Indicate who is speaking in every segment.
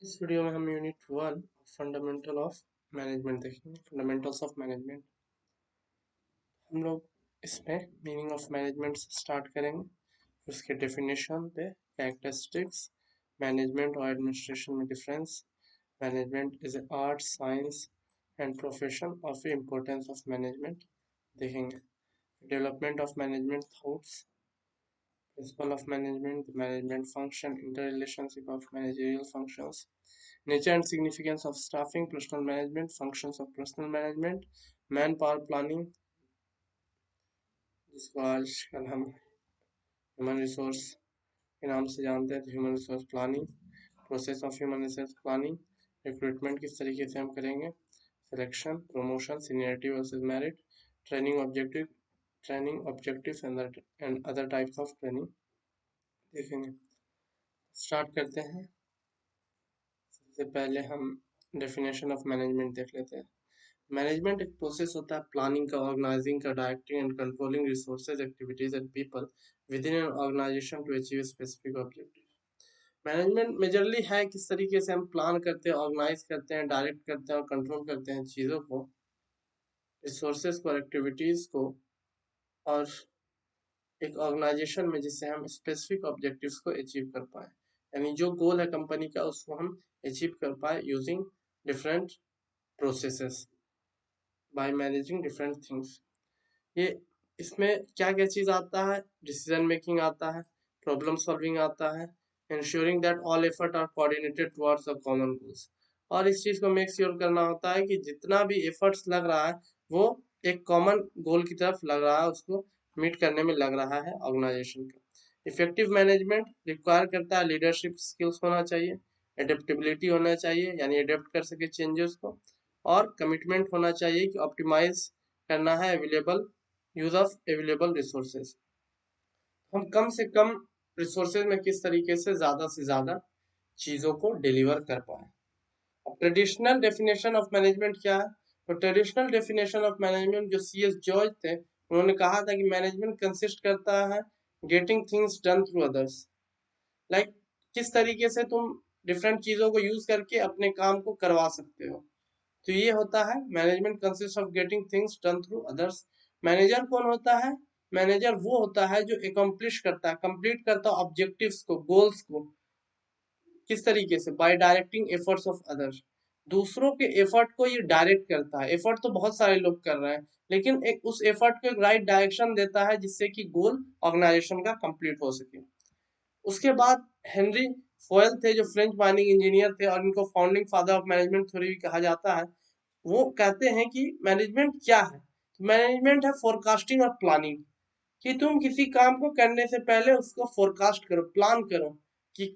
Speaker 1: इस वीडियो में हम यूनिट 1 फंडामेंटल ऑफ मैनेजमेंट देखेंगे। फंडामेंटल्स ऑफ मैनेजमेंट हम लोग इसमें मीनिंग ऑफ मैनेजमेंट से स्टार्ट करेंगे, फिर उसके डेफिनेशन पे कैरेक्टरिस्टिक्स, मैनेजमेंट और एडमिनिस्ट्रेशन में difference, management is a art science and profession of importance of management देखेंगे। Development of management thoughts, principle of management, the management function, interrelationship of managerial functions, nature and significance of staffing, personal management, functions of personal management, manpower planning, जिसको आजकल हम human resource के नाम से जानते हैं, तो human resource planning, process of human resource planning, recruitment किस तरीके से हम करेंगे, selection, promotion, seniority versus merit, training objectives and other types of training देखेंगे। स्टार्ट करते हैं। सबसे पहले हम डेफिनेशन ऑफ मैनेजमेंट देख लेते हैं। मैनेजमेंट एक प्रोसेस होता है प्लानिंग का, ऑर्गेनाइजिंग का, directing and controlling resources, activities and people within an organisation to achieve specific objective. Management majorly है किस तरीके से हम प्लान करते हैं, ऑर्गेनाइज करते हैं, डायरेक्ट करते हैं और कंट्रोल करते हैं चीज़ों को, रिसोर्सेज को, एक्टिविटीज को, और एक ऑर्गेनाइजेशन में जिससे हम स्पेसिफिक ऑब्जेक्टिव्स को अचीव कर पाए, यानी जो गोल है कंपनी का उसको हम अचीव कर पाए using different processes by managing different things. ये इसमें क्या क्या चीज़ आता है, डिसीजन मेकिंग आता है, प्रॉब्लम सॉल्विंग आता है, ensuring that all effort are coordinated towards a common goals, और इस चीज़ को मेक श्योर करना होता है कि जितना भी एफर्ट्स लग रहा है वो एक कॉमन गोल की तरफ लग रहा है, उसको मीट करने में लग रहा है ऑर्गेनाइजेशन का। इफेक्टिव मैनेजमेंट रिक्वायर करता है लीडरशिप स्किल्स होना चाहिए, एडेप्टेबिलिटी होना चाहिए यानी एडेप्ट कर सके चेंजेस को, और कमिटमेंट होना चाहिए कि ऑप्टिमाइज करना है यूज ऑफ अवेलेबल रिसोर्सेज। हम कम से कम रिसोर्सेज में किस तरीके से ज्यादा चीजों को डिलीवर कर पाए। अब ट्रेडिशनल डेफिनेशन ऑफ मैनेजमेंट क्या है? तो ट्रेडिशनल डेफिनेशन ऑफ मैनेजमेंट जो CS जॉर्ज थे, उन्होंने कहा था कि मैनेजमेंट कंसिस्ट करता है getting things done through others, like किस तरीके से तुम डिफरेंट चीजों को यूज करके अपने काम को करवा सकते हो। तो ये होता है management consist of getting things done through others. Manager कौन होता है? मैनेजर वो होता है जो एकम्प्लिश करता है, कंप्लीट करता है ऑब्जेक्टिव्स को, गोल्स को, किस तरीके से? Bye directing efforts of others. दूसरों के एफर्ट को ये डायरेक्ट करता है। एफर्ट तो बहुत सारे लोग कर रहे हैं, लेकिन एक उस एफर्ट को एक राइट डायरेक्शन देता है जिससे कि गोल ऑर्गेनाइजेशन का कंप्लीट हो सके। उसके बाद हेनरी फोयल थे जो फ्रेंच माइनिंग इंजीनियर थे, और इनको founding father of management theory भी कहा जाता है। वो कहते हैं कि मैनेजमेंट क्या है? मैनेजमेंट है फोरकास्टिंग और प्लानिंग, कि तुम किसी काम को करने से पहले उसको फोरकास्ट करो, प्लान करो कि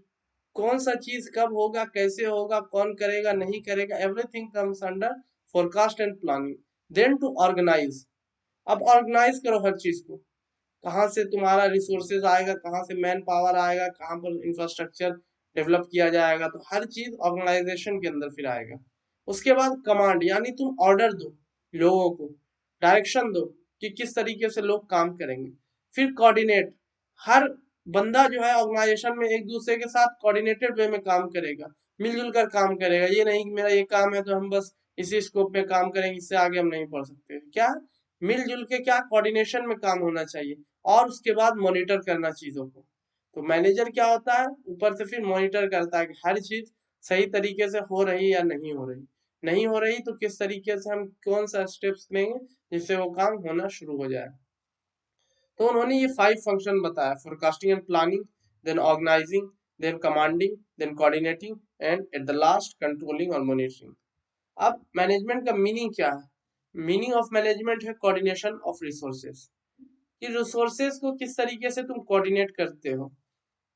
Speaker 1: कौन सा चीज कब होगा, कैसे होगा, कौन करेगा, नहीं करेगा, everything comes under forecast and planning. Then to organise, अब ऑर्गेनाइज करो हर चीज को, कहाँ से तुम्हारा रिसोर्सेज आएगा, कहाँ से मैन पावर आएगा, कहाँ पर इंफ्रास्ट्रक्चर डेवलप किया जाएगा, तो हर चीज ऑर्गेनाइजेशन के अंदर फिर आएगा। उसके बाद कमांड, यानी तुम ऑर्डर दो लोगों को, डायरेक्शन दो कि किस तरीके से लोग काम करेंगे। फिर कोऑर्डिनेट, हर बंदा जो है ऑर्गेनाइजेशन में एक दूसरे के साथ कोऑर्डिनेटेड वे में काम करेगा, मिलजुल कर काम करेगा। ये नहीं कि मेरा ये काम है तो हम बस इसी स्कोप में काम करेंगे, इससे आगे हम नहीं बढ़ सकते। क्या मिलजुल के, क्या कोऑर्डिनेशन में काम होना चाहिए, और उसके बाद मॉनिटर करना चीजों को। तो मैनेजर क्या होता है? ऊपर से फिर मॉनिटर करता है कि हर चीज सही तरीके से हो रही या नहीं हो रही, नहीं हो रही तो किस तरीके से हम कौन सा स्टेप्स लेंगे जिससे वो काम होना शुरू हो जाए। तो उन्होंने ये 5 फंक्शन बताया, forecasting and planning, then organising, then commanding, then coordinating, and at the last controlling और मॉनिटरिंग। अब मैनेजमेंट का मीनिंग क्या है? मीनिंग ऑफ मैनेजमेंट है कोऑर्डिनेशन ऑफ रिसोर्सेज, कि रिसोर्सेज को किस तरीके से तुम कोऑर्डिनेट करते हो,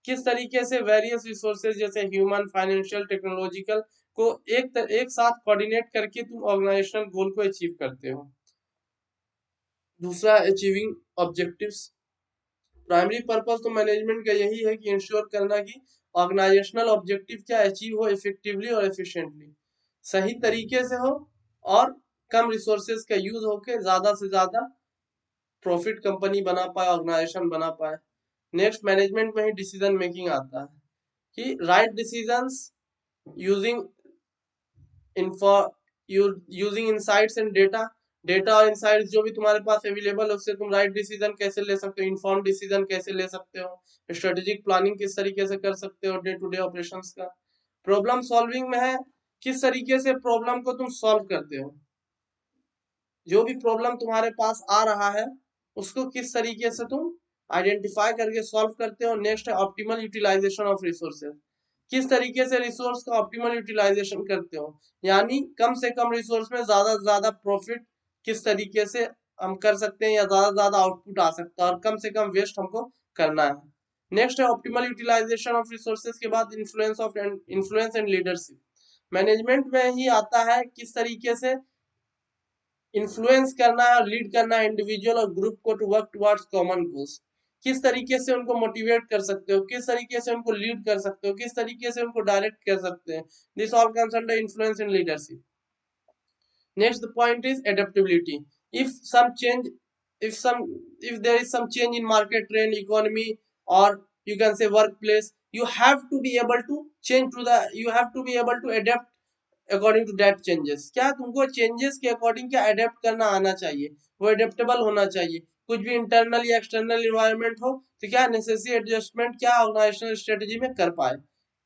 Speaker 1: किस तरीके से वेरियस रिसोर्सेज जैसे ह्यूमन, फाइनेंशियल, टेक्नोलॉजिकल को एक साथ कोऑर्डिनेट करके तुम ऑर्गेनाइजेशनल गोल को अचीव करते हो। दूसरा, अचीविंग ऑब्जेक्टिव्स। प्राइमरी पर्पस तो मैनेजमेंट का यही है कि इंश्योर करना कि ऑर्गेनाइजेशनल ऑब्जेक्टिव क्या अचीव हो इफेक्टिवली और एफिशिएंटली, सही तरीके से हो, और कम रिसोर्सेज का यूज होके ज्यादा से ज्यादा प्रॉफिट कंपनी बना पाए, ऑर्गेनाइजेशन बना पाए। नेक्स्ट, मैनेजमेंट में ही डिसीजन मेकिंग आता है, कि right decisions using info using insights and data और इनसाइट्स जो भी तुम्हारे पास अवेलेबल है उससे तुम राइट डिसीजन कैसे ले सकते हो, इन्फॉर्म डिसीजन कैसे ले सकते हो, स्ट्रेटेजिक प्लानिंग किस तरीके से कर सकते हो डे टू डे ऑपरेशंस का। प्रॉब्लम सॉल्विंग में है किस तरीके से प्रॉब्लम को तुम सॉल्व करते हो, जो भी प्रॉब्लम तुम्हारे पास आ रहा है उसको किस तरीके से तुम आइडेंटिफाई करके सॉल्व करते हो। नेक्स्ट है ऑप्टिमल यूटिलाइजेशन ऑफ रिसोर्सेज, किस तरीके से रिसोर्स का ऑप्टिमल यूटिलाइजेशन करते हो, यानी कम से कम रिसोर्स में ज्यादा से ज्यादा प्रॉफिट किस तरीके से हम कर सकते हैं या ज्यादा से ज्यादा आउटपुट आ सकता है और कम से कम वेस्ट हमको करना है। नेक्स्ट है ऑप्टिमल यूटिलाइजेशन ऑफ रिसोर्सेज के बाद इन्फ्लुएंस एंड लीडरशिप, मैनेजमेंट में ही आता है किस तरीके से इन्फ्लुएंस करना है और लीड करना है इंडिविजुअल और ग्रुप को to work towards common goals, किस तरीके से उनको मोटिवेट कर सकते हो, किस तरीके से उनको लीड कर सकते हो, किस तरीके से उनको डायरेक्ट कर सकते हैं। This all comes under influence in leadership. Next the point is adaptability, if some change if some if there is some change in market trend economy or you can say workplace, you have to be able to change to the you have to be able to adapt according to that changes, क्या तुमको changes के according क्या adapt करना आना चाहिए, वो adaptable होना चाहिए। कुछ भी इंटरनल या एक्सटर्नल इन्वायरमेंट हो तो क्या नेसेसरी एडजस्टमेंट क्या ऑर्गेनाइजेशनल स्ट्रेटेजी में कर पाए।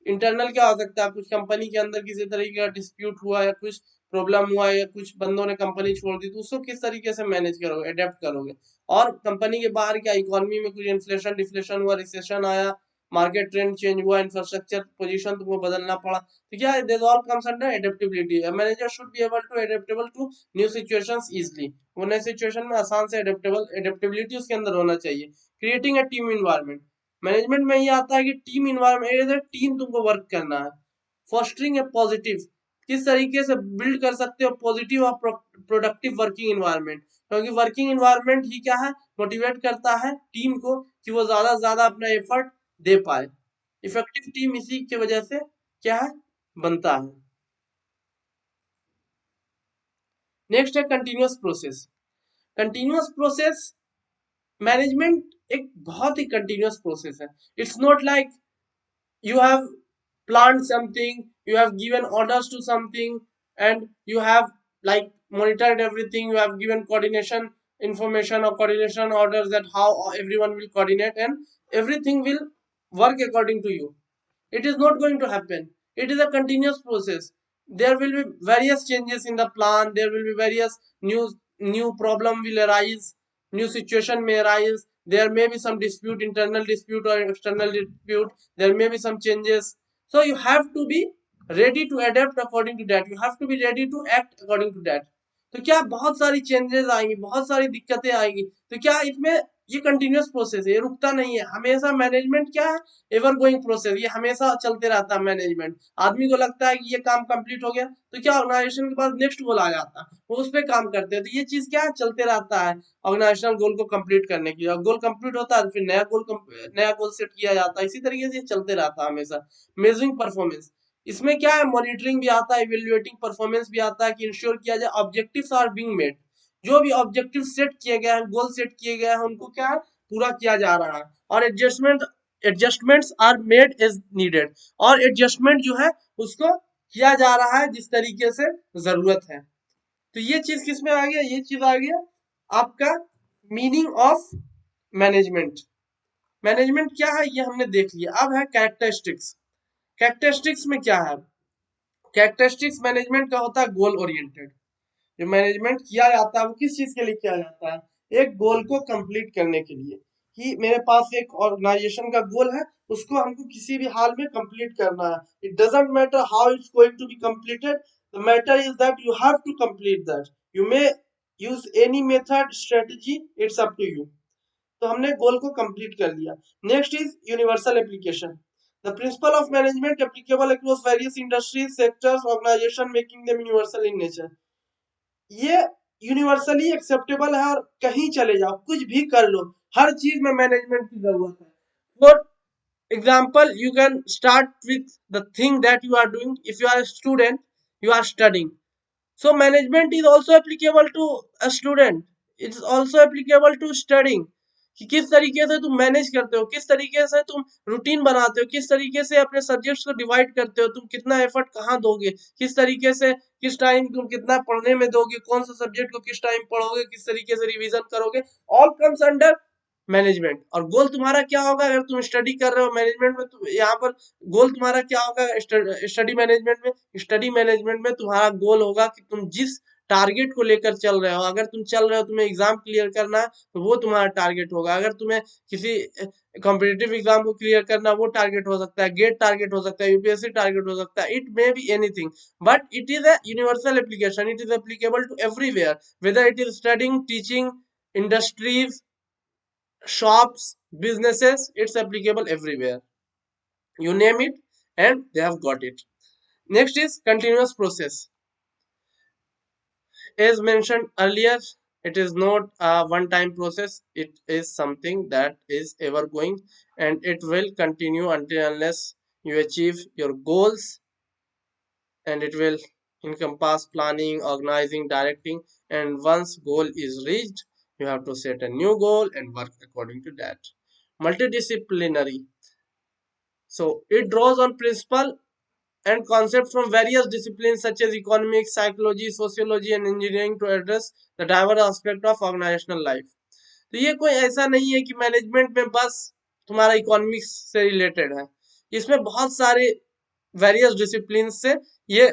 Speaker 1: इंटरनल क्या हो सकता है, कुछ कंपनी के अंदर किसी तरीके का डिस्प्यूट हुआ या कुछ प्रॉब्लम हुआ या कुछ बंदों ने कंपनी छोड़ दी तो उसको किस तरीके से मैनेज करोगे, अडेप्ट करोगे। और कंपनी के बाहर क्या इकोनॉमी में कुछ इन्फ्लेशन डिफ्लेशन हुआ, रिसेशन आया, मार्केट ट्रेंड चेंज हुआ, इंफ्रास्ट्रक्चर पोजीशन तुमको बदलना पड़ा, तो क्या this all comes under adaptability. A manager should be able to adaptable to new situations easily, वो नए सिचुएशन में आसान से एडेप्टेबिलिटी उसके अंदर होना चाहिए। Creating a team environment, management में ये आता है कि टीम इन्वायरमेंट टीम तुमको वर्क करना है। फॉस्टरिंग ए पॉजिटिव, किस तरीके से बिल्ड कर सकते हो पॉजिटिव और प्रोडक्टिव वर्किंग इन्वायरमेंट, क्योंकि वर्किंग इन्वायरमेंट ही क्या है मोटिवेट करता है टीम को कि वो ज्यादा से ज्यादा अपना एफर्ट दे पाए। इफेक्टिव टीम इसी की वजह से क्या है बनता है। नेक्स्ट है continuous process, continuous process management एक बहुत ही कंटिन्यूअस प्रोसेस है। It's not like you have planned something, you have given orders to something, and you have like monitored everything, you have given coordination information or coordination orders that how everyone will coordinate and everything will work according to you. It is not going to happen. It is a continuous process. There will be various changes in the plan, there will be various new problem will arise, new situation may arise, there may be some dispute, internal dispute or external dispute, there may be some changes, so you have to be ready to adapt according to that, you have to be ready to act according to that। तो क्या बहुत सारी changes आएंगी, बहुत सारी दिक्कतें आएंगी, तो क्या इसमें ये कंटिन्यूअस प्रोसेस है, ये रुकता नहीं है हमेशा। मैनेजमेंट क्या है एवर गोइंग प्रोसेस, ये हमेशा चलते रहता है मैनेजमेंट। आदमी को लगता है कि ये काम कंप्लीट हो गया तो क्या ऑर्गेनाइजेशन के पास नेक्स्ट गोल आ जाता है, वो उस पर काम करते हैं, तो ये चीज क्या है चलते रहता है ऑर्गेनाइजेशनल गोल को कंप्लीट करने की। और गोल कंप्लीट होता है फिर नया गोल सेट किया जाता है, इसी तरीके से चलते रहता है हमेशा। मेजरिंग परफॉर्मेंस, इसमें क्या है मॉनिटरिंग भी आता है, इवेल्युएटिंग परफॉर्मेंस भी आता है कि इंश्योर किया जाए ऑब्जेक्टिव्स आर बीइंग मेट, जो भी ऑब्जेक्टिव सेट किए गए हैं गोल सेट किए गए हैं उनको क्या है पूरा किया जा रहा है। और adjustments are made as needed, और एडजस्टमेंट जो है उसको किया जा रहा है जिस तरीके से जरूरत है। तो ये चीज किसमें आ गया, ये चीज आ गया आपका मीनिंग ऑफ मैनेजमेंट। मैनेजमेंट क्या है ये हमने देख लिया, अब है कैरेक्टरिस्टिक्स। कैरेक्टरिस्टिक्स में क्या है, कैरेक्टरिस्टिक्स मैनेजमेंट का होता है गोल ओरिएंटेड। जो मैनेजमेंट किया जाता है वो किस चीज के लिए किया जाता है, एक गोल को कंप्लीट करने के लिए, कि मेरे पास एक ऑर्गेनाइजेशन का गोल है उसको हमको किसी भी हाल में कंप्लीट करना है। It doesn't matter how it's going to be completed, the matter is that you have to complete that, you may use any method strategy, it's up to you. तो हमने गोल को कंप्लीट कर लिया। Next is universal application, the principle of management applicable across various industries sectors organisation making them universal in nature. ये universally acceptable है और कहीं चले जाओ कुछ भी कर लो हर चीज में मैनेजमेंट की जरूरत है। For example you can start with the thing that you are doing, if you are student you are studying, so management is also applicable to a student, it's also applicable to studying, कि किस तरीके से तुम manage करते हो, किस तरीके से तुम रूटीन बनाते हो, किस तरीके से अपने सब्जेक्ट्स को डिवाइड करते हो, तुम कितना एफर्ट कहाँ दोगे, किस तरीके से किस टाइम तुम कितना पढ़ने में दोगे, कौन सा सब्जेक्ट को किस टाइम पढ़ोगे, किस तरीके से रिवीजन करोगे, ऑल कम्स अंडर मैनेजमेंट। और गोल तुम्हारा क्या होगा अगर तुम स्टडी कर रहे हो मैनेजमेंट में, तो यहाँ पर गोल तुम्हारा क्या होगा स्टडी मैनेजमेंट में? स्टडी मैनेजमेंट में तुम्हारा गोल होगा कि तुम जिस टारगेट को लेकर चल रहे हो, अगर तुम चल रहे हो तुम्हें एग्जाम क्लियर करना है, तो वो तुम्हारा टारगेट होगा। अगर तुम्हें किसी कॉम्पिटिटिव एग्जाम को क्लियर करना, वो टारगेट हो सकता है, गेट टारगेट हो सकता है, यूपीएससी टारगेट हो सकता है, it may be anything, but it is a universal application, it is applicable to everywhere, whether it is studying, teaching, industries, shops, businesses, it's applicable everywhere. You name it and they have got it. Next is continuous process. As mentioned earlier, it is not a one time process, it is something that is ever going, and it will continue until unless you achieve your goals, and it will encompass planning, organizing, directing, and once goal is reached, you have to set a new goal and work according to that. Multidisciplinary. So it draws on principle and concepts from various disciplines such as economics, psychology, sociology and engineering to address the diverse aspect of organizational life. तो ये कोई ऐसा नहीं है कि management में बस तुम्हारा इकोनॉमिक्स से रिलेटेड है, इसमें बहुत सारे वेरियस डिसिप्लिन से ये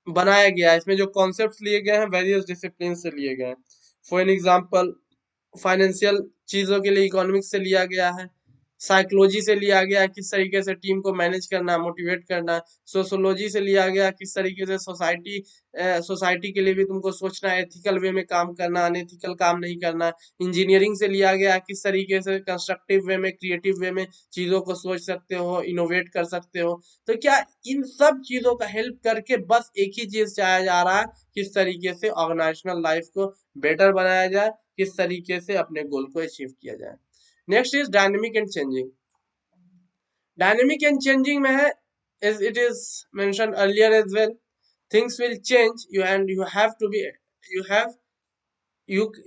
Speaker 1: बनाया गया है। इसमें जो कॉन्सेप्ट्स लिए गए हैं वेरियस डिसिप्लिन से लिए गए हैं। फॉर एन एग्जांपल, फाइनेंशियल चीजों के लिए इकोनॉमिक्स से लिया गया है, साइकोलॉजी से लिया गया किस तरीके से टीम को मैनेज करना, मोटिवेट करना, सोशोलॉजी से लिया गया किस तरीके से सोसाइटी के लिए भी तुमको सोचना है, एथिकल वे में काम करना, अनएथिकल काम नहीं करना, इंजीनियरिंग से लिया गया किस तरीके से कंस्ट्रक्टिव वे में, क्रिएटिव वे में चीजों को सोच सकते हो, इनोवेट कर सकते हो। तो क्या इन सब चीजों का हेल्प करके बस एक ही चीज चाहा जा रहा है, किस तरीके से ऑर्गेनाइजेशनल लाइफ को बेटर बनाया जाए, किस तरीके से अपने गोल को अचीव किया जाए। Next is dynamic and changing. Dynamic and changing में है, as it is mentioned earlier as well, things will change you and you have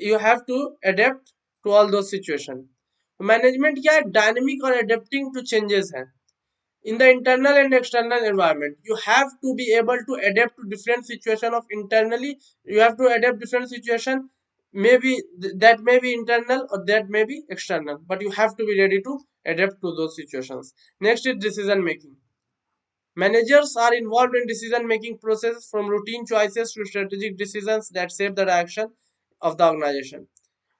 Speaker 1: you have to adapt to all those situations. Management क्या है? Dynamic और adapting to changes है। In the internal and external environment, you have to be able to adapt to different situation of internally, you have to adapt different situation, maybe that may be internal or that may be external, but you have to be ready to adapt to those situations. Next is decision making. Managers are involved in decision making process from routine choices to strategic decisions that shape the direction of the organization.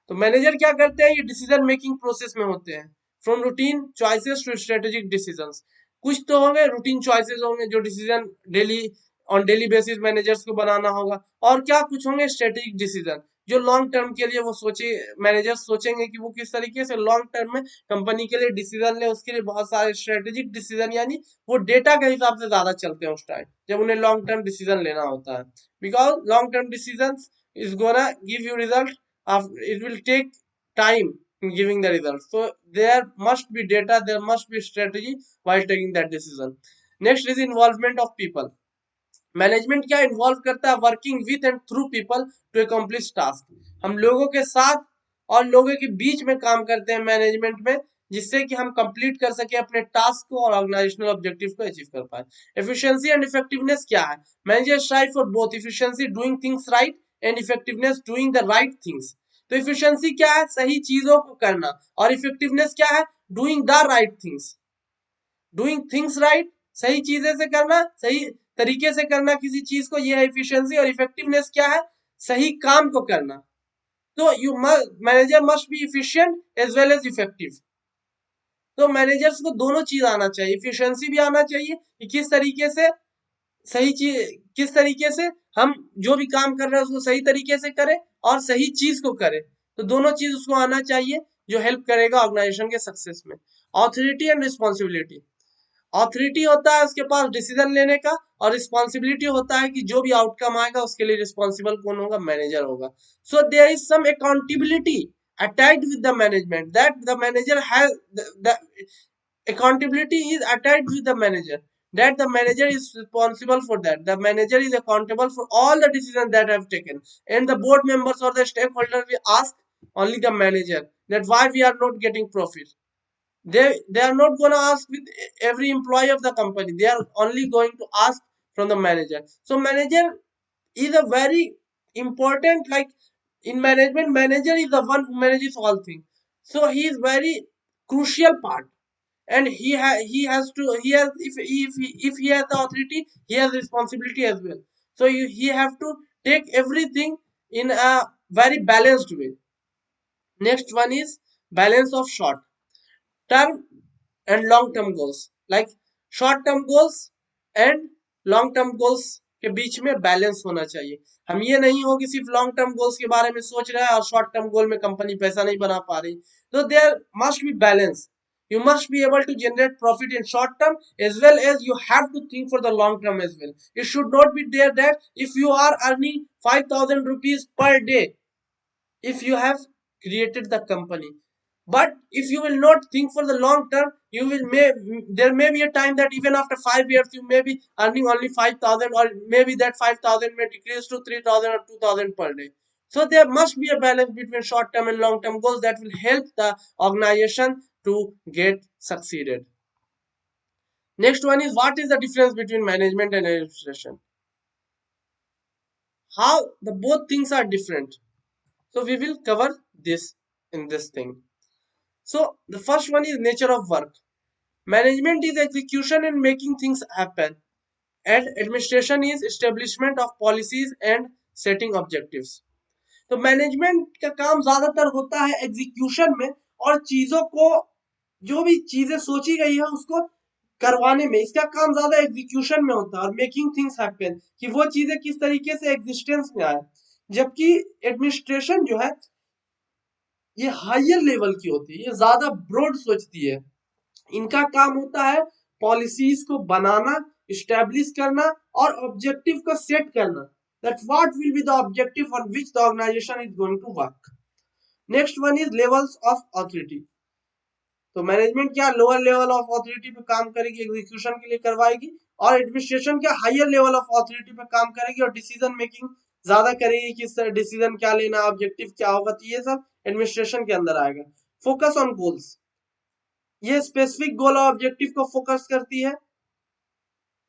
Speaker 1: तो manager क्या करते हैं? ये decision making process में होते हैं, from routine choices to strategic decisions. कुछ तो होंगे रूटीन चॉइसेस होंगे जो decision daily on daily basis managers को बनाना होगा, और क्या कुछ होंगे स्ट्रेटेजिक डिसीजन जो लॉन्ग टर्म के लिए वो सोचे, मैनेजर्स सोचेंगे कि वो किस तरीके से लॉन्ग टर्म में कंपनी के लिए डिसीजन ले, उसके लिए बहुत सारे स्ट्रेटेजिक डिसीजन, यानी वो डेटा के हिसाब से ज्यादा चलते हैं उस टाइम जब उन्हें लॉन्ग टर्म डिसीजन लेना होता है, because long term decision is gonna give you result, it will take time in giving the result. So there must be data, there must be strategy while taking that decision. Next is involvement of people. Management क्या involve करता है? Working with and through people to accomplish task. हम लोगों के साथ और लोगों के बीच में काम करते हैं मैनेजमेंट में, जिससे कि हम कंप्लीट कर सके अपने टास्क को और ऑर्गेनाइजेशनल ऑब्जेक्टिव को अचीव कर पाए। एफिशिएंसी एंड इफेक्टिवनेस क्या है? Manager strive for both efficiency doing things right and effectiveness doing the right things. तो इफिशिएंसी क्या है? सही चीजों को करना, और इफेक्टिवनेस क्या है? Doing the right things. Doing things right, सही चीजें से करना, सही तरीके से करना किसी चीज को, ये है इफिशिएंसी। और इफेक्टिवनेस क्या है? सही काम को करना। तो you manager must be efficient as well as effective. तो मैनेजर्स को दोनों चीज आना चाहिए, इफिशिएंसी भी आना चाहिए कि किस तरीके से सही चीज, किस तरीके से हम जो भी काम कर रहे हैं उसको सही तरीके से करें और सही चीज को करें। तो दोनों चीज उसको आना चाहिए जो हेल्प करेगा ऑर्गेनाइजेशन के सक्सेस में। Authority and responsibility. ऑथोरिटी होता है उसके पास डिसीजन लेने का, और रिस्पॉन्सिबिलिटी होता है कि जो भी आउटकम आएगा उसके लिए रिस्पॉन्सिबल कौन होगा? मैनेजर होगा। So there is some accountability attached with the management, that the manager has the accountability is attached with the manager, that the manager is responsible for that, the manager is accountable for all the decisions that have taken, and the board members or the stakeholder will ask only the manager, that why we are not getting profit. They are not going to ask with every employee of the company. They are only going to ask from the manager. So manager is a very important, like in management, manager is the one who manages all things. So he is very crucial part, and he has, if he has the authority, he has responsibility as well. So he have to take everything in a very balanced way. Next one is balance of short term and long term goals. Like short term goals and long term goals के बीच में balance होना चाहिए. हम ये नहीं हो कि सिर्फ लॉन्ग टर्म गोल्स के बारे में सोच रहा है और शॉर्ट टर्म गोल में कंपनी पैसा नहीं बना पा रही. तो there must be balance. You must be able to generate profit in short term as well as you have to think for the long term as well. It should not be there that if you are earning 5,000 rupees per day, if you have created the company, but if you will not think for the long term, you will there may be a time that even after 5 years you may be earning only 5,000, or maybe that 5,000 may decrease to 3,000 or 2,000 per day. So there must be a balance between short term and long term goals that will help the organization to get succeeded. Next one is, what is the difference between management and administration? How the both things are different. So we will cover this in this thing. So the first one is nature of work. Management is execution and making things happen, and administration is establishment of policies and setting objectives. तो management का काम ज्यादातर होता है execution में, और चीजों को, जो भी चीजें सोची गई है उसको करवाने में. इसका काम ज्यादा एग्जीक्यूशन में होता है, और मेकिंग थिंग्स हैपन, कि वो चीजें किस तरीके से एग्जिस्टेंस में आए. जबकि एडमिनिस्ट्रेशन जो है ये हायर लेवल की होती है, ये ज्यादा ब्रॉड सोचती है. इनका काम होता है पॉलिसीज को बनाना, इस्टेब्लिश करना और ऑब्जेक्टिव को सेट करना, that what will be the objective on which the organization is going to work. Next one is levels of authority. तो मैनेजमेंट क्या लोअर लेवल ऑफ ऑथोरिटी पे काम करेगी, एग्जीक्यूशन के लिए करवाएगी, और एडमिनिस्ट्रेशन क्या हायर लेवल ऑफ ऑथोरिटी पे काम करेगी और डिसीजन मेकिंग ज्यादा करेगी कि डिसीजन क्या लेना, ऑब्जेक्टिव क्या होगा. तो ये सब एडमिनिस्ट्रेशन के अंदर आएगा. फोकस ऑन गोल्स, ये स्पेसिफिक गोल और ऑब्जेक्टिव को फोकस करती है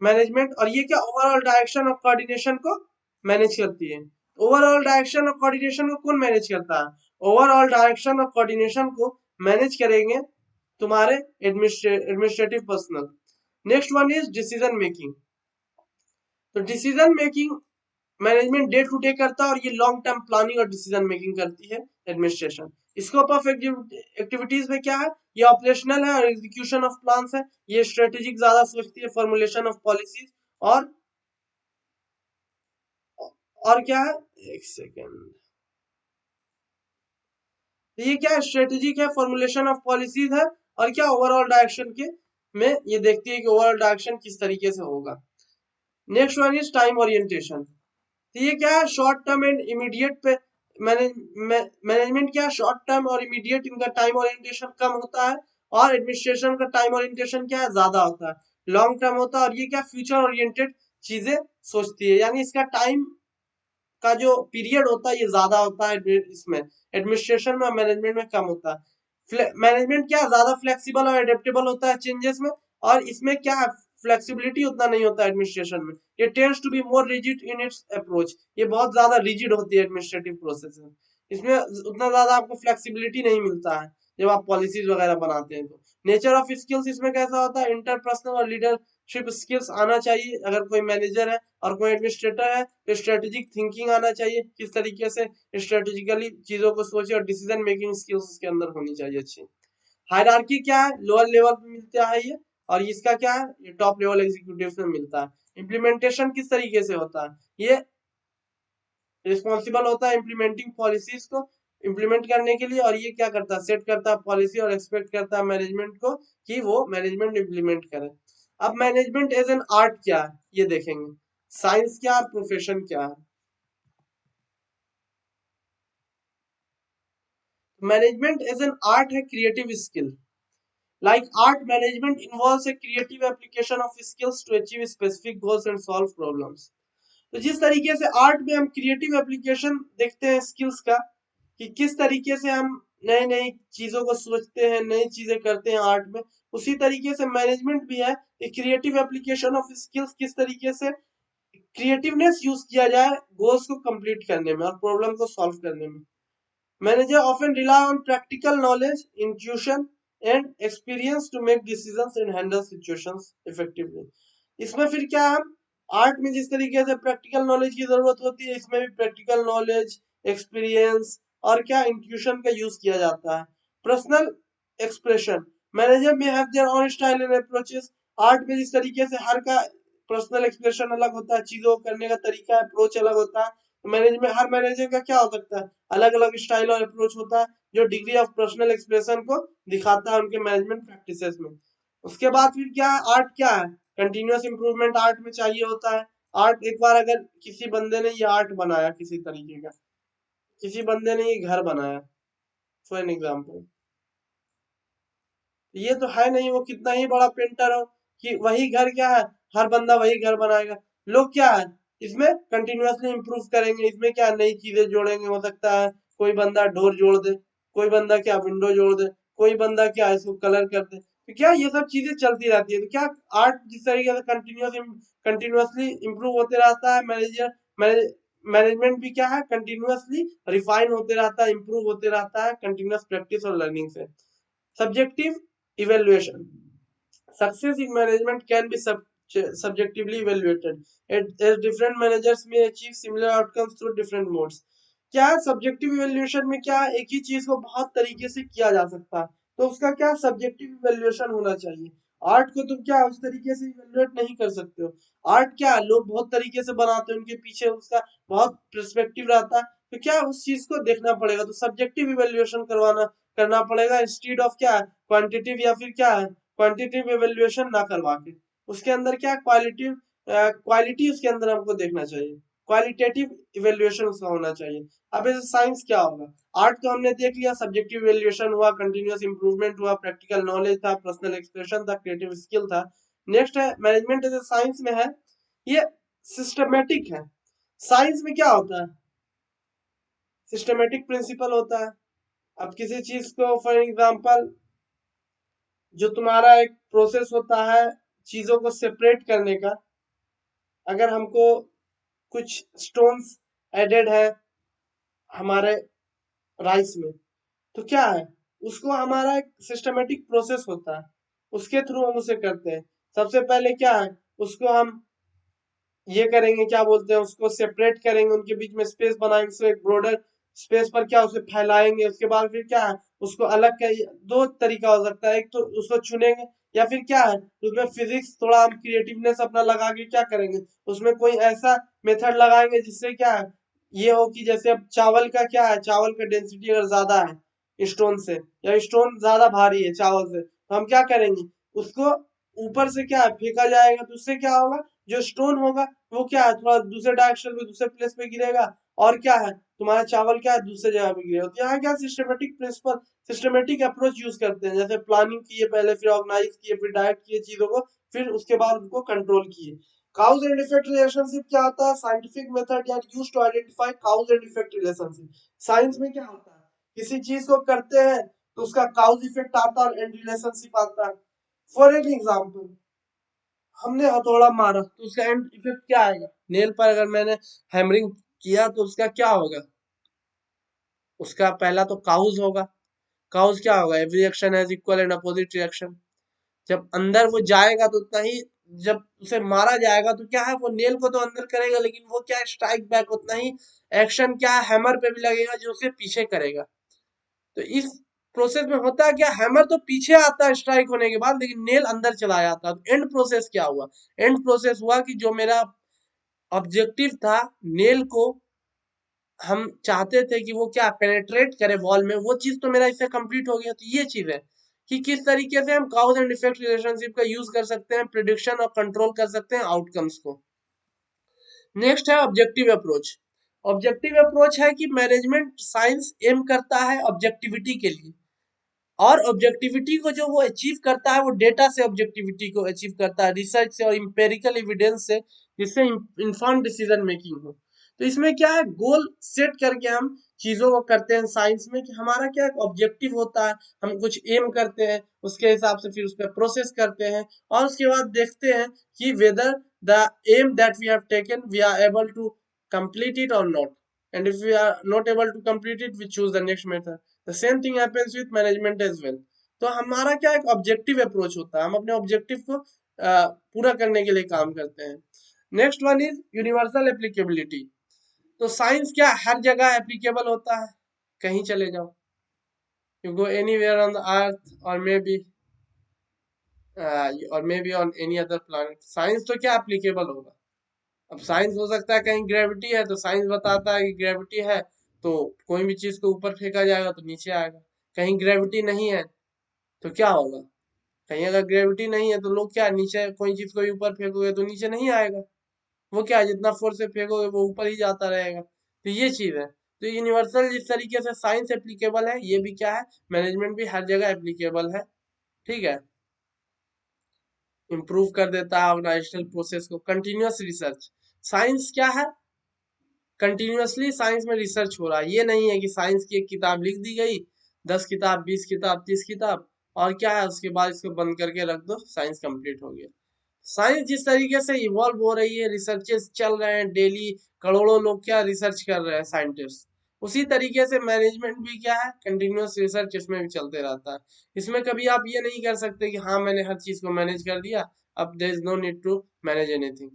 Speaker 1: मैनेजमेंट, और ये क्या ओवरऑल डायरेक्शन और कोऑर्डिनेशन को मैनेज करती है. ओवरऑल डायरेक्शन और कोऑर्डिनेशन को कौन मैनेज करता है? ओवरऑल डायरेक्शन और कोऑर्डिनेशन को मैनेज करेंगे तुम्हारे administrative personal. Next one is decision making. तो decision making management day to day करता है, और ये लॉन्ग टर्म प्लानिंग और डिसीजन मेकिंग करती है एडमिनिस्ट्रेशन. स्कोप ऑफ एक्टिविटीज में क्या है? ये ऑपरेशनल है और एग्जीक्यूशन ऑफ प्लान्स है. ये स्ट्रेटेजिक ज्यादा सोचती है, फॉर्मुलेशन ऑफ पॉलिसीज, और क्या है, एक सेकेंड, तो ये क्या है, स्ट्रेटेजिक है, फॉर्मुलेशन ऑफ पॉलिसीज है, और क्या ओवरऑल डायरेक्शन के में ये देखती है कि ओवरऑल डायरेक्शन किस तरीके से होगा. Next one is time orientation. तो ये क्या है, शॉर्ट टर्म एंड इमीडिएट पे मैनेजमेंट क्या है, शॉर्ट टर्म और इमीडिएट इनका टाइम ओरिएंटेशन कम होता है, और एडमिनिस्ट्रेशन का टाइम ओरिएंटेशन क्या है, ज्यादा होता है, लॉन्ग टर्म होता है. और ये क्या फ्यूचर ओरिएंटेड चीजें सोचती है, यानी इसका टाइम का जो पीरियड होता है ये ज्यादा होता है इसमें, एडमिनिस्ट्रेशन में और मैनेजमेंट में कम होता है. मैनेजमेंट क्या ज्यादा फ्लेक्सिबल और एडेप्टेबल होता है चेंजेस में, और इसमें क्या फ्लेक्सिबिलिटी उतना नहीं होता है एडमिनिस्ट्रेशन में. ये tends to be more rigid in its approach, ये बहुत ज्यादा रिजिड होती है एडमिनिस्ट्रेटिव प्रोसेस में. इसमें उतना ज्यादा आपको फ्लेक्सिबिलिटी नहीं मिलता है जब आप पॉलिसीज वगैरह बनाते हैं. तो नेचर ऑफ स्किल्स इसमें कैसा होता है, इंटरपर्सनल और लीडरशिप स्किल्स आना चाहिए अगर कोई मैनेजर है, और कोई एडमिनिस्ट्रेटर है तो स्ट्रेटेजिक थिंकिंग आना चाहिए, किस तरीके से स्ट्रेटेजिकली चीजों को सोचे, और डिसीजन मेकिंग स्किल्स उसके अंदर होनी चाहिए अच्छी. हायरार्की क्या है, लोअर लेवल पे मिलता है ये, और इसका क्या है, ये टॉप लेवल एग्जीक्यूटिव में मिलता है. इम्प्लीमेंटेशन किस तरीके से होता है, ये रिस्पॉन्सिबल होता है इम्प्लीमेंटिंग पॉलिसीज को इम्प्लीमेंट करने के लिए, और ये क्या करता है, सेट करता है पॉलिसी और एक्सपेक्ट करता है मैनेजमेंट को कि वो मैनेजमेंट इम्प्लीमेंट करे. अब मैनेजमेंट एज एन आर्ट क्या है ये देखेंगे, साइंस क्या है, प्रोफेशन क्या है. मैनेजमेंट एज एन आर्ट है, creative skill. Like art, management involves a creative application of skills to achieve specific goals and solve problems. तो जिस तरीके से आर्ट में हम क्रिएटिव एप्लीकेशन देखते हैं स्किल्स का,
Speaker 2: कि किस तरीके से हम नई नई चीजों को सोचते हैं, नई चीजें करते हैं आर्ट में, उसी तरीके से मैनेजमेंट भी है कि क्रिएटिव एप्लीकेशन ऑफ स्किल्स, किस तरीके से क्रिएटिवनेस यूज किया जाए गोल्स को कंप्लीट करने में और प्रॉब्लम को सॉल्व करने में। Manager often rely on practical knowledge, intuition, and experience to make decisions and handle situations effectively. इसमें फिर क्या है, आर्ट में जिस तरीके से प्रैक्टिकल नॉलेज की जरूरत होती है, इसमें भी प्रैक्टिकल नॉलेज, एक्सपीरियंस और क्या इंट्यूशन का यूज किया जाता है। पर्सनल एक्सप्रेशन, मैनेजर में have their own style and approaches. Art में जिस तरीके से हर का पर्सनल एक्सप्रेशन अलग होता है, चीजों को करने का तरीका अप्रोच अलग होता है, मैनेजमेंट हर मैनेजर का क्या हो सकता है, अलग अलग स्टाइल और अप्रोच होता है जो डिग्री ऑफ पर्सनल एक्सप्रेशन को दिखाता है उनके मैनेजमेंट प्रैक्टिसेस में। उसके बाद फिर क्या है, आर्ट क्या है, कंटिन्यूअस इंप्रूवमेंट आर्ट में चाहिए होता है। आर्ट एक बार अगर किसी बंदे ने ये आर्ट बनाया किसी तरीके का, किसी बंदे ने ये घर बनाया फॉर एन एग्जाम्पल, ये तो है नहीं वो कितना ही बड़ा पेंटर हो कि वही घर क्या है, हर बंदा वही घर बनाएगा। लोग क्या है, इसमें कंटिन्यूअसली इंप्रूव करेंगे, इसमें क्या नई चीजें जोड़ेंगे, हो सकता है कोई बंदा डोर जोड़ दे, कोई बंदा क्या विंडो जोड़ दे, कोई बंदा क्या इसको कलर कर दे, तो क्या ये सब चीजें चलती रहती है। तो क्या आर्ट जिस तरीके से कंटिन्यूअसली इंप्रूव होते रहता है, मैनेजमेंट भी क्या है कंटिन्यूअसली रिफाइन होते रहता है, इंप्रूव होते रहता है कंटिन्यूअस प्रैक्टिस और लर्निंग से। Subjective evaluation. Success in management can be subjectively evaluated, as different managers may achieve similar outcomes through different modes. क्या सब्जेक्टिव इवेल्युएशन में क्या एक ही चीज को बहुत तरीके से किया जा सकता है, तो उसका क्या सब्जेक्टिव इवेल्युएशन होना चाहिए। आर्ट को तुम क्या उस तरीके से इवेल्युएट नहीं कर सकते हो। आर्ट क्या लोग बहुत तरीके से बनाते हैं, उनके पीछे उसका बहुत पर्सपेक्टिव रहता है, तो क्या उस चीज को देखना पड़ेगा, तो सब्जेक्टिव इवेल्युएशन करना पड़ेगा इंस्टीड ऑफ क्या क्वांटिटिव या फिर क्या क्वांटिटिव एवेल्युएशन ना करवा के। उसके अंदर क्या क्वालिटी उसके अंदर हमको देखना चाहिए, क्वालिटेटिव इवेल्युएशन उसका होना चाहिए। अब ऐसे साइंस क्या होगा, आर्ट तो हमने देख लिया, सब्जेक्टिव इवेल्युएशन हुआ, कंटिन्यूअस इंप्रूवमेंट हुआ, प्रैक्टिकल नॉलेज था, पर्सनल एक्सप्रेशन था, क्रिएटिव स्किल था। नेक्स्ट है मैनेजमेंट एज साइंस में है, ये सिस्टमेटिक है। साइंस में क्या होता है, सिस्टमेटिक प्रिंसिपल होता है। अब किसी चीज को फॉर एग्जांपल, जो तुम्हारा एक प्रोसेस होता है चीजों को सेपरेट करने का, अगर हमको कुछ स्टोन्स एडेड है हमारे राइस में, तो क्या है, उसको हमारा एक सिस्टमेटिक प्रोसेस होता है, उसके थ्रू हम उसे करते हैं। सबसे पहले क्या है, उसको हम ये करेंगे, क्या बोलते हैं, उसको सेपरेट करेंगे, उनके बीच में स्पेस बनाएंगे, उसको एक ब्रॉडर स्पेस पर क्या उसे फैलाएंगे। उसके बाद फिर क्या है, उसको अलग कर, दो तरीका हो सकता है, एक तो उसको चुनेंगे, या फिर क्या है उसमें फिजिक्स थोड़ा हम क्रिएटिवनेस अपना लगा के क्या करेंगे, उसमें कोई ऐसा मेथड लगाएंगे जिससे क्या है, ये हो कि जैसे अब चावल का क्या है, चावल का डेंसिटी अगर ज्यादा है स्टोन से, या स्टोन ज्यादा भारी है चावल से, तो हम क्या करेंगे, उसको ऊपर से क्या है फेंका जाएगा, तो उससे क्या होगा, जो स्टोन होगा वो क्या है थोड़ा दूसरे डायरेक्शन में दूसरे प्लेस पे गिरेगा, और क्या है तुम्हारा चावल क्या है दूसरे जगह पे गिरेगा। तो यहाँ क्या systematic principle, systematic approach use करते हैं, जैसे प्लानिंग किए पहले, फिर ऑर्गेनाइज किए, फिर डायरेक्ट किए चीजों को, फिर उसके बाद उनको कंट्रोल किए। काउज एंड इफेक्ट रिलेशनशिप क्या होता है, साइंटिफिक मेथड या use to identify cause and effect relationship. Science में क्या होता है, किसी चीज को करते हैं तो उसका काउज इफेक्ट आता है एंड रिलेशनशिप आता है। फॉर एन एग्जाम्पल, हमने हथौड़ा मारा तो उसका एंड इफेक्ट क्या आएगा, नेल पर अगर मैंने हैमरिंग किया तो उसका क्या होगा, उसका पहला तो काउज होगा। काउज क्या होगा, every action has equal and opposite reaction. जब अंदर वो जाएगा तो उतना ही, जब उसे मारा जाएगा तो क्या है, वो नेल को तो अंदर करेगा, लेकिन वो क्या स्ट्राइक बैक उतना ही एक्शन क्या है हैमर पे भी लगेगा जो उसे पीछे करेगा। तो इस प्रोसेस में होता है क्या, हैमर तो पीछे आता है स्ट्राइक होने के बाद, लेकिन नेल अंदर चला जाता है। तो एंड प्रोसेस क्या हुआ, एंड प्रोसेस हुआ कि जो मेरा ऑब्जेक्टिव था, नेल को हम चाहते थे कि वो क्या पेनेट्रेट करे वॉल में, वो चीज तो मेरा इससे कंप्लीट हो गया। तो ये चीज है कि किस तरीके से हम काउज एंड इफेक्ट रिलेशनशिप का यूज कर सकते हैं, प्रिडिक्शन और कंट्रोल कर सकते हैं आउटकम्स को। नेक्स्ट है ऑब्जेक्टिव अप्रोच। ऑब्जेक्टिव अप्रोच है कि मैनेजमेंट साइंस एम करता है ऑब्जेक्टिविटी के लिए, और ऑब्जेक्टिविटी को जो वो अचीव करता है वो डेटा से ऑब्जेक्टिविटी को अचीव करता है, रिसर्च से और इंपेरिकल एविडेंस से, जिससे इंफॉर्म डिसीजन मेकिंग हो। तो इसमें क्या है, गोल सेट करके हम चीजों को करते हैं साइंस में, कि हमारा क्या एक ऑब्जेक्टिव होता है, हम कुछ एम करते हैं, उसके हिसाब से फिर उस पर प्रोसेस करते हैं, और उसके बाद देखते हैं कि whether the aim that we have taken we are able to complete it or not, and if we are not able to complete it we choose the next method. The same thing happens with management as well. तो हमारा क्या एक objective approach होता है, हम अपने objective को पूरा करने के लिए काम करते हैं। Next one is universal applicability. तो साइंस क्या हर जगह एप्लीकेबल होता है, कहीं चले जाओ, you go anywhere on the earth और maybe on any other planet, science तो क्या एप्लीकेबल होगा। अब साइंस हो सकता है कहीं ग्रेविटी है तो साइंस बताता है कि ग्रेविटी है तो कोई भी चीज को ऊपर फेंका जाएगा तो नीचे आएगा, कहीं ग्रेविटी नहीं है तो क्या होगा, कहीं अगर ग्रेविटी नहीं है तो लोग क्या नीचे कोई चीज को ऊपर फेंकोगे तो नीचे नहीं आएगा, वो क्या जितना फोर्स से फेंकोगे वो ऊपर ही जाता रहेगा। तो ये चीज है, तो यूनिवर्सल जिस तरीके से साइंस एप्लीकेबल है ये भी क्या है, मैनेजमेंट भी हर जगह एप्लीकेबल है। ठीक है, इम्प्रूव कर देता है ऑर्गेनाइजेशनल प्रोसेस को। कंटिन्यूअस रिसर्च, साइंस क्या है, कंटिन्यूअसली साइंस में रिसर्च हो रहा है, ये नहीं है कि साइंस की एक किताब लिख दी गई, 10 किताब 20 किताब 30 किताब और क्या है उसके बाद इसको बंद करके रख दो साइंस कंप्लीट हो गया। साइंस जिस तरीके से इवॉल्व हो रही है, रिसर्चेस चल रहे हैं डेली, करोड़ों लोग क्या रिसर्च कर रहे हैं साइंटिस्ट, उसी तरीके से मैनेजमेंट भी क्या है, कंटिन्यूअस रिसर्च इसमें भी चलते रहता है। इसमें कभी आप ये नहीं कर सकते कि हाँ मैंने हर चीज को मैनेज कर दिया, अब there is no need to manage anything.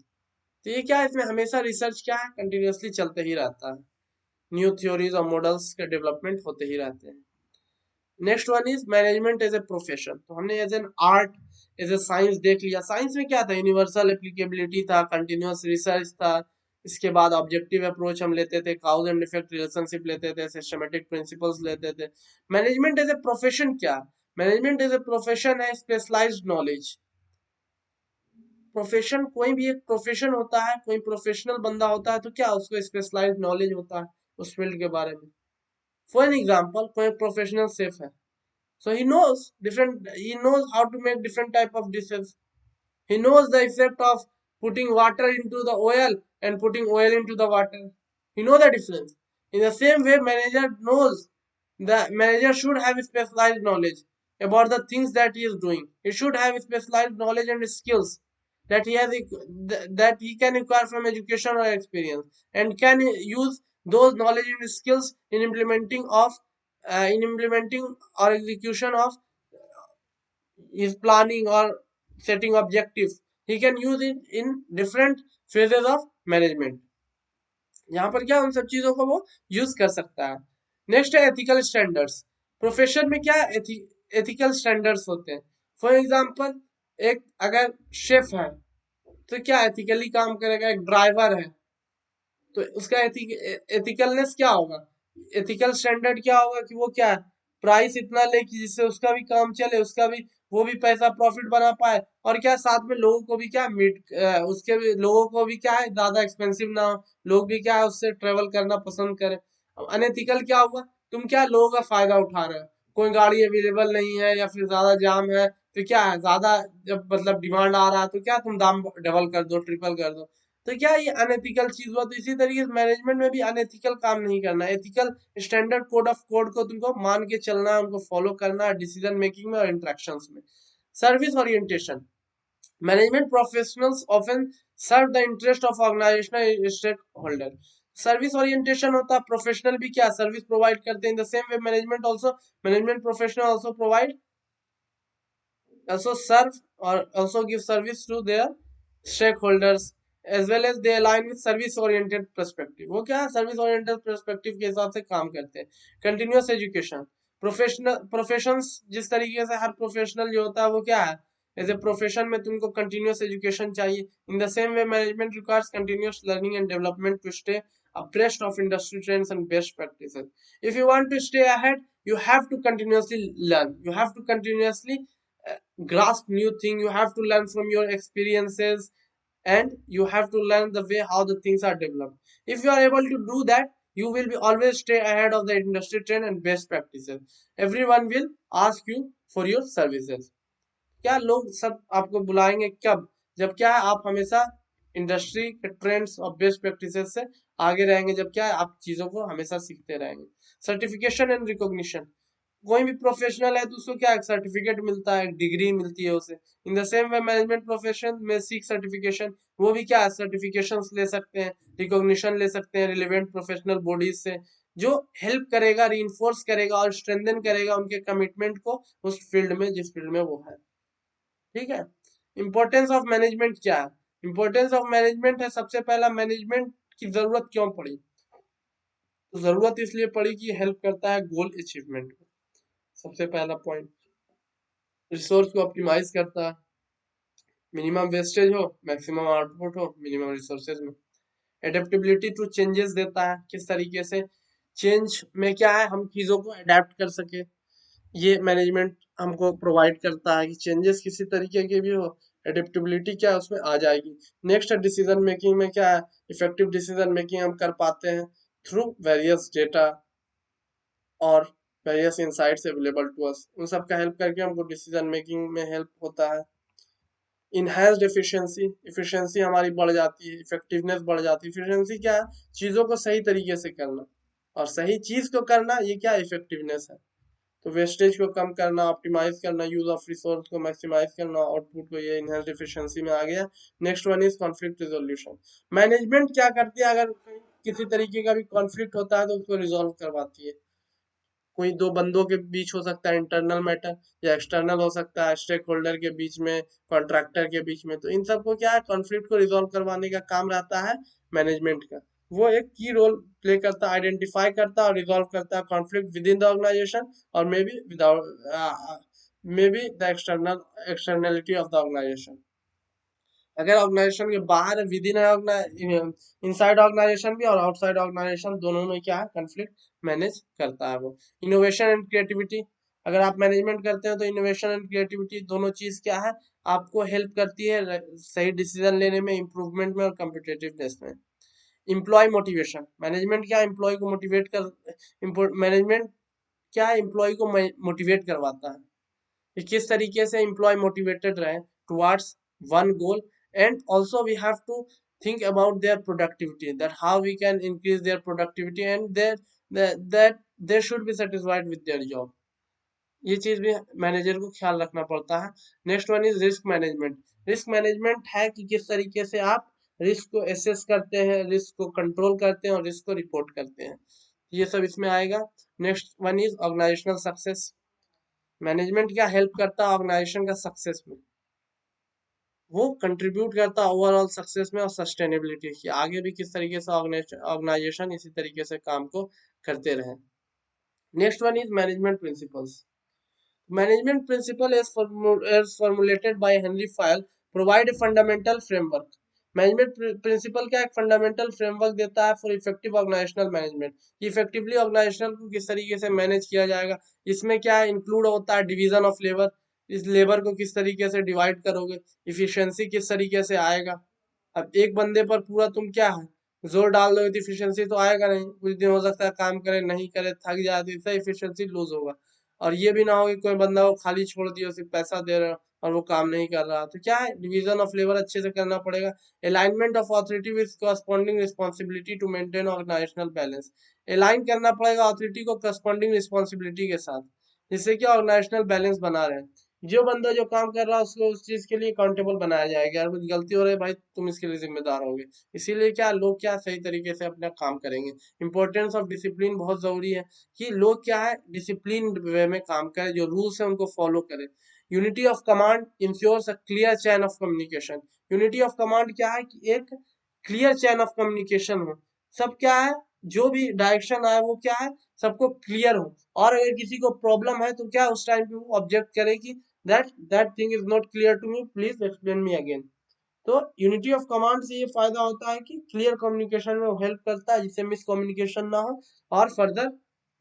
Speaker 2: तो ये क्या है, इसमें हमेशा रिसर्च क्या है, कंटिन्यूअसली चलते ही रहता है, न्यू थ्योरीज और मॉडल्स के डेवलपमेंट होते ही रहते हैं। Next one is management as a profession. तो हमने as an art as a science देख लिया, साइंस में क्या था, यूनिवर्सल एप्लीकेबिलिटी था, कंटिन्यूअस रिसर्च था, इसके बाद ऑब्जेक्टिव अप्रोच हम लेते थे, काउज एंड इफेक्ट रिलेशनशिप लेते थे, सिस्टमेटिक प्रिंसिपल्स लेते थे। मैनेजमेंट एज ए प्रोफेशन क्या, मैनेजमेंट एज ए प्रोफेशन है स्पेशलाइज्ड नॉलेज। प्रोफेशन कोई भी एक प्रोफेशन होता है, कोई प्रोफेशनल बंदा होता है तो क्या उसको स्पेशलाइज्ड नॉलेज होता है उस फील्ड के बारे में। फॉर एन एग्जांपल कोई प्रोफेशनल शेफ है, so he knows how to make different type of dishes. He knows the effect of putting water into the oil and putting oil into the water. He knows the difference. In the same way manager knows, the manager should have specialized knowledge about the things that he is doing. He should have specialized knowledge and skills that that he can acquire from education or experience, and can use those knowledge and skills in implementing or execution of his planning or setting objectives. He can use it in different phases of management, यहाँ पर क्या उन सब चीजों को वो use कर सकता है। नेक्स्ट है एथिकल स्टैंडर्ड्स। प्रोफेशन में क्या एथिकल स्टैंडर्ड्स होते हैं। फॉर एग्जांपल एक अगर शेफ है तो क्या एथिकली काम करेगा, एक ड्राइवर है तो उसका एथिकलनेस क्या होगा, एथिकल स्टैंडर्ड क्या होगा कि वो क्या है, प्राइस इतना ले कि जिससे उसका भी काम चले, उसका भी वो भी पैसा प्रॉफिट बना पाए, और क्या साथ में लोगों को भी क्या मीट उसके भी लोगों को भी क्या है ज्यादा एक्सपेंसिव ना हो, लोग भी क्या है उससे ट्रेवल करना पसंद करें। अब अनएथिकल क्या हुआ, तुम क्या लोगों का फायदा उठा रहे हो, कोई गाड़ी अवेलेबल नहीं है या फिर ज्यादा जाम है तो क्या है, ज्यादा जब मतलब डिमांड आ रहा है तो क्या तुम दाम डबल कर दो ट्रिपल कर दो, तो क्या ये अनएथिकल चीज हुआ। तो इसी तरीके से मैनेजमेंट में भी अनएथिकल काम नहीं करना, ethical standard code of code को तुमको मान के चलना है, उनको फॉलो करना है डिसीजन मेकिंग में और इंटरेक्शंस में। Service orientation, management professionals often serve the interest of organizational stakeholder. Service orientation होता है, प्रोफेशनल भी क्या सर्विस प्रोवाइड करते हैं, in the same way management professional also provide also serve or also give service to their stakeholders, as well as they align with service oriented perspective। वो क्या service oriented perspective के हिसाब से काम करते हैं। कंटिन्यूअस एजुकेशन, प्रोफेशंस जिस तरीके से हर प्रोफेशनल जो होता है वो क्या है, एज ए प्रोफेशन में तुमको कंटिन्यूअस एजुकेशन चाहिए। In the same way management requires continuous learning and development to stay abreast of industry trends and best practices. If you want to stay ahead, you have to continuously learn, you have to continuously grasp new thing, you have to learn from your experiences, and you have to learn the way how the things are developed. If you are able to do that, you will be always stay ahead of the industry trend and best practices. Everyone will ask you for your services। क्या लोग सब आपको बुलाएंगे कब, जब क्या है आप हमेशा
Speaker 1: इंडस्ट्री के ट्रेंड्स और बेस्ट प्रैक्टिसेस से आगे रहेंगे, जब क्या है आप चीजों को हमेशा सीखते रहेंगे। सर्टिफिकेशन एंड रिकॉग्निशन, कोई भी प्रोफेशनल है तो उसको क्या सर्टिफिकेट मिलता है, डिग्री मिलती है उसे। इन the same way management profession में सीख सर्टिफिकेशन, वो भी क्या सर्टिफिकेशन ले सकते हैं, रिकॉग्निशन ले सकते हैं रिलेवेंट प्रोफेशनल बॉडीज से, जो हेल्प करेगा, रीइंफोर्स करेगा और स्ट्रेंथन करेगा उनके कमिटमेंट को उस फील्ड में जिस फील्ड में वो है। ठीक है। इंपॉर्टेंस ऑफ मैनेजमेंट क्या है? इंपॉर्टेंस ऑफ मैनेजमेंट है, सबसे पहला मैनेजमेंट की जरूरत क्यों पड़ी? तो जरूरत इसलिए पड़ी कि हेल्प करता है गोल अचीवमेंट में, सबसे पहला पॉइंट। रिसोर्स को ऑप्टिमाइज करता है, मिनिमम वेस्टेज हो मैक्सिमम आउटपुट हो मिनिमम रिसोर्सेज में। एडेप्टेबिलिटी टू चेंजेस देता है, किस तरीके से चेंज में क्या है हम चीजों को अडेप्ट कर सके, ये मैनेजमेंट हमको प्रोवाइड करता है कि चेंजेस किसी तरीके के भी हो, एडेप्टेबिलिटी क्या है उसमें आ जाएगी। नेक्स्ट डिसीजन मेकिंग में क्या है, इफेक्टिव डिसीजन मेकिंग हम कर पाते हैं थ्रू वेरियस डेटा और various insights available to us, उन सब का हेल्प करके हमको डिसीजन मेकिंग में हेल्प होता है। इनहेंस्ड एफिशिएंसी, एफिशिएंसी हमारी बढ़ जाती है, इफेक्टिवनेस बढ़ जाती है। एफिशिएंसी क्या है, चीजों को सही तरीके से करना, और सही चीज को करना ये क्या इफेक्टिवनेस है। तो वेस्टेज को कम करना, ऑप्टिमाइज करना, यूज ऑफ रिसोर्स को मैक्सिमाइज करना, आउटपुट को, ये इनहेंस्ड एफिशिएंसी में आ गया। Next one is conflict resolution. Management क्या करती है, अगर किसी तरीके का भी कॉन्फ्लिक्ट होता है तो उसको रिजोल्व करवाती है। कोई दो बंदों के बीच हो सकता है इंटरनल मैटर, या एक्सटर्नल हो सकता है स्टेक होल्डर के बीच में, कॉन्ट्रैक्टर के बीच में। तो इन सबको क्या है कॉन्फ्लिक्ट को रिजोल्व करवाने का काम रहता है मैनेजमेंट का। वो एक की रोल प्ले करता है, आइडेंटिफाई करता है और रिजोल्व करता है conflict within the organization और maybe without, maybe the external externality of the organization. अगर ऑर्गेनाइजेशन के बाहर विद इन इनसाइड ऑर्गेनाइजेशन भी और आउटसाइड ऑर्गेनाइजेशन दोनों में क्या है कंफ्लिक्ट मैनेज करता है वो। इनोवेशन एंड क्रिएटिविटी, अगर आप मैनेजमेंट करते हैं तो इनोवेशन एंड क्रिएटिविटी दोनों चीज क्या है आपको हेल्प करती है सही डिसीजन लेने में, इंप्रूवमेंट में और कम्पिटेटिवनेस में। इम्प्लॉय मोटिवेशन, मैनेजमेंट क्या एम्प्लॉय को मोटिवेट कर, मैनेजमेंट क्या एम्प्लॉय को मोटिवेट करवाता है कि किस तरीके से एम्प्लॉय मोटिवेटेड रहे towards one goal, and also we have to think about their productivity, that how we can increase their productivity and that they should be satisfied with their job। ये चीज भी मैनेजर को ख्याल रखना पड़ता है। Next one is risk management. Risk management है कि किस तरीके से आप रिस्क को एसेस करते हैं, रिस्क को कंट्रोल करते हैं और रिस्क को रिपोर्ट करते हैं, ये सब इसमें आएगा। Next one is organizational success. Management क्या हेल्प करता है ऑर्गेनाइजेशन का सक्सेस में, वो कंट्रीब्यूट करता है ओवरऑल सक्सेस में और सस्टेनेबिलिटी की, आगे भी किस तरीके से ऑर्गेनाइजेशन इसी तरीके से काम को करते रहे। Next one is management principles. Management principle as formulated by Henry Fayol provide a fundamental framework। Management principle क्या एक फंडामेंटल फ्रेमवर्क देता है for effective organizational management, effectively organization को किस तरीके से मैनेज किया जाएगा। इसमें क्या इंक्लूड होता है डिवीजन ऑफ लेबर, इस लेबर को किस तरीके से डिवाइड करोगे, इफिशियंसी किस तरीके से आएगा। अब एक बंदे पर पूरा तुम क्या है जोर डाल दो तो इफिशियंसी तो आएगा नहीं, कुछ दिन हो सकता है काम करे नहीं करे थक जाए तो इससे इफिशियंसी लूज होगा। और ये भी ना हो कि कोई बंदा को खाली छोड़ दिया सिर्फ पैसा दे रहा और वो काम नहीं कर रहा, तो क्या है डिवीजन ऑफ लेबर अच्छे से करना पड़ेगा। Alignment of authority with corresponding responsibility to maintain organizational balance, align करना पड़ेगा अथॉरिटी को करस्पॉन्डिंग रिस्पॉन्सिबिलिटी के साथ, जिससे कि ऑर्गेनाइजेशनल बैलेंस बना रहे। जो बंदा जो काम कर रहा है उसको उस चीज के लिए अकाउंटेबल बनाया जाएगा, यार कुछ गलती हो रही है भाई तुम इसके लिए जिम्मेदार होगे। इसीलिए क्या लोग क्या सही तरीके से अपना काम करेंगे। इंपॉर्टेंस ऑफ डिसिप्लिन बहुत जरूरी है कि लोग क्या है डिसिप्लिन वे में काम करें, जो रूल्स है उनको फॉलो करें। Unity of command ensures a clear chain of communication. Unity of command क्या है कि एक क्लियर चैन ऑफ कम्युनिकेशन हो, सब क्या है जो भी डायरेक्शन आए वो क्या है सबको क्लियर हो। और अगर किसी को प्रॉब्लम है तो क्या उस टाइम पे वो ऑब्जेक्ट करे कि that thing is not clear to me, please explain me again. तो यूनिटी ऑफ कमांड से ये फायदा होता है कि क्लियर कम्युनिकेशन में वो हेल्प करता है जिससे मिस कम्युनिकेशन ना हो और फर्दर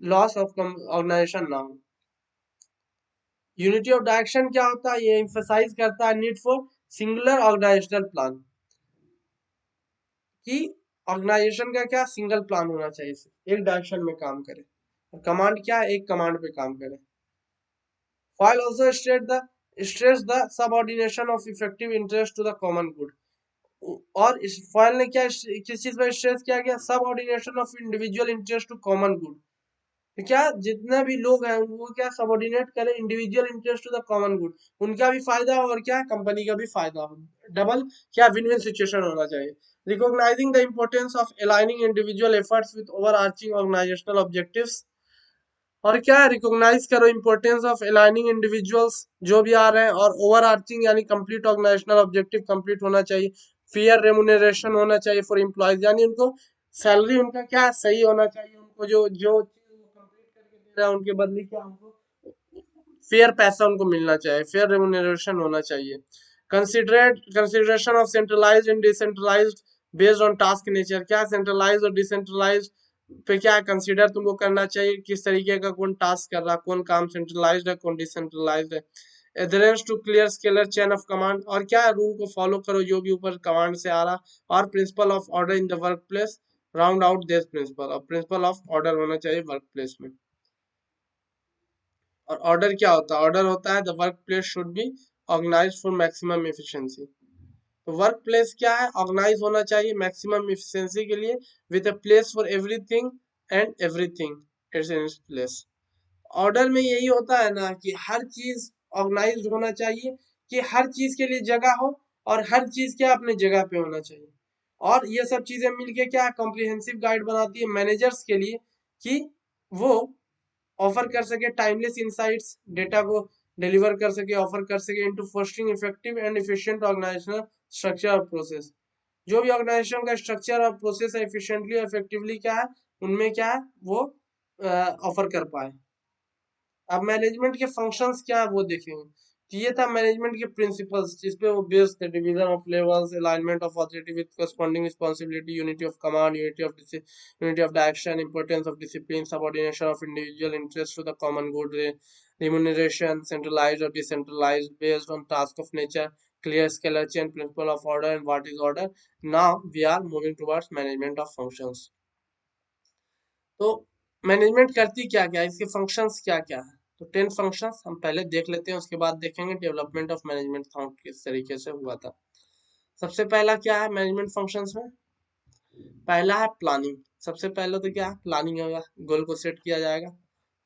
Speaker 1: लॉस ऑफ ऑर्गेनाइजेशन ना हो। यूनिटी ऑफ डायरेक्शन क्या होता है, ये एम्फसाइज करता है need for singular organizational plan, कि ऑर्गेनाइजेशन का क्या सिंगल प्लान होना चाहिए, एक डायरेक्शन में काम करे, और कमांड क्या है एक कमांड पे काम करे। While also stress the subordination of effective interest to the common good,
Speaker 2: और इस फॉयल ने क्या किस चीज पर स्ट्रेस किया गया, subordination of individual interest to common good. तो क्या जितने भी लोग हैं वो क्या सबऑर्डिनेट करें individual interest to the common good, उनका भी फायदा हो और क्या कंपनी का भी फायदा हो, डबल क्या विन विन सिचुएशन होना चाहिए। Recognizing the importance of aligning individual efforts with overarching organizational objectives, और क्या रिकॉग्नाइज करो इंपॉर्टेंस ऑफ अलाइनिंग इंडिविजुअल्स जो भी आ रहे हैं और ओवर आर्चिंग यानी कंप्लीट ऑर्गेनाइजेशनल ऑब्जेक्टिव कंप्लीट होना चाहिए, फेयर रेमुनरेशन होना चाहिए फॉर एम्प्लॉयज यानी उनको सैलरी उनका क्या सही होना चाहिए, उनको जो जो चीज वो कंप्लीट करके दे रहा है उनके बदले क्या उनको फेयर पैसा उनको मिलना चाहिए, फेयर रेमुनरेशन होना चाहिए। Consideration of centralized and decentralized based on task nature, क्या सेंट्रलाइज्ड और डिसेंट्रलाइज्ड पे क्या कंसीडर तुमको करना चाहिए, किस तरीके का कौन टास्क कर रहा है, कौन काम सेंट्रलाइज्ड है कौन डिसेंट्रलाइज्ड है। Adherence to clear scalar chain of command, और क्या रूल को फॉलो करो जो भी ऊपर कमांड से आ रहा, और principle of order in the work place, round out this principle, और प्रिंसिपल ऑफ ऑर्डर होना चाहिए वर्क प्लेस में। और ऑर्डर क्या होता है, ऑर्डर होता है the workplace should be organize for maximum efficiency. तो वर्क प्लेस क्या है, ऑर्गेनाइज होना चाहिए मैक्सिमम एफिशिएंसी के लिए, with a place for everything and everything its in its place. Order में यही होता है ना कि हर चीज ऑर्गेनाइज होना चाहिए, कि हर चीज के लिए जगह हो और हर चीज क्या अपने जगह पे होना चाहिए, और ये सब चीजें मिलके क्या कॉम्प्रिहेंसिव गाइड बनाती है मैनेजर्स के लिए कि वो ऑफर कर सके टाइमलेस इंसाइट्स, डेटा को डिलीवर कर सके, ऑफर कर सके into fostering effective and efficient organizational structure और प्रोसेस। जो भी ऑर्गेनाइजेशन का स्ट्रक्चर और प्रोसेस है इफिशिएंटली और इफेक्टिवली क्या है उनमें क्या है वो ऑफर कर पाए। अब मैनेजमेंट के फंक्शंस क्या है वो देखेंगे। तो ये था मैनेजमेंट के प्रिंसिपल्स जिस पे वो बेस्ड थे, division of levels, alignment of authority with corresponding responsibility, unity of command, unity of direction, importance of discipline, subordination of individual interest to the common good, remuneration centralized or decentralized based on task of nature, clear scalar chain, principle of order and what is order. Now we are moving towards management of functions. तो management करती क्या क्या, इसके functions क्या क्या है, तो 10 functions हम पहले देख लेते हैं, उसके बाद देखेंगे डेवलपमेंट ऑफ मैनेजमेंट काउंट किस तरीके से हुआ था। सबसे पहला क्या है मैनेजमेंट फंक्शंस में, पहला है प्लानिंग। सबसे पहले तो क्या है प्लानिंग होगा, गोल को सेट किया जाएगा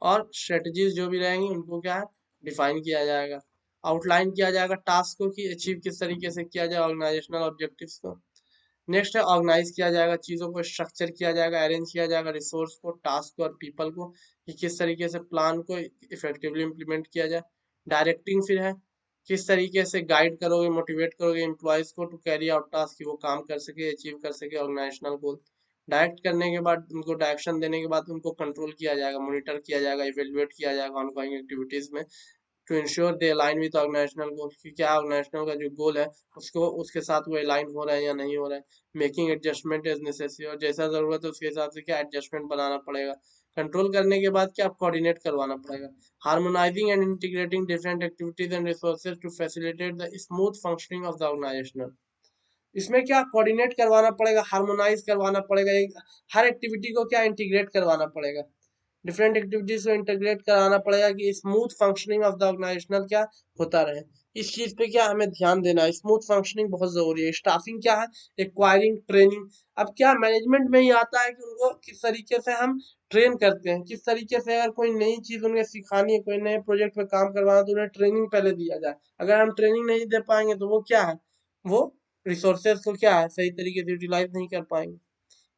Speaker 2: और स्ट्रेटजीज जो भी रहेंगी उनको क्या है डिफाइन किया जाएगा, आउटलाइन किया जाएगा टास्क को कि अचीव किस तरीके से किया जाए ऑर्गेनाइजेशनल ऑब्जेक्टिव्स को। नेक्स्ट है ऑर्गेनाइज किया जाएगा, चीज़ों को स्ट्रक्चर किया जाएगा, अरेंज किया जाएगा रिसोर्स को, टास्क को और पीपल को कि किस तरीके से प्लान को इफेक्टिवली इम्प्लीमेंट किया जाए। डायरेक्टिंग फिर है किस तरीके से गाइड करोगे मोटिवेट करोगे एम्प्लॉयज को टू कैरी आउट टास्क कि वो काम कर सके अचीव कर सके ऑर्गेनाइजेशनल गोल। डायरेक्ट करने के बाद उनको डायरेक्शन देने के बाद उनको कंट्रोल किया जाएगा, मॉनिटर किया जाएगा, इवेल्युएट किया जाएगा ऑनगोइंग एक्टिविटीज में to ensure they align with organizational goal कि क्या ऑर्गेनाइजेशनल का जो गोल है उसको उसके साथ वो अलाइन हो रहा है या नहीं हो रहा है। मेकिंग एडजस्टमेंट इज नेसेसरी, और जैसा जरूरत है उसके हिसाब से क्या एडजस्टमेंट बनाना पड़ेगा। कंट्रोल करने के बाद क्या कोऑर्डिनेट करवाना पड़ेगा। Harmonizing and integrating different activities and resources to facilitate the smooth functioning of the organizational. इसमें क्या कोऑर्डिनेट करवाना पड़ेगा, हार्मोनाइज करवाना पड़ेगा, एक हर एक्टिविटी को क्या इंटीग्रेट करवाना पड़ेगा, डिफरेंट एक्टिविटीज को इंटीग्रेट कराना पड़ेगा कि smooth functioning of the organizational क्या होता रहे। इस चीज पे क्या हमें ध्यान देना है, स्मूथ फंक्शनिंग बहुत जरूरी है। स्टाफिंग क्या है, एक्वायरिंग ट्रेनिंग। अब क्या मैनेजमेंट में ही आता है कि उनको किस तरीके से हम ट्रेन करते हैं, किस तरीके से अगर कोई नई चीज उन्हें सिखानी है, कोई नए प्रोजेक्ट पे काम करवाना तो उन्हें ट्रेनिंग पहले दिया जाए। अगर हम ट्रेनिंग नहीं दे पाएंगे तो वो क्या है वो रिसोर्सेज को क्या है सही तरीके से यूटिलाइज नहीं कर पाएंगे।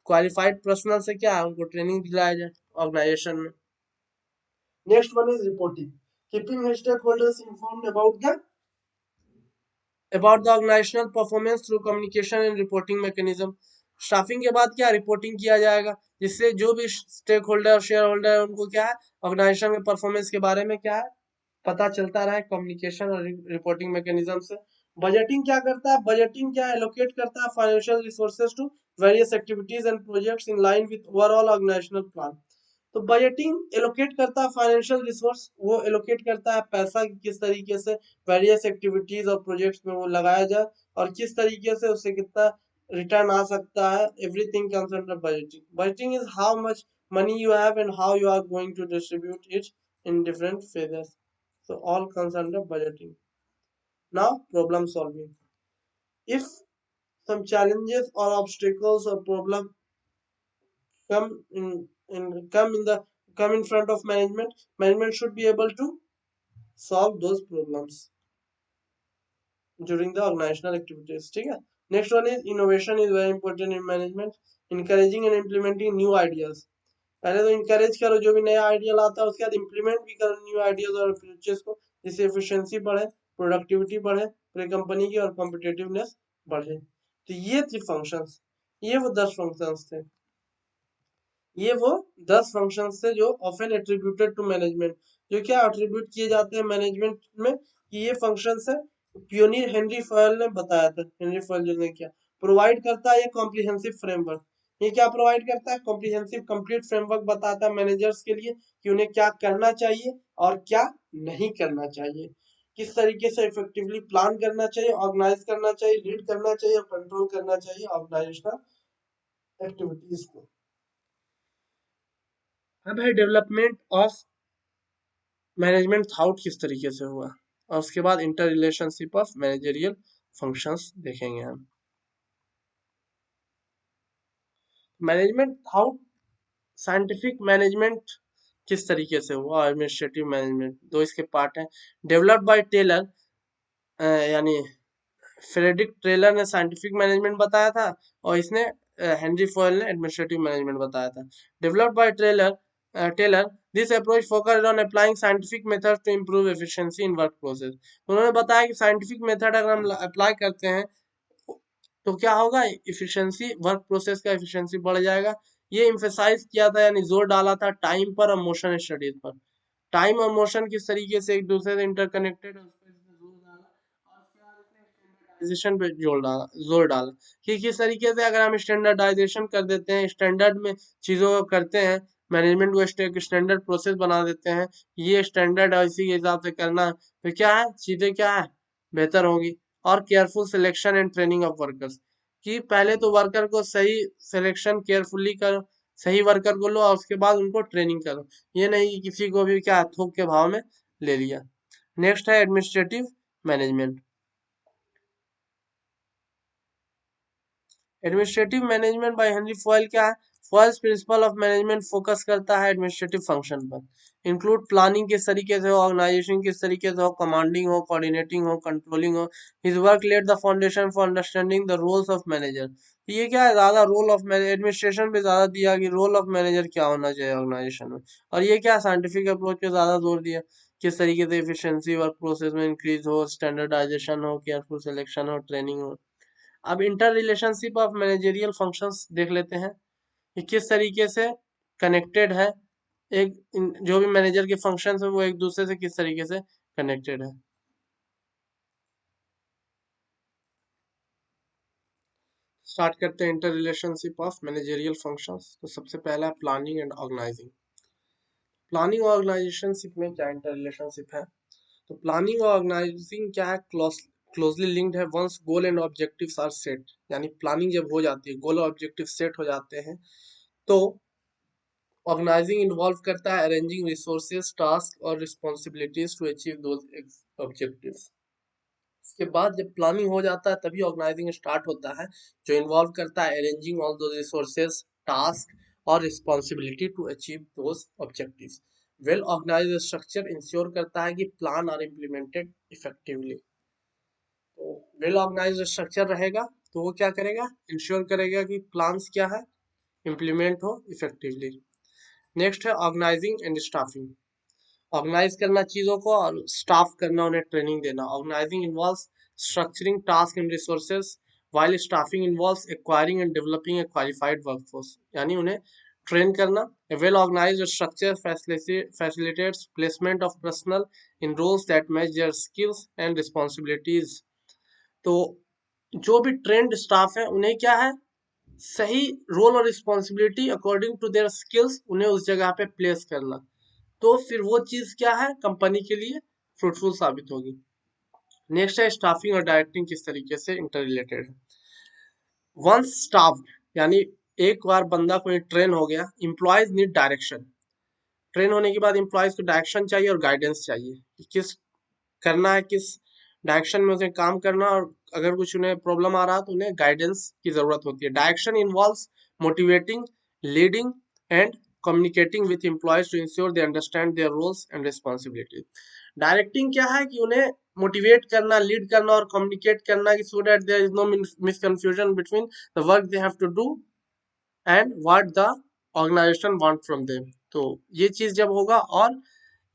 Speaker 2: क्वालिफाइड पर्सनल से क्या है उनको ट्रेनिंग दिलाया जाए ऑर्गेनाइजेशन में। Next one is reporting. Keeping stakeholders informed about the organizational performance through communication and reporting mechanism. Staffing के बाद क्या रिपोर्टिंग किया जाएगा जिससे जो भी स्टेक होल्डर शेयर होल्डर है उनको क्या है ऑर्गेनाइजेशन के परफॉर्मेंस के बारे में क्या है पता चलता रहा है कम्युनिकेशन और रिपोर्टिंग मैकेनिज्म से। बजटिंग क्या करता है, बजटिंग क्या एलोकेट करता है financial resources to various activities and projects in line with overall organizational plan. तो बजटिंग एलोकेट करता है फाइनेंशियल रिसोर्स, वो एलोकेट करता है पैसा कि किस तरीके से वेरियस एक्टिविटीज और प्रोजेक्ट्स में वो लगाया जाए और किस तरीके से उससे कितना रिटर्न आ सकता है। Everything comes under budgeting. Budgeting is how much money you have and how you are going to distribute it in different phases. So all comes under budgeting. Now problem solving. If some challenges or obstacles or problem come come in front of management, management should be able to solve those problems during the organizational activities. ठीक है. Next one is innovation is very important in management. Encouraging and implementing new ideas. पहले तो encourage करो जो भी नया idea लाता है, उसके बाद इम्प्लीमेंट भी करो न्यू आइडियाज और फीचर्स को, जिससे एफिशिएंसी बढ़े, प्रोडक्टिविटी बढ़े पूरे कंपनी की और कॉम्पिटिटिवनेस बढ़े. तो ये थी फंक्शंस, ये वो 10 फंक्शंस थे, ये वो 10 फंक्शंस थे जो ऑफन एट्रीब्यूटेड टू मैनेजमेंट, जो क्या एट्रीब्यूट किए जाते हैं मैनेजमेंट में कि ये फंक्शंस है. पियोनियर हेनरी फॉयल ने बताया था, हेनरी फॉयल जो ने क्या प्रोवाइड करता है, ये कॉम्प्रिहेंसिव फ्रेमवर्क. ये क्या प्रोवाइड करता है? कॉम्प्रिहेंसिव कंप्लीट फ्रेमवर्क बताता है मैनेजर्स के लिए कि उन्हें क्या करना चाहिए और क्या नहीं करना चाहिए, किस तरीके से इफेक्टिवली प्लान करना चाहिए, ऑर्गेनाइज करना चाहिए, लीड करना चाहिए और कंट्रोल करना चाहिए ऑर्गेनाइजेशनल एक्टिविटीज को. अब है डेवलपमेंट ऑफ मैनेजमेंट थाउट किस तरीके से हुआ, और उसके बाद inter relationship of managerial functions देखेंगे हम. मैनेजमेंट थाउट साइंटिफिक मैनेजमेंट किस तरीके से हुआ, एडमिनिस्ट्रेटिव मैनेजमेंट, दो इसके पार्ट हैं. डेवलप्ड बाय टेलर, यानी फ्रेडरिक टेलर ने साइंटिफिक मैनेजमेंट बताया था और इसने हेनरी फॉयल ने एडमिनिस्ट्रेटिव मैनेजमेंट बताया था. Developed by Taylor this approach focused on applying scientific method to improve efficiency in work process. उन्होंने बताया कि साइंटिफिक मेथड अगर हम अप्लाई करते हैं तो क्या होगा, इफिशिएंसी, वर्क प्रोसेस का इफिशिएंसी बढ़ जाएगा. ये इम्फेसाइज किया था, यानी जोर डाला था टाइम पर और मोशन स्टडीज पर. टाइम और मोशन किस तरीके से एक दूसरे से इंटरकनेक्टेड है उस पर इसने जोर डाला, और उसके बाद इसने स्टैंडर्डाइजेशन पे जोर डाला कि किस तरीके से अगर हम स्टैंडर्डाइजेशन कर देते हैं, स्टैंडर्ड में चीजों को करते हैं, मैनेजमेंट को एक स्टैंडर्ड प्रोसेस बना देते हैं, ये स्टैंडर्ड है इसी के हिसाब से करना है, तो क्या है चीजें क्या है बेहतर होगी. और careful selection and training of workers, कि पहले तो वर्कर को सही सिलेक्शन केयरफुली करो, सही वर्कर को लो और उसके बाद उनको ट्रेनिंग करो, ये नहीं कि किसी को भी क्या थोक के भाव में ले लिया. नेक्स्ट है administrative management. Administrative management by Henry foil क्या है, फॉयल्स प्रिंसिपल ऑफ मैनेजमेंट फोकस करता है एडमिनिस्ट्रेटिव फंक्शन पर. इंक्लूड प्लानिंग किस तरीके से हो, ऑर्गेनाइजेशन किस तरीके से हो, कमांडिंग हो, कोऑर्डिनेटिंग हो, कंट्रोलिंग हो. His work laid the foundation for understanding the roles of manager. ये क्या है, ज्यादा रोल ऑफ एडमिनिस्ट्रेशन पे ज्यादा दिया कि रोल ऑफ मैनेजर क्या होना चाहिए ऑर्गेनाइजेशन में, और ये क्या साइंटिफिक अप्रोच पे ज्यादा जोर दिया, किस तरीके से एफिशिएंसी वर्क प्रोसेस में इंक्रीज हो, स्टैंडर्डाइजेशन हो, केयरफुल सिलेक्शन हो, ट्रेनिंग हो. अब inter relationship of managerial functions देख लेते हैं कि किस तरीके से कनेक्टेड है, जो भी मैनेजर के फंक्शंस है वो एक दूसरे से किस तरीके से कनेक्टेड है. स्टार्ट करते हैं inter relationship of managerial functions. तो सबसे पहला है प्लानिंग एंड ऑर्गेनाइजिंग. प्लानिंग और ऑर्गेनाइजेशनशिप में क्या इंटर रिलेशनशिप है, तो प्लानिंग और ऑर्गेनाइजिंग क्या है, क्लोजली लिंक्ड है. Once goal and objectives are set, यानी प्लानिंग जब हो जाती है, गोल और ऑब्जेक्टिव सेट हो जाते हैं, तो ऑर्गेनाइजिंग इन्वॉल्व करता है अरेंजिंग रिसोर्सेज, टास्क और responsibilities to achieve those objectives. उसके बाद जब प्लानिंग हो जाता है तभी ऑर्गेनाइजिंग स्टार्ट होता है, जो इन्वॉल्व करता है arranging all those resources, task और responsibility to achieve those objectives. Well organized structure ensure करता है कि प्लान आर इम्प्लीमेंटेड इफेक्टिवली. तो वेल ऑर्गेनाइज्ड स्ट्रक्चर रहेगा तो वो क्या करेगा, इंश्योर करेगा कि प्लान्स क्या है, इम्प्लीमेंट हो इफेक्टिवली. नेक्स्ट है ऑर्गेनाइजिंग एंड स्टाफिंग. ऑर्गेनाइज करना चीजों को और स्टाफ करना, उन्हें ट्रेनिंग देना. Organizing involves structuring task and resources, while staffing involves acquiring and developing a qualified workforce, यानी उन्हें ट्रेन करना. A well organized structure facilitates placement of personnel in roles that match their skills and responsibilities. तो जो भी trend staff है उन्हें क्या है, सही रोल और responsibility according to their skills उन्हें उस जगह पे प्लेस करना, तो फिर वो चीज क्या है कंपनी के लिए फ्रूटफुल साबित होगी. नेक्स्ट है स्टाफिंग और डायरेक्टिंग किस तरीके से इंटर रिलेटेड है. वंस स्टाफ, यानी एक बार बंदा कोई ट्रेन हो गया, एम्प्लॉयज नीड डायरेक्शन. ट्रेन होने के बाद एम्प्लॉयज को डायरेक्शन चाहिए और गाइडेंस चाहिए कि किस करना है, किस डायरेक्शन में उसे काम करना और
Speaker 1: अगर कुछ उन्हें प्रॉब्लम आ रहा तो उन्हें गाइडेंस की जरूरत होती है। Direction involves motivating, leading and communicating with employees to ensure they understand their roles and responsibilities. Directing क्या है कि उन्हें मोटिवेट करना, लीड करना और कम्युनिकेट करना कि so that there is no misconfusion between the work they have to do and what the organization want from them. तो ये चीज जब होगा, और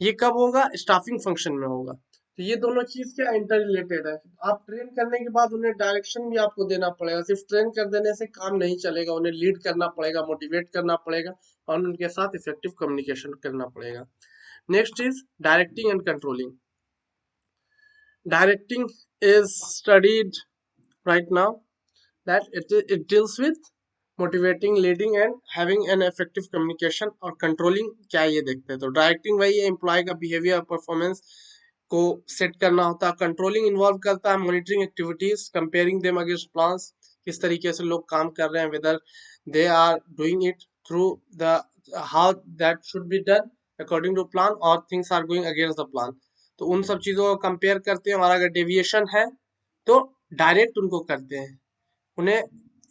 Speaker 1: ये कब होगा, स्टाफिंग फंक्शन में होगा। तो ये दोनों चीज क्या इंटर रिलेटेड है। आप ट्रेन करने के बाद उन्हें डायरेक्शन भी आपको देना पड़ेगा, सिर्फ ट्रेन कर देने से काम नहीं चलेगा, उन्हें लीड करना पड़ेगा, मोटिवेट करना पड़ेगा और उनके साथ इफेक्टिव कम्युनिकेशन करना पड़ेगा। Next is directing and controlling. Directing is studied right now, that it deals with motivating, leading and having an effective communication। और controlling क्या है ये देखते हैं। तो डायरेक्टिंग वही है, एम्प्लॉय का बिहेवियर परफॉर्मेंस को सेट करना होता है। कंट्रोलिंग इन्वॉल्व करता है monitoring activities, comparing them against plans, किस तरीके से लोग काम कर रहे हैं, whether they are doing it through the how that should be done according to plan और things are going against the plan. तो उन सब चीजों को कंपेयर करते हैं और अगर डेविएशन है तो डायरेक्ट उनको करते हैं, उन्हें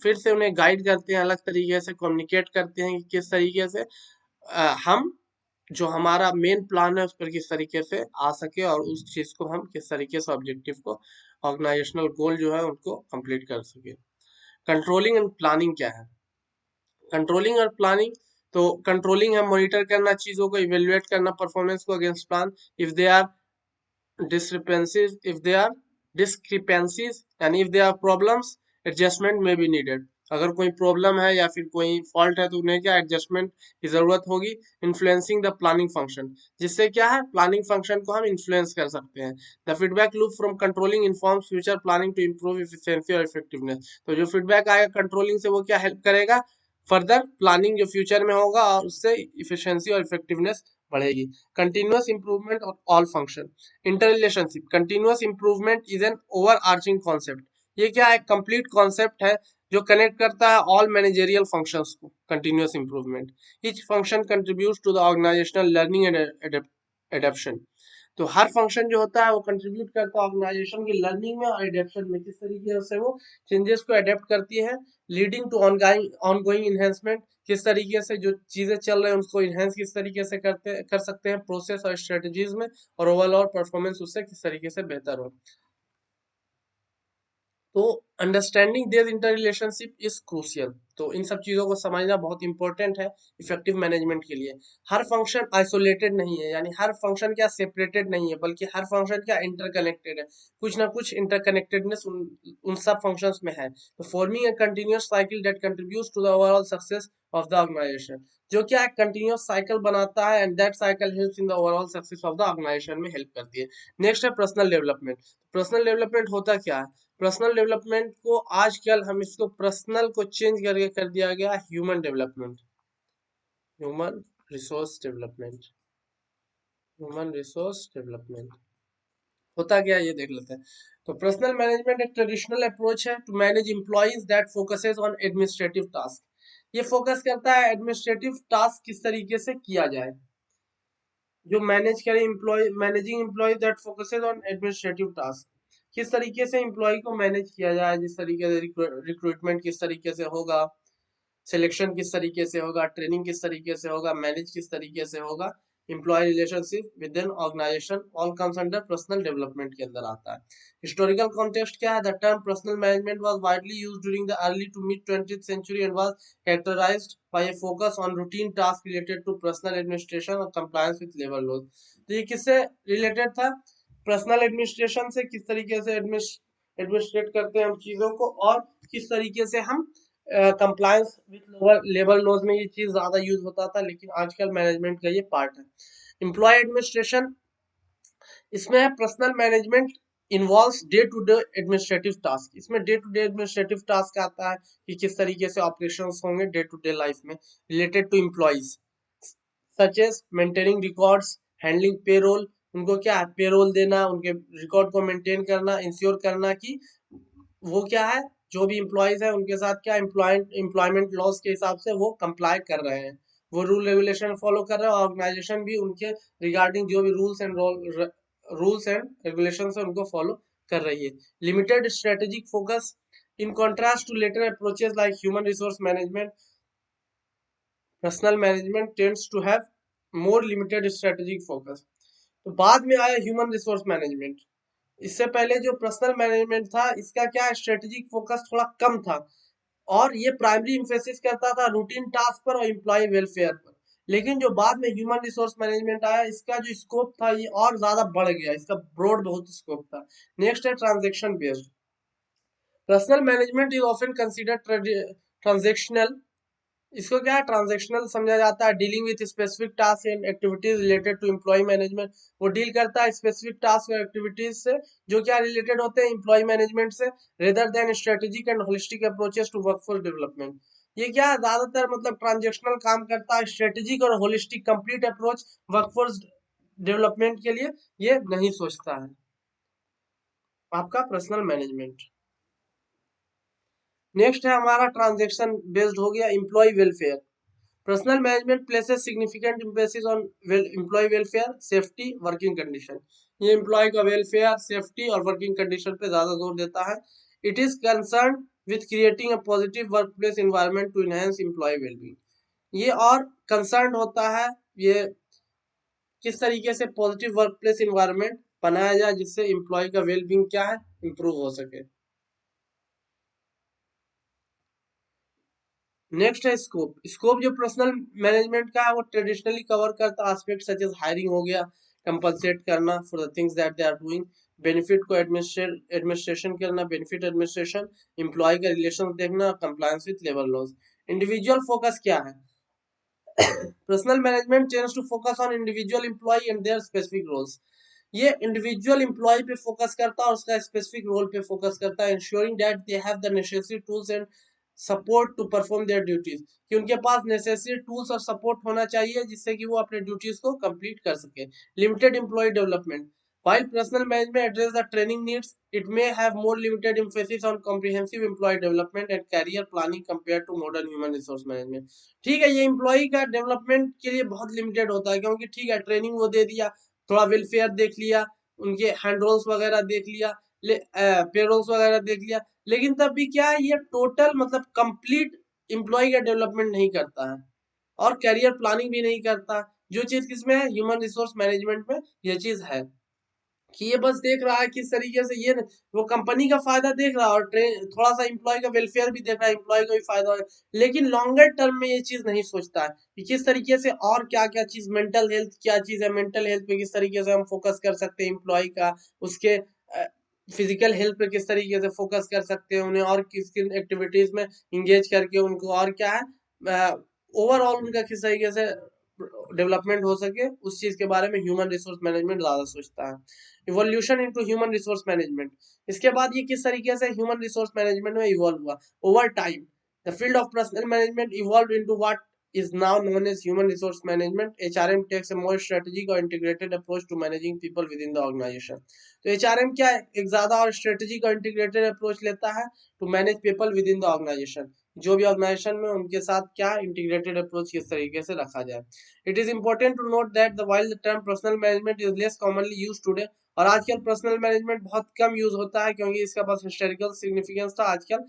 Speaker 1: फिर से उन्हें गाइड करते हैं, अलग तरीके से कम्युनिकेट करते हैं कि किस तरीके से हम जो हमारा मेन प्लान है उस पर किस तरीके से आ सके और उस चीज को हम किस तरीके से ऑब्जेक्टिव को, ऑर्गेनाइजेशनल गोल जो है उनको कंप्लीट कर सके। कंट्रोलिंग एंड प्लानिंग क्या है। कंट्रोलिंग और प्लानिंग, तो कंट्रोलिंग है मॉनिटर करना चीजों को, इवेल्युएट करना परफॉर्मेंस को against plan. If they are discrepancies, if there are discrepancies and if there are problems, adjustment may be needed। अगर कोई प्रॉब्लम है या फिर कोई फॉल्ट है तो उन्हें क्या एडजस्टमेंट की जरूरत होगी। इन्फ्लुएंसिंग द प्लानिंग फंक्शन, जिससे क्या है प्लानिंग फंक्शन को हम इन्फ्लुएंस कर सकते हैं। The feedback loop from controlling informs future planning to improve efficiency और इफेक्टिवनेस। तो जो फीडबैक आएगा कंट्रोलिंग से वो क्या हेल्प करेगा, फर्दर प्लानिंग जो फ्यूचर में होगा और उससे इफिशिएंसी और इफेक्टिवनेस बढ़ेगी। Continuous improvement of all function. Interrelationship, continuous improvement is an over arching concept. ये क्या है, कंप्लीट कॉन्सेप्ट है जो कनेक्ट करता है ऑल मैनेजेरियल फंक्शंस को। Continuous improvement, each function contributes to the organizational learning and adaptation. तो हर फंक्शन जो होता है वो कंट्रीब्यूट करता है ऑर्गेनाइजेशन की लर्निंग में और एडेप्शन में, किस तरीके से वो चेंजेस को एडेप्ट करती है। लीडिंग टू ऑनगोइंग इन्हेंसमेंट, किस तरीके से जो चीजें चल रहे हैं उसको इन्हेंस किस तरीके से कर सकते हैं प्रोसेस और स्ट्रेटजीज में, और ओवरऑल परफॉर्मेंस उससे किस तरीके से बेहतर हो। तो understanding their inter relationship is crucial. तो इन सब चीजों को समझना बहुत इंपॉर्टेंट है इफेक्टिव मैनेजमेंट के लिए। हर फंक्शन आइसोलेटेड नहीं है, यानी हर फंक्शन क्या सेपरेटेड नहीं है, बल्कि हर फंक्शन क्या इंटरकनेक्टेड है। कुछ ना कुछ इंटरकनेक्टेडनेस उन सब फंक्शंस में है। तो forming a continuous cycle that contributes to the overall success of the organization, जो क्या है कंटिन्यूअस साइकिल बनाता है and that cycle helps in the overall success of the organization में हेल्प करती है। नेक्स्ट है पर्सनल डेवलपमेंट। पर्सनल डेवलपमेंट होता क्या है। पर्सनल डेवलपमेंट को आजकल हम इसको पर्सनल को चेंज करके कर दिया गया human development, human resource development. Human resource development होता क्या है ये देख लेते हैं। तो पर्सनल मैनेजमेंट एक ट्रेडिशनल अप्रोच है to manage employees that focuses on administrative task. ये फोकस करता है एडमिनिस्ट्रेटिव टास्क किस तरीके से किया जाए, जो मैनेज करे employee, managing employee that focuses on administrative task, किस तरीके से एम्प्लॉय को मैनेज किया जाए, जिस तरीके से रिक्रूटमेंट किस तरीके से होगा, सिलेक्शन किस तरीके से होगा, ट्रेनिंग किस तरीके से होगा, मैनेज किस तरीके से होगा। Employee relationship within organization all comes under personnel development के अंदर आता है। हिस्टोरिकल कॉन्टेक्स्ट क्या है, the term personnel management was widely used during the early to mid 20th century and was characterized by a focus on routine tasks related to personal administration और compliance with labor laws। तो ये किससे related था, personal administration से, किस तरीके से administrate करते हैं हम चीजों को और किस तरीके से हम कंप्लायंस विद लेबर लॉज में ये चीज ज्यादा यूज होता था, लेकिन आजकल मैनेजमेंट का ये पार्ट है। एम्प्लॉय एडमिनिस्ट्रेशन, इसमें है personal management involves day to day administrative task. इसमें day to day administrative task आता है कि किस तरीके से ऑपरेशंस होंगे डे टू डे लाइफ में related to employees, such as maintaining records, handling payroll, उनको क्या है पेरोल देना, उनके रिकॉर्ड को मेंटेन करना, इंश्योर करना कि वो क्या है जो भी इम्प्लॉयज है उनके साथ क्या एम्प्लॉयमेंट लॉज के हिसाब से वो कंप्लाई कर रहे हैं, वो रूल रेगुलेशन फॉलो कर रहे हैं, ऑर्गेनाइजेशन भी उनके रिगार्डिंग जो भी रूल्स एंड रेगुलेशन है उनको फॉलो कर रही है। Limited strategic focus in contrast to later approaches like human resource management, personnel management tends to have more limited strategic focus. तो बाद में आया ह्यूमन रिसोर्स मैनेजमेंट। इससे पहले जो पर्सनल मैनेजमेंट था इसका क्या स्ट्रेटेजिक फोकस थोड़ा कम था और ये प्राइमरी इम्फेसिस करता था रूटीन टास्क पर और एम्प्लॉय वेलफेयर पर। लेकिन जो बाद में ह्यूमन रिसोर्स मैनेजमेंट आया इसका जो स्कोप था ये और ज्यादा बढ़ गया, इसका ब्रॉड बहुत स्कोप था। नेक्स्ट है transaction based. Personnel management is often considered transactional. इसको क्या है ट्रांजेक्शनल समझा जाता है। Dealing with specific task and activities related to employee management. वो डील करता है स्पेसिफिक टास्क और एक्टिविटीज से जो क्या रिलेटेड होते हैं एम्प्लॉय मैनेजमेंट से, rather than strategic and holistic approaches to workforce development. ये क्या है ज्यादातर मतलब ट्रांजेक्शनल काम करता है, स्ट्रेटेजिक और holistic complete approach workforce development के लिए ये नहीं सोचता है। आपका पर्सनल मैनेजमेंट। नेक्स्ट है हमारा ट्रांजेक्शन बेस्ड हो गया employee welfare. Personnel management places significant emphasis on employee welfare, safety, working condition. ये एम्प्लॉय का वेलफेयर, सेफ्टी और वर्किंग कंडीशन पे ज्यादा जोर देता है। It is concern with creating a positive workplace environment to enhance employee wellbeing. ये और कंसर्न होता है ये किस तरीके से पॉजिटिव वर्कप्लेस एनवायरनमेंट बनाया जाए जिससे एम्प्लॉय का वेलबींग क्या है इंप्रूव हो सके। नेक्स्ट है स्कोप। स्कोप जो पर्सनल मैनेजमेंट का है वो ट्रेडिशनली कवर करता एस्पेक्ट सच एज हायरिंग हो गया, कंपनसेट करना for the things that they are doing, benefit को एडमिनिस्ट्रेशन करना, बेनिफिट एडमिनिस्ट्रेशन, एम्प्लॉय का रिलेशन देखना, compliance with labour laws. Individual focus क्या है? Personal management tends to focus on individual employee and their specific roles. ये individual employee पे focus करता है और उसका स्पेसिफिक रोल पे फोकस करता है, ensuring that they have the necessary tools and support to perform their duties. कि उनके पास नेसेसरी टूल्स और सपोर्ट होना चाहिए जिससे कि वो अपने ड्यूटीज को कंप्लीट कर सके। Limited employee development. While personal management address the training needs, it may have more limited emphasis on comprehensive employee development and career planning compared to modern human resource management। ठीक है, ये employee का development के लिए बहुत limited होता है क्योंकि ठीक है ट्रेनिंग वो दे दिया, थोड़ा वेलफेयर देख लिया, उनके हैंड रोल्स वगैरह देख लिया, पेरोल्स वगैरह देख लिया, लेकिन तब भी क्या है ये टोटल मतलब कंप्लीट एम्प्लॉय का डेवलपमेंट नहीं करता है और करियर प्लानिंग भी नहीं करता, जो चीज किसमें है ह्यूमन रिसोर्स मैनेजमेंट में ये चीज है कि ये बस देख रहा है किस तरीके से ये वो कंपनी का फायदा देख रहा है और थोड़ा सा एम्प्लॉय का वेलफेयर भी देख रहा है, एम्प्लॉय को भी फायदा हो, लेकिन लॉन्गर टर्म में ये चीज नहीं सोचता है कि किस तरीके से और क्या क्या चीज, मेंटल हेल्थ क्या चीज है, मेंटल हेल्थ पे किस तरीके से हम फोकस कर सकते हैं एम्प्लॉय का, उसके फिजिकल हेल्थ पे किस तरीके से फोकस कर सकते हैं, उन्हें और किस किन एक्टिविटीज में इंगेज करके उनको और क्या है ओवरऑल उनका किस तरीके से डेवलपमेंट हो सके उस चीज के बारे में ह्यूमन रिसोर्स मैनेजमेंट ज्यादा सोचता है। Evolution into human resource management. इसके बाद ये किस तरीके से ह्यूमन रिसोर्स मैनेजमेंट में इवॉल्व हुआ over time. The field of personal management evolve into what is now known as human resource management. HRM takes a more strategic or integrated approach to managing people within the organization. तो HRM क्या है, एक ज्यादा और strategic और integrated approach लेता है to manage people within the organization. जो भी ऑर्गेनाइजेशन में उनके साथ क्या इंटीग्रेटेड अप्रोच किस तरीके से रखा जाए। It is important to note that the while the term personnel management is less commonly use today, और आजकल पर्सनल मैनेजमेंट बहुत कम यूज होता है क्योंकि इसका बस हिस्टोरिकल सिग्निफिकेंस था, आजकल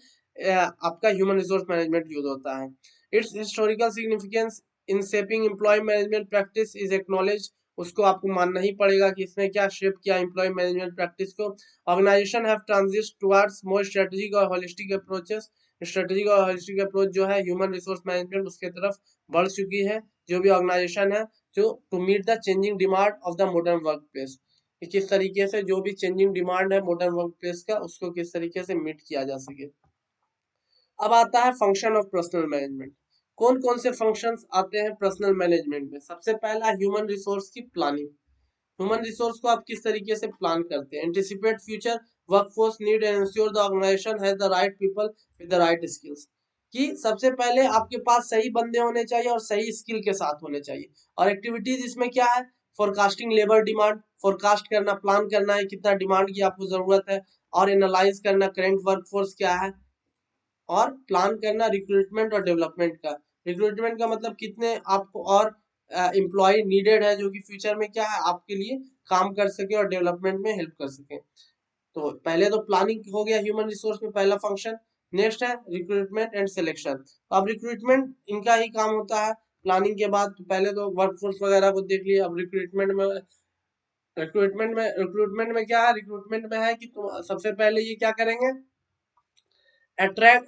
Speaker 1: आपका ह्यूमन रिसोर्स मैनेजमेंट यूज होता है। Its historical significance in shaping employee management practice is acknowledge. उसको आपको मानना ही पड़ेगा कि इसने क्या शेप किया एम्प्लॉय मैनेजमेंट प्रैक्टिस को। Organization have transit towards more strategic और होलिस्टिक अप्रोचेस। स्ट्रेटेजिक और होलिस्टिक अप्रोच जो है ह्यूमन रिसोर्स मैनेजमेंट उसके तरफ बढ़ चुकी है जो भी ऑर्गेनाइजेशन है, जो to meet the changing demand of the modern work place. किस तरीके से जो भी चेंजिंग डिमांड है मॉडर्न वर्क प्लेस का उसको किस तरीके से मीट किया जा सके। अब आता है फंक्शन ऑफ पर्सनल मैनेजमेंट। कौन कौन से फंक्शंस आते हैं पर्सनल मैनेजमेंट में? सबसे पहला ह्यूमन रिसोर्स की प्लानिंग। ह्यूमन रिसोर्स को आप किस तरीके से प्लान करते हैं? Anticipate future workforce need and ensure the organization has the right people with the right skills. कि सबसे पहले आपके पास सही बंदे होने चाहिए और सही स्किल के साथ होने चाहिए। और एक्टिविटीज इसमें क्या है? फोरकास्टिंग लेबर डिमांड, फोरकास्ट करना, प्लान करना है कितना डिमांड की आपको जरूरत है, और एनालाइज करना करंट वर्कफोर्स क्या है, और प्लान करना रिक्रूटमेंट और डेवलपमेंट का। रिक्रूटमेंट का मतलब कितने आपको और एम्प्लॉय नीडेड है जो कि फ्यूचर में क्या है आपके लिए काम कर सके और डेवलपमेंट में हेल्प कर सके।
Speaker 2: तो पहले तो प्लानिंग हो गया ह्यूमन रिसोर्स में पहला फंक्शन। नेक्स्ट है रिक्रूटमेंट एंड सिलेक्शन। अब रिक्रूटमेंट इनका ही काम होता है प्लानिंग के बाद। तो पहले तो वर्कफोर्स वगैरह को देख लिया। अब रिक्रूटमेंट में क्या है, रिक्रूटमेंट में है कि तुम सबसे पहले ये क्या करेंगे, attract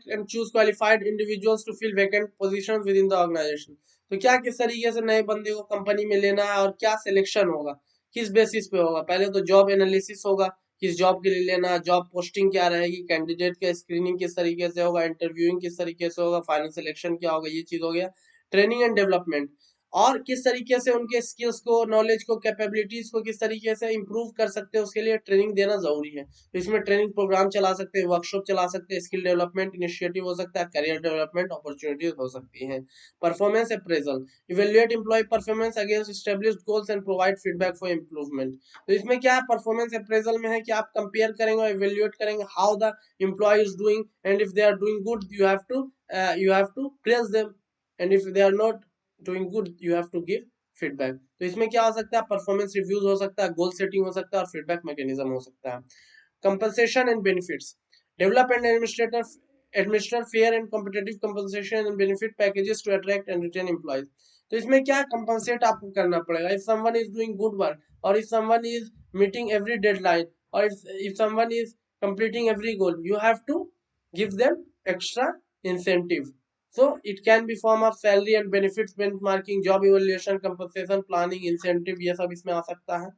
Speaker 2: and choose qualified individuals to fill vacant positions within the organization। तो क्या किस तरीके से नए बंदे को कंपनी में लेना है और क्या सिलेक्शन होगा, किस बेसिस पे होगा। पहले तो जॉब एनालिसिस होगा, किस जॉब के लिए लेना है, जॉब पोस्टिंग क्या रहेगी, कैंडिडेट का स्क्रीनिंग किस तरीके से होगा, इंटरव्यूइंग किस तरीके से होगा, फाइनल सिलेक्शन क्या होगा, ये चीज हो गया। ट्रेनिंग एंड डेवलपमेंट, और किस तरीके से उनके स्किल्स को, नॉलेज को, कैपेबिलिटीज को किस तरीके से इंप्रूव कर सकते हैं, उसके लिए ट्रेनिंग देना जरूरी है। तो इसमें ट्रेनिंग प्रोग्राम चला सकते हैं, वर्कशॉप चला सकते हैं, स्किल डेवलपमेंट इनिशिएटिव हो सकता है, करियर डेवलपमेंट अपॉर्चुनिटीज हो सकती हैं। Performance appraisal, evaluate employee performance against established goals and provide feedback for improvement. तो इसमें क्या है, परफॉर्मेंस अप्रेजल में है कि आप कंपेयर करेंगे और इवेल्युएट करेंगे how the employee is doing, and if they are doing good you have to praise them, and if they are not doing good you have to give feedback. तो इसमें क्या हो सकता है, परफॉर्मेंस रिव्यूज हो सकता है, गोल सेटिंग हो सकता है, और फीडबैक मैकेनिज्म हो सकता है। Compensation and benefits, develop and administer fair and competitive compensation and benefit packages to attract and retain employees। तो इसमें क्या compensate आपको करना पड़ेगा if someone is doing good work, or if someone is meeting every deadline, or if someone is completing every goal, you have to give them extra incentive। So it can be form of salary and benefits, benchmarking, job evaluation, compensation, planning, incentive, ये सब इसमें आ सकता है।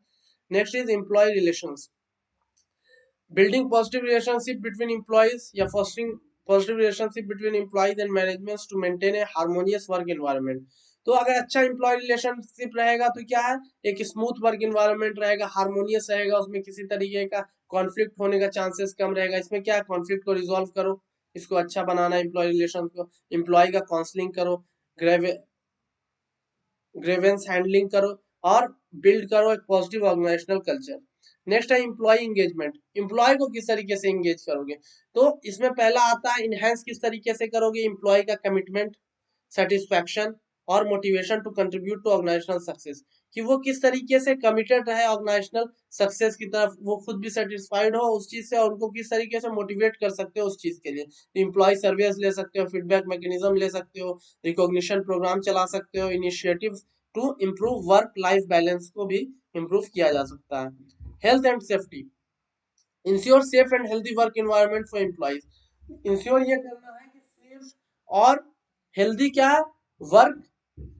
Speaker 2: Next is employee relations, building positive relationship between employees या fostering positive relationship between employees and management to maintain a harmonious work environment। तो अगर अच्छा employ relationship रहेगा तो क्या है, एक स्मूथ वर्क इन्वायरमेंट रहेगा, हार्मोनियस रहेगा, उसमें किसी तरीके का कॉन्फ्लिक्ट होने का चांसेस कम रहेगा। इसमें क्या है, कॉन्फ्लिक्ट को रिजॉल्व करो, इसको अच्छा बनाना एम्प्लॉय रिलेशन को, एम्प्लॉय का काउंसलिंग करो, ग्रेवेंस हैंडलिंग करो, और बिल्ड करो एक पॉजिटिव ऑर्गेनाइजेशनल कल्चर। नेक्स्ट है एम्प्लॉय एंगेजमेंट, एम्प्लॉय को किस तरीके से एंगेज करोगे। तो इसमें पहला आता है इनहेंस किस तरीके से करोगे एम्प्लॉय का कमिटमेंट, सेटिस्फैक्शन और motivation to contribute to organizational success, कि वो किस तरीके से कमिटेड रहे ऑर्गेनाइजेशनल सक्सेस की तरफ, वो खुद भी सेटिस्फाइड हो उस चीज से, और उनको किस तरीके से मोटिवेट कर सकते हो उस चीज के लिए। एम्प्लॉय सर्विस ले सकते हो, फीडबैक मैकेनिज्म ले सकते हो, रिकॉग्निशन प्रोग्राम चला सकते हो, initiative to improve work life balance को भी इम्प्रूव किया जा सकता है। Health and safety, ensure safe and healthy work environment for employees. Ensure ये करना है कि सेफ और हेल्दी क्या वर्क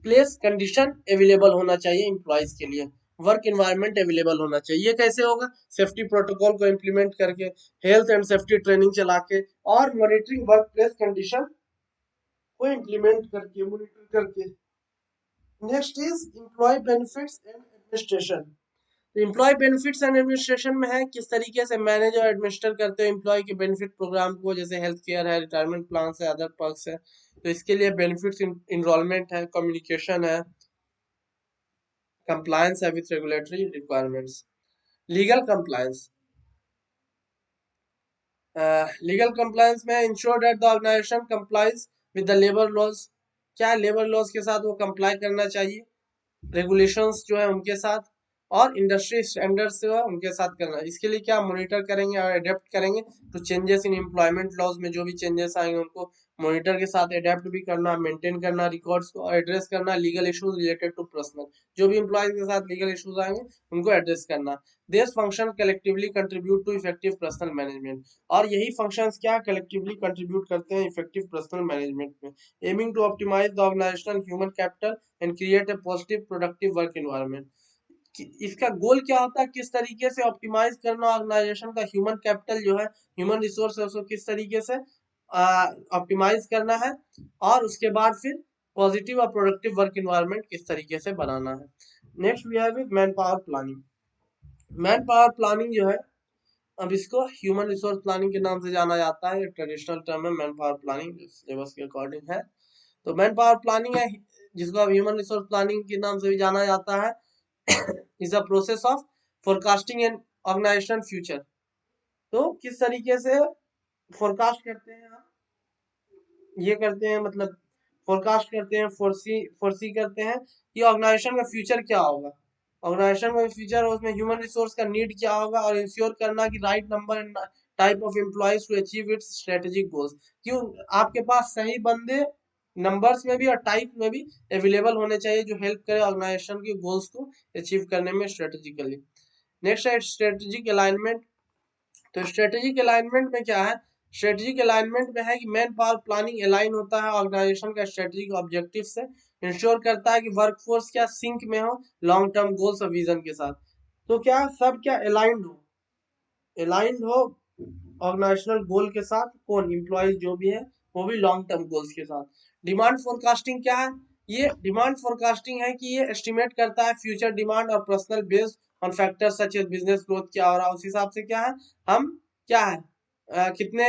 Speaker 2: प्लेस कंडीशन अवेलेबल होना चाहिए एम्प्लॉइज के लिए, वर्क एनवायरनमेंट अवेलेबल होना चाहिए। ये कैसे होगा, सेफ्टी प्रोटोकॉल को इम्प्लीमेंट करके, हेल्थ एंड सेफ्टी ट्रेनिंग चला के, और मॉनिटरिंग वर्क प्लेस कंडीशन को इम्प्लीमेंट करके, मॉनिटर करके। Next is employee benefits and administration. Employee benefits and administration में है किस तरीके से मैनेज और एडमिनिस्टर करते हो एम्प्लॉय के बेनिफिट प्रोग्राम को, जैसे हेल्थ केयर है, रिटायरमेंट प्लान है, अदर पर्क्स है। तो इसके लिए बेनिफिट्स इनरोलमेंट है, कम्युनिकेशन है, कंप्लायंस है with regulatory requirements. Legal compliance, legal compliance में ensure that the organization complies with the labour laws, क्या लेबर लॉज के साथ वो कंप्लाई करना चाहिए, रेगुलेशंस जो है उनके साथ, और इंडस्ट्री स्टैंडर्ड्स जो है उनके साथ करना है। इसके लिए क्या मॉनिटर करेंगे और अडेप्ट करेंगे तो चेंजेस इन एम्प्लॉयमेंट लॉज में जो भी चेंजेस आएंगे उनको मॉनिटर के साथ अडेप्ट भी करना, मेंटेन करना रिकॉर्ड्स को, और एड्रेस करना legal issues related to personnel, जो भी एम्प्लॉयज के साथ लीगल इश्यूज आएंगे उनको एड्रेस करना। This function collectively contribute to effective personnel management, और यही फंक्शंस क्या कलेक्टिवली कंट्रीब्यूट करते हैं इफेक्टिव पर्सनल मैनेजमेंट में, aiming to optimize the organizational human capital and create a positive productive work environment. इसका गोल क्या होता है, किस तरीके से ऑप्टिमाइज करना ऑर्गेनाइजेशन का ह्यूमन कैपिटल जो है, ह्यूमन रिसोर्स है, उसको किस तरीके से ऑप्टिमाइज करना है, और उसके बाद फिर पॉजिटिव और प्रोडक्टिव वर्क एनवायरनमेंट किस तरीके से बनाना है। Next we have man power planning. Man power planning जो है, अब इसको ह्यूमन रिसोर्स प्लानिंग के नाम से जाना जाता है, ट्रेडिशनल टर्म है मैन पावर प्लानिंग, सिलेबस के अकॉर्डिंग है। तो मैन पावर प्लानिंग है जिसको अब ह्यूमन रिसोर्स प्लानिंग के नाम से भी जाना जाता है, is a process of forecasting and organization future. तो किस तरीके से फोरकास्ट करते हैं आप, ये करते हैं मतलब फोरकास्ट करते हैं, फोरसी फोरसी करते हैं कि ऑर्गेनाइजेशन का फ्यूचर क्या होगा, ऑर्गेनाइजेशन में फीचर उसमें ह्यूमन रिसोर्स का नीड क्या होगा और इंश्योर करना कि right number and type of employees to achieve its strategic goals. क्यों आपके पास सही बंदे नंबर्स में भी और टाइप में भी अवेलेबल होने चाहिए जो हेल्प करे ऑर्गेनाइजेशन के गोल्स को अचीव करने में स्ट्रेटेजिकली। नेक्स्ट है स्ट्रेटेजिक अलाइनमेंट। तो स्ट्रेटेजिक अलाइनमेंट में क्या है, स्ट्रेटेजिक अलाइनमेंट में है कि मैन पावर प्लानिंग अलाइन होता है ऑर्गेनाइजेशन का स्ट्रेटेजिक ऑब्जेक्टिव से, इंश्योर करता है कि वर्कफोर्स क्या सिंक में हो लॉन्ग टर्म गोल्स और विजन के साथ। तो क्या सब क्या अलाइंड हो, अलाइंड हो ऑर्गेनाइजेशनल गोल के साथ, कौन एम्प्लॉयज जो भी है वो भी लॉन्ग टर्म गोल्स के साथ। डिमांड फोरकास्टिंग क्या है, ये डिमांड फोरकास्टिंग है कि ये एस्टिमेट करता है फ्यूचर डिमांड और personnel based on factors such as business growth क्या हो रहा है, उस हिसाब से क्या है हम क्या है कितने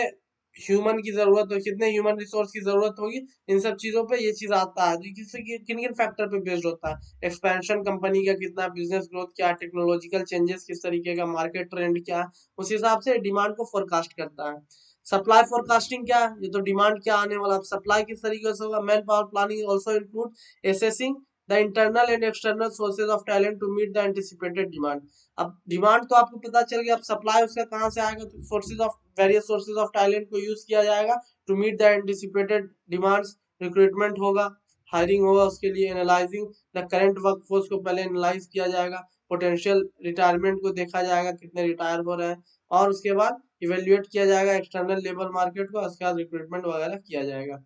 Speaker 2: ह्यूमन की जरूरत हो, कितने ह्यूमन रिसोर्स की जरूरत होगी, इन सब चीजों पे ये चीज आता है। तो किससे किन किन फैक्टर पे बेस्ड होता है, एक्सपेंशन कंपनी का कितना, बिजनेस ग्रोथ क्या, टेक्नोलॉजिकल चेंजेस किस तरीके का, मार्केट ट्रेंड क्या, उस हिसाब से डिमांड को फोरकास्ट करता है। सप्लाई फोरकास्टिंग क्या है, ये तो डिमांड क्या आने वाला, सप्लाई किस तरीके से होगा। Man power planning also include assessing the internal and external sources of talent to meet the anticipated demand. अब डिमांड तो आपको पता चल गया, अब सप्लाई उसका कहाँ से आएगा, तो sources of various sources of talent को यूज किया जाएगा to meet the anticipated demands. Recruitment होगा, हायरिंग होगा, उसके लिए एनालाइजिंग द करंट वर्कफोर्स को पहले एनालाइज किया जाएगा, पोटेंशियल रिटायरमेंट को देखा जाएगा कितने रिटायर हो रहे हैं, और उसके बाद इवेल्युएट किया जाएगा एक्सटर्नल लेबर मार्केट को, उसके बाद रिक्रूटमेंट वगैरह किया जाएगा।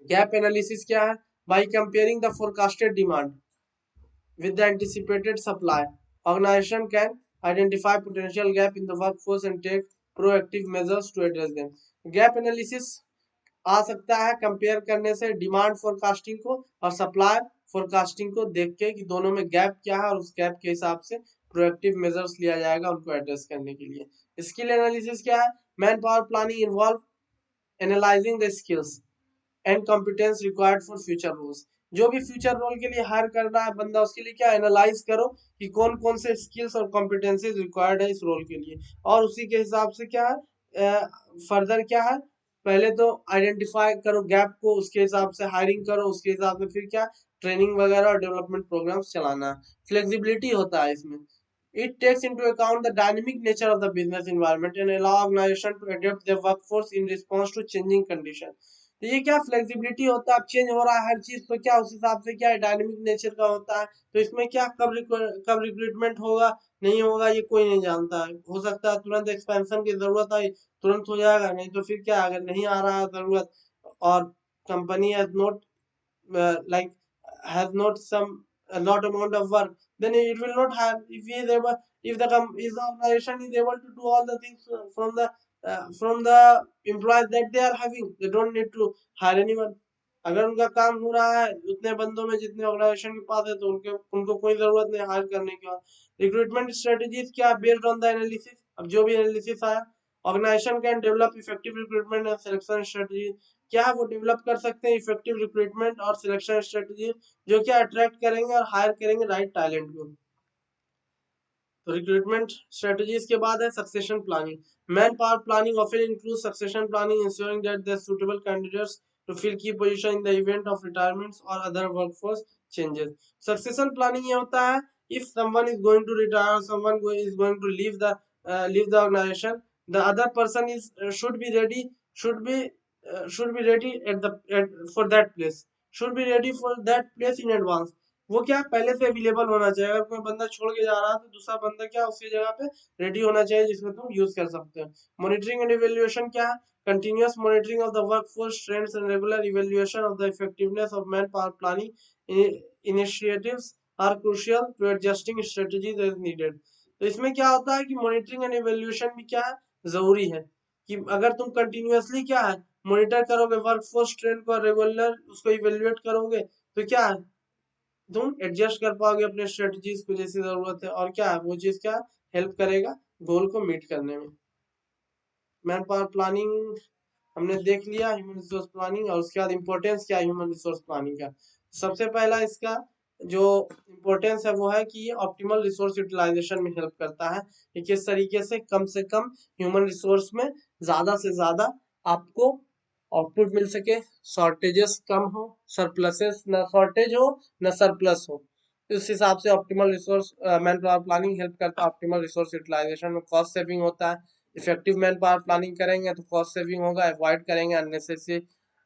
Speaker 2: गैप एनालिसिस क्या है, by comparing the forecasted demand with the anticipated supply, organization can identify potential gap in the workforce and take proactive measures to address them. Gap analysis आ सकता है कंपेयर करने से डिमांड फोरकास्टिंग को और supply forecasting को देख के कि दोनों में गैप क्या है और उस गैप के हिसाब से प्रोएक्टिव मेजर्स लिया जाएगा उनको एड्रेस करने के लिए। स्किल एनालिसिस क्या है, man power planning involve analyzing the skills and competence required for future roles. जो भी फ्यूचर रोल के लिए हायर करना है बंदा, उसके लिए क्या एनालाइज करो कि कौन कौन से स्किल्स और कॉम्पिटेंसीज रिक्वायर्ड है इस रोल के लिए, और उसी के हिसाब से क्या है फर्दर क्या है, पहले तो आइडेंटिफाई करो गैप को, उसके हिसाब से हायरिंग करो, उसके हिसाब से फिर क्या ट्रेनिंग वगैरह और डेवलपमेंट प्रोग्राम्स चलाना है। फ्लेक्सिबिलिटी होता है इसमें, it takes into account the dynamic nature of the business environment and allow organization to adapt their workforce in response to changing condition। तो ये क्या फ्लेक्सिबिलिटी होता है, अब चेंज हो रहा है हर चीज तो क्या उस हिसाब से क्या डायनेमिक नेचर का होता है, तो इसमें क्या कब रिक्रूटमेंट होगा नहीं होगा ये कोई नहीं जानता है, हो सकता है तुरंत एक्सपेंशन की जरूरत आई तुरंत हो जाएगा, नहीं तो फिर क्या अगर नहीं आ रहा है जरूरत और company has not like has not some a lot amount of work, then it will not have, if he is able, if the organization is able to do all the things from the employees that they are having, they don't need to hire anyone। अगर उनका काम हो रहा है उतने बंदों में जितने ऑर्गेनाइजेशन के पास है तो उनके उनको कोई जरूरत नहीं हायर करने की। रिक्रूटमेंट स्ट्रेटेजीज क्या, बेस्ड ऑन द एनालिसिस, अब जो भी एनालिसिस आया organization can develop effective recruitment and selection strategy, क्या वो डेवलप कर सकते हैं इफेक्टिव रिक्रूटमेंट और सिलेक्शन स्ट्रेटेजी जो क्या अट्रैक्ट करेंगे और हायर करेंगे राइट टैलेंट को। तो रिक्रूटमेंट स्ट्रेटेजीज के बाद है succession planning. Man power planning often include succession planning ensuring that the suitable candidates to fill key position in the event of retirements और other workforce changes. Succession planning ये होता है if someone is going to retire, someone is going to leave the organization, the other person is should be should be ready for that place, should be ready for that place in advance। वो क्या पहले से available होना चाहिए, अगर कोई बंदा छोड़ के जा रहा है तो दूसरा बंदा क्या उसकी जगह पे रेडी होना चाहिए जिसमें तुम यूज कर सकते हो। मॉनिटरिंग एंड इवेल्युएशन क्या है, continuous monitoring of the workforce trends and regular evaluation of the effectiveness of man power planning initiatives are crucial to adjusting strategies as needed. तो इसमें क्या होता है कि मॉनिटरिंग एंड इवेल्युएशन भी क्या है जरूरी है, कि अगर तुम कंटिन्यूअसली क्या है मॉनिटर करोगे वर्कफोर्स ट्रेंड को, रेगुलर उसको इवेल्युएट करोगे तो क्या है तुम एडजस्ट कर पाओगे अपने स्ट्रेटजीज को जैसी जरूरत है, और क्या है वो चीज क्या हेल्प करेगा गोल को मीट करने में। मैन पावर प्लानिंग हमने देख लिया, ह्यूमन रिसोर्स प्लानिंग, और उसके बाद इम्पोर्टेंस क्या है ह्यूमन रिसोर्स प्लानिंग का। सबसे पहला इसका जो इम्पोर्टेंस है वो है कि ये ऑप्टिमल रिसोर्स यूटिलाइजेशन में हेल्प करता है कि किस तरीके से कम ह्यूमन रिसोर्स में ज्यादा से ज्यादा आपको आउटपुट मिल सके, शॉर्टेजेस कम हो, सरप्लसेस ना शॉर्टेज हो ना सरप्लस हो। उस हिसाब से optimal resource man power planning help करता है ऑप्टिमल रिसोर्स यूटिलाइजेशन में, कॉस्ट सेविंग होता है। इफेक्टिव मैन पावर प्लानिंग करेंगे तो कॉस्ट सेविंग होगा, अवॉइड करेंगे अननेसेसरी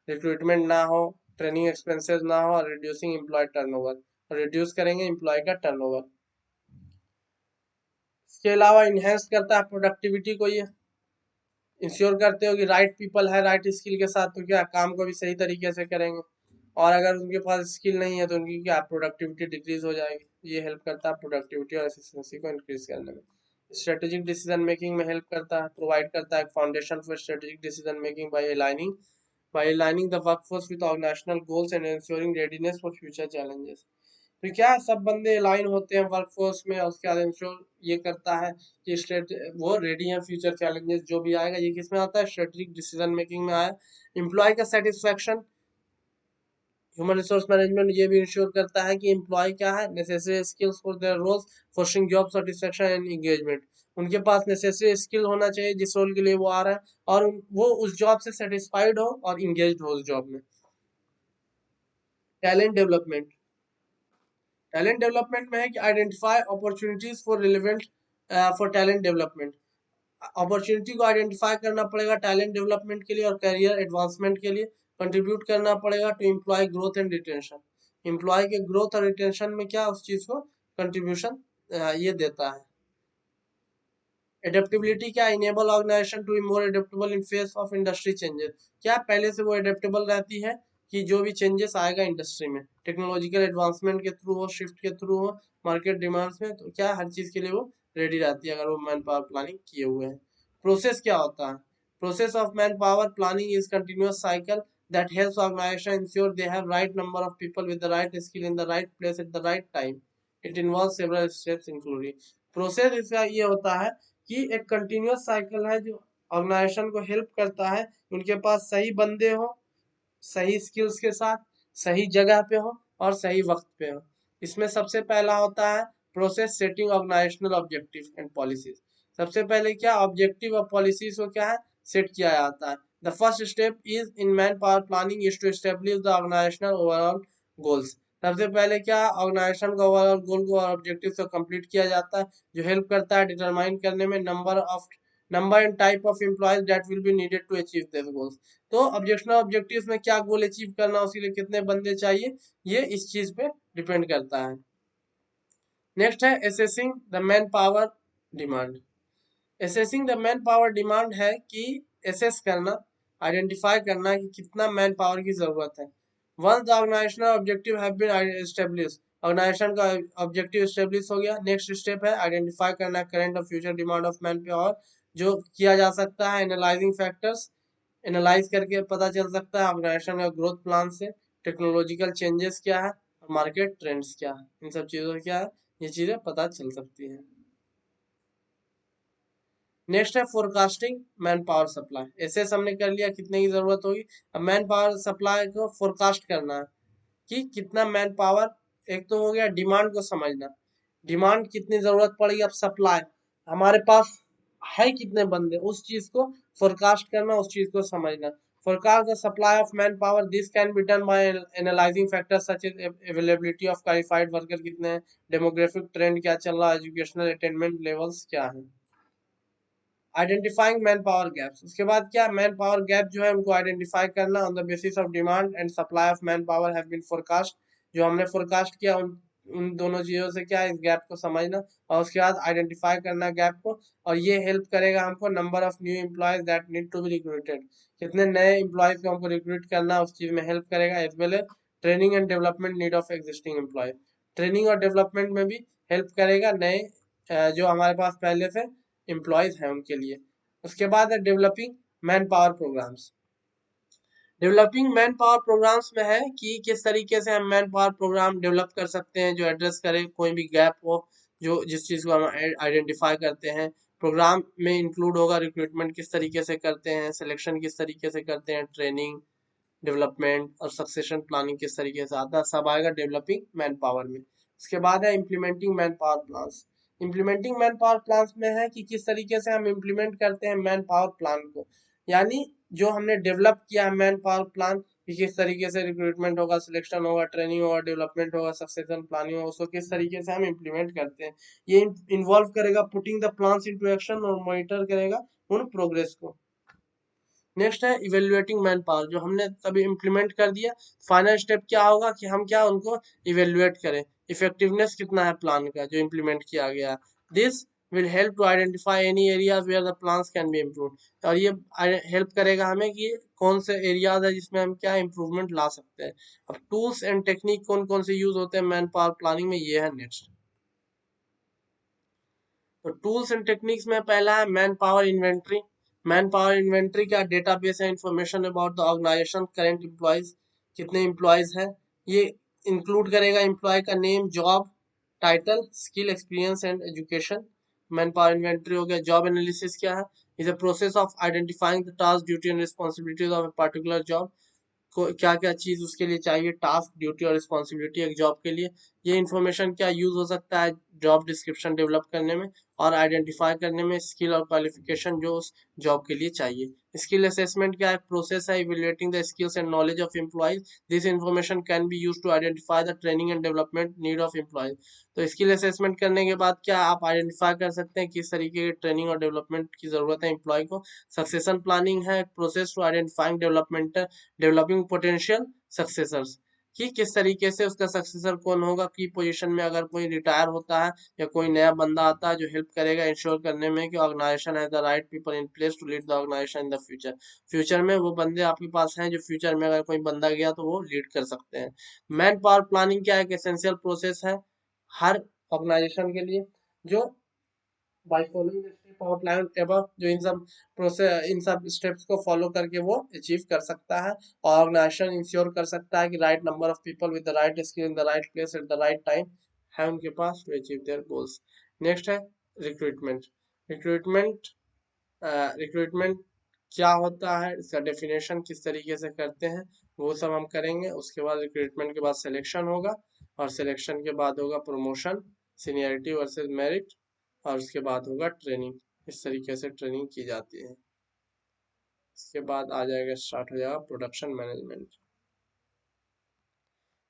Speaker 2: रिक्रूटमेंट ना हो, ट्रेनिंग एक्सपेंसेस ना हो, और रिड्यूसिंग एम्प्लॉय टर्नओवर, रिड्यूस करेंगे एम्प्लॉय का टर्नओवर। इसके अलावा इनहेंस करता है प्रोडक्टिविटी को, ये इंश्योर करते हो कि राइट पीपल है राइट स्किल के साथ तो क्या काम को भी सही तरीके से करेंगे, और अगर उनके पास स्किल नहीं है तो उनकी क्या प्रोडक्टिविटी डिक्रीज हो जाएगी। ये हेल्प करता है प्रोडक्टिविटी और एफिशिएंसी को इंक्रीज करने में। स्ट्रेटेजिक डिसीजन मेकिंग में हेल्प करता है, प्रोवाइड करता है foundation for strategic decision making by aligning the workforce with organizational goals and ensuring readiness for future challenges. तो क्या सब बंदे अलाइन होते हैं वर्कफोर्स में, और उसके बाद इंश्योर ये करता है कि स्ट्रेट वो रेडी है फ्यूचर चैलेंजेस जो भी आएगा। ये किस में आता है, स्ट्रेटेजिक डिसीजन मेकिंग में आया। एम्प्लॉय का सेटिस्फेक्शन, ह्यूमन रिसोर्स मैनेजमेंट ये भी इंश्योर करता है कि एम्प्लॉय क्या है, necessary skills for their roles, forcing job satisfaction and engagement. उनके पास नेसेसरी स्किल होना चाहिए जिस रोल के लिए वो आ रहा है, और वो उस जॉब से सेटिस्फाइड हो और इंगेज हो उस जॉब में। टैलेंट डेवलपमेंट, टैलेंट डेवलपमेंट में है कि identify opportunities for relevant for talent development. Opportunity को आइडेंटिफाई करना पड़ेगा टैलेंट डेवलपमेंट के लिए और करियर एडवांसमेंट के लिए। कंट्रीब्यूट करना पड़ेगा to employee growth and retention. Employee के ग्रोथ और रिटेंशन में क्या उस चीज को कंट्रीब्यूशन ये देता है। एडेप्टेबिलिटी क्या, enable organization to be more adaptable in face of industry changes. क्या पहले से वो एडेप्टेबल रहती है कि जो भी चेंजेस आएगा इंडस्ट्री में, टेक्नोलॉजिकल एडवांसमेंट के थ्रू हो, शिफ्ट के थ्रू हो, मार्केट डिमांड्स में, तो क्या हर चीज के लिए वो रेडी रहती है अगर वो मैन पावर प्लानिंग किए हुए हैं। प्रोसेस क्या होता है, process of man power planning is continuous cycle that helps organization ensure they have right number of people with the right skill in the right place at the right time. It involves several steps including process. इसका ये होता है कि एक continuous cycle है जो organisation को help करता है, उनके पास सही बंदे हो, सही स्किल्स के साथ, सही जगह पे हो और सही वक्त पे हो। इसमें सबसे पहला होता है process setting organizational objective and policies. सबसे पहले क्या ऑब्जेक्टिव और पॉलिसीज को क्या है सेट किया जाता है। The first step is in man power planning is to establish the organizational overall goals. सबसे पहले क्या ऑर्गेनाइजेशन का ओवरऑल गोल को और ऑब्जेक्टिव को कंप्लीट किया जाता है, जो हेल्प करता है डिटरमाइन करने में number and type of employees that will be needed to achieve this goals. तो ऑब्जेक्शनल ऑब्जेक्टिव्स में क्या गोल अचीव करना, उसके लिए कितने बंदे चाहिए, ये इस चीज पे डिपेंड करता है। नेक्स्ट है assessing the man power demand. Assessing the man power demand है कि एसेस करना, आइडेंटिफाई करना कि कितना मैन पावर की जरूरत है। Once the organizational objective have been establish, organization का ऑब्जेक्टिव एस्टेब्लिश हो गया, नेक्स्ट स्टेप है आइडेंटिफाई करना करंट और future demand of man power, जो किया जा सकता है एनालाइजिंग फैक्टर्स, एनालाइज करके पता चल सकता है ऑर्गेनाइजेशन का ग्रोथ प्लान से, टेक्नोलॉजिकल चेंजेस क्या है और मार्केट ट्रेंड्स क्या है, इन सब चीजों से क्या है ये चीजें पता चल सकती हैं। नेक्स्ट है फोरकास्टिंग मैन पावर सप्लाई। ऐसे हमने कर लिया कितने की जरूरत होगी, अब मैन पावर सप्लाई को फोरकास्ट करना है कि कितना मैन पावर। एक तो हो गया डिमांड को समझना, डिमांड कितनी जरूरत पड़ेगी, अब सप्लाई हमारे पास है कितने बंदे, उस चीज को फोरकास्ट करना, उस चीज को समझना। Forecast the supply of man power, this can be done by analyzing factors such as availability of qualified worker कितने हैं, डेमोग्राफिक ट्रेंड क्या चल रहा है, एजुकेशनल अटेनमेंट लेवल्स क्या है। आइडेंटिफाइंग मैन पावर गैप्स, उसके बाद क्या मैन पावर गैप जो है उनको आइडेंटिफाई करना on the basis of demand and supply of man power have been forecast. जो हमने फोरकास्ट किया उन दोनों चीजों से क्या इस गैप को समझना और उसके बाद आइडेंटिफाई करना गैप को, और ये हेल्प करेगा हमको number of new employees that need to be recruited, कितने नए एम्प्लॉयज को हमको रिक्रूट करना उस चीज में हेल्प करेगा, as well as training and development need of existing employee. Training और डेवलपमेंट में भी हेल्प करेगा नए जो हमारे पास पहले से एम्प्लॉयज हैं उनके लिए। उसके बाद है developing man power programs. Developing man power programs में है कि किस तरीके से हम मैन पावर प्रोग्राम डेवलप कर सकते हैं जो एड्रेस करे कोई भी गैप हो, जो जिस चीज को हम आइडेंटिफाई करते हैं। प्रोग्राम में इंक्लूड होगा रिक्रूटमेंट किस तरीके से करते हैं, सिलेक्शन किस तरीके से करते हैं, ट्रेनिंग, डेवलपमेंट और सक्सेशन प्लानिंग किस तरीके से आता है, सब आएगा डेवलपिंग मैन पावर में। उसके बाद है implementing man power plans. Implementing man power plans में है कि किस तरीके से हम इम्प्लीमेंट करते हैं मैन पावर प्लान को,
Speaker 1: यानी जो हमने डेवलप किया है मैन पावर प्लान कि किस तरीके से रिक्रूटमेंट होगा, सिलेक्शन होगा, ट्रेनिंग होगा, डेवलपमेंट होगा, सक्सेशन प्लानिंग होगा, उसको किस तरीके से हम इम्प्लीमेंट करते हैं। ये इन्वॉल्व करेगा putting the plans into action और मॉनिटर करेगा उन प्रोग्रेस को। नेक्स्ट है इवेल्युएटिंग मैन पावर, जो हमने तभी इम्प्लीमेंट कर दिया, फाइनल स्टेप क्या होगा कि हम क्या उनको इवेल्युएट करें, इफेक्टिवनेस कितना है प्लान का जो इम्प्लीमेंट किया गया। This will help to identify any areas where the plans can be improved, और ये हेल्प करेगा हमें कि कौन से एरियाज है जिसमें हम क्या इम्प्रूवमेंट ला सकते हैं। अब टूल्स एंड टेक्निक कौन कौन से यूज होते हैं मैन पावर प्लानिंग में, ये है नेक्स्ट। तो टूल्स एंड टेक्निक्स में पहला है man power inventory. Man power inventory का डेटाबेस है information about the organization current employees, कितने एम्प्लॉयज हैं। ये इंक्लूड करेगा एम्प्लॉय का name, job title, skill, experience and education. Man power inventory हो गया। जॉब एनालिसिस क्या है, is a process of identifying the task, duty and responsibilities of a particular job, को क्या क्या चीज उसके लिए चाहिए, टास्क, ड्यूटी और रिस्पॉन्सिबिलिटी एक जॉब के लिए। ये इन्फॉर्मेशन क्या यूज हो सकता है जॉब डिस्क्रिप्शन डेवलप करने में और आइडेंटिफाई करने में स्किल और क्वालिफिकेशन जो उस जॉब के लिए चाहिए। स्किल असेसमेंट क्या है, प्रोसेस है evaluating the skills and knowledge of employees, this information can be use to identify the training and development need of employees. तो स्किल असेसमेंट करने के बाद क्या आप आइडेंटिफाई कर सकते हैं किस तरीके की ट्रेनिंग और डेवलपमेंट की जरूरत है एम्प्लॉय को। सक्सेशन प्लानिंग है process to identifying development, developing potential successors, कि किस तरीके से उसका सक्सेसर कौन होगा की पोजीशन में, अगर कोई रिटायर होता है या कोई नया बंदा आता है जो हेल्प करेगा इंश्योर करने में कि organization has the right people in place to lead the organization in the future. Future में वो बंदे आपके पास हैं जो फ्यूचर में अगर कोई बंदा गया तो वो लीड कर सकते हैं। मैन पावर प्लानिंग क्या है, एक एसेंशियल प्रोसेस है हर ऑर्गेनाइजेशन के लिए, जो by following the step outline above, जो इन सब स्टेप्स को फॉलो करके वो अचीव कर सकता है। ऑर्गेनाइजेशन इंश्योर कर सकता है कि right number of people with the right skill in the right place at the right time है उनके पास to achieve their goals. Next है रिक्रूटमेंट। रिक्रूटमेंट रिक्रूटमेंट क्या होता है, इसका डेफिनेशन किस तरीके से करते हैं वो सब हम करेंगे। उसके बाद रिक्रूटमेंट के बाद सिलेक्शन होगा और सिलेक्शन के बाद होगा प्रमोशन, सीनियरिटी वर्सेस मेरिट, और उसके बाद होगा ट्रेनिंग। इस तरीके से ट्रेनिंग की जाती है। इसके बाद आ जाएगा, स्टार्ट हो जाएगा प्रोडक्शन मैनेजमेंट।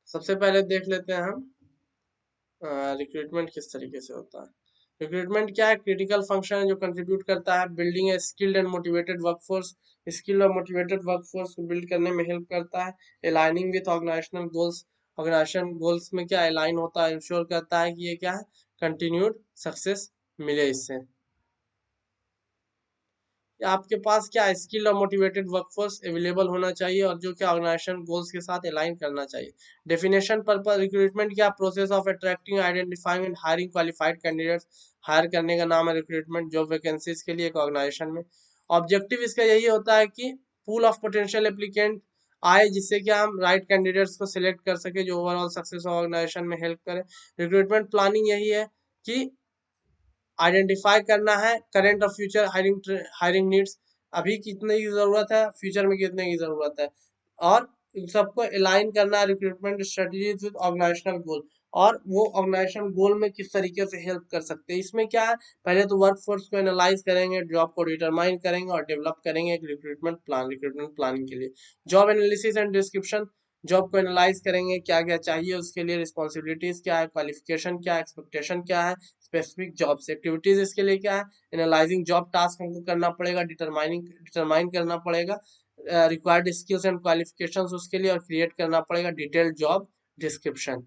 Speaker 1: सबसे पहले देख लेते हैं हम रिक्रूटमेंट किस तरीके से होता है। रिक्रूटमेंट क्या है, क्रिटिकल फंक्शन है जो कंट्रीब्यूट करता है building a skilled and motivated workforce, skilled और मोटिवेटेड वर्कफोर्स को बिल्ड करने में हेल्प करता है। Aligning with organizational goals, organization goals में क्या अलाइन होता है, इंश्योर करता है कि ये क्या है कंटिन्यूड सक्सेस मिले इससे। आपके पास क्या स्किल और मोटिवेटेड वर्कफोर्स अवेलेबल होना चाहिए और जो क्या ऑर्गेनाइजेशन गोल्स के साथ अलाइन करना चाहिए। डेफिनेशन पर्पस रिक्रूटमेंट क्या, process of attracting identifying and hiring qualified candidates, hire करने का नाम है रिक्रूटमेंट जॉब वैकेंसीज के लिए एक ऑर्गेनाइजेशन में। ऑब्जेक्टिव इसका यही होता है कि पूल ऑफ पोटेंशियल एप्लीकेंट आए जिससे कि हम राइट कैंडिडेट्स को सिलेक्ट कर सके जो ओवरऑल सक्सेस ऑर्गेनाइजेशन में हेल्प करे। रिक्रूटमेंट प्लानिंग यही है कि आइडेंटिफाई करना है करंट और फ्यूचर हायरिंग नीड्स, अभी कितने की जरूरत है, फ्यूचर में कितने की जरूरत है, और इन सबको अलाइन करना है रिक्रूटमेंट स्ट्रेटजीज विद ऑर्गेनाइजेशनल गोल, और वो ऑर्गेनाइजेशन गोल में किस तरीके से हेल्प कर सकते हैं। इसमें क्या है, पहले तो वर्कफोर्स को एनालाइज करेंगे, जॉब को डिटरमाइन करेंगे और डेवलप करेंगे एक रिक्रूटमेंट प्लानिंग के लिए। Job analysis and description, job को एनालाइज करेंगे क्या क्या चाहिए उसके लिए, रिस्पॉन्सिबिलिटीज क्या है, क्वालिफिकेशन क्या है, एक्सपेक्टेशन क्या है, स्पेसिफिक जॉब्स एक्टिविटीज इसके लिए क्या है, एनालाइजिंग जॉब टास्क हमको करना पड़ेगा, डिटरमाइन करना पड़ेगा रिक्वायर्ड स्किल्स एंड क्वालिफिकेशंस उसके लिए, और क्रिएट करना पड़ेगा डिटेल्ड जॉब डिस्क्रिप्शन।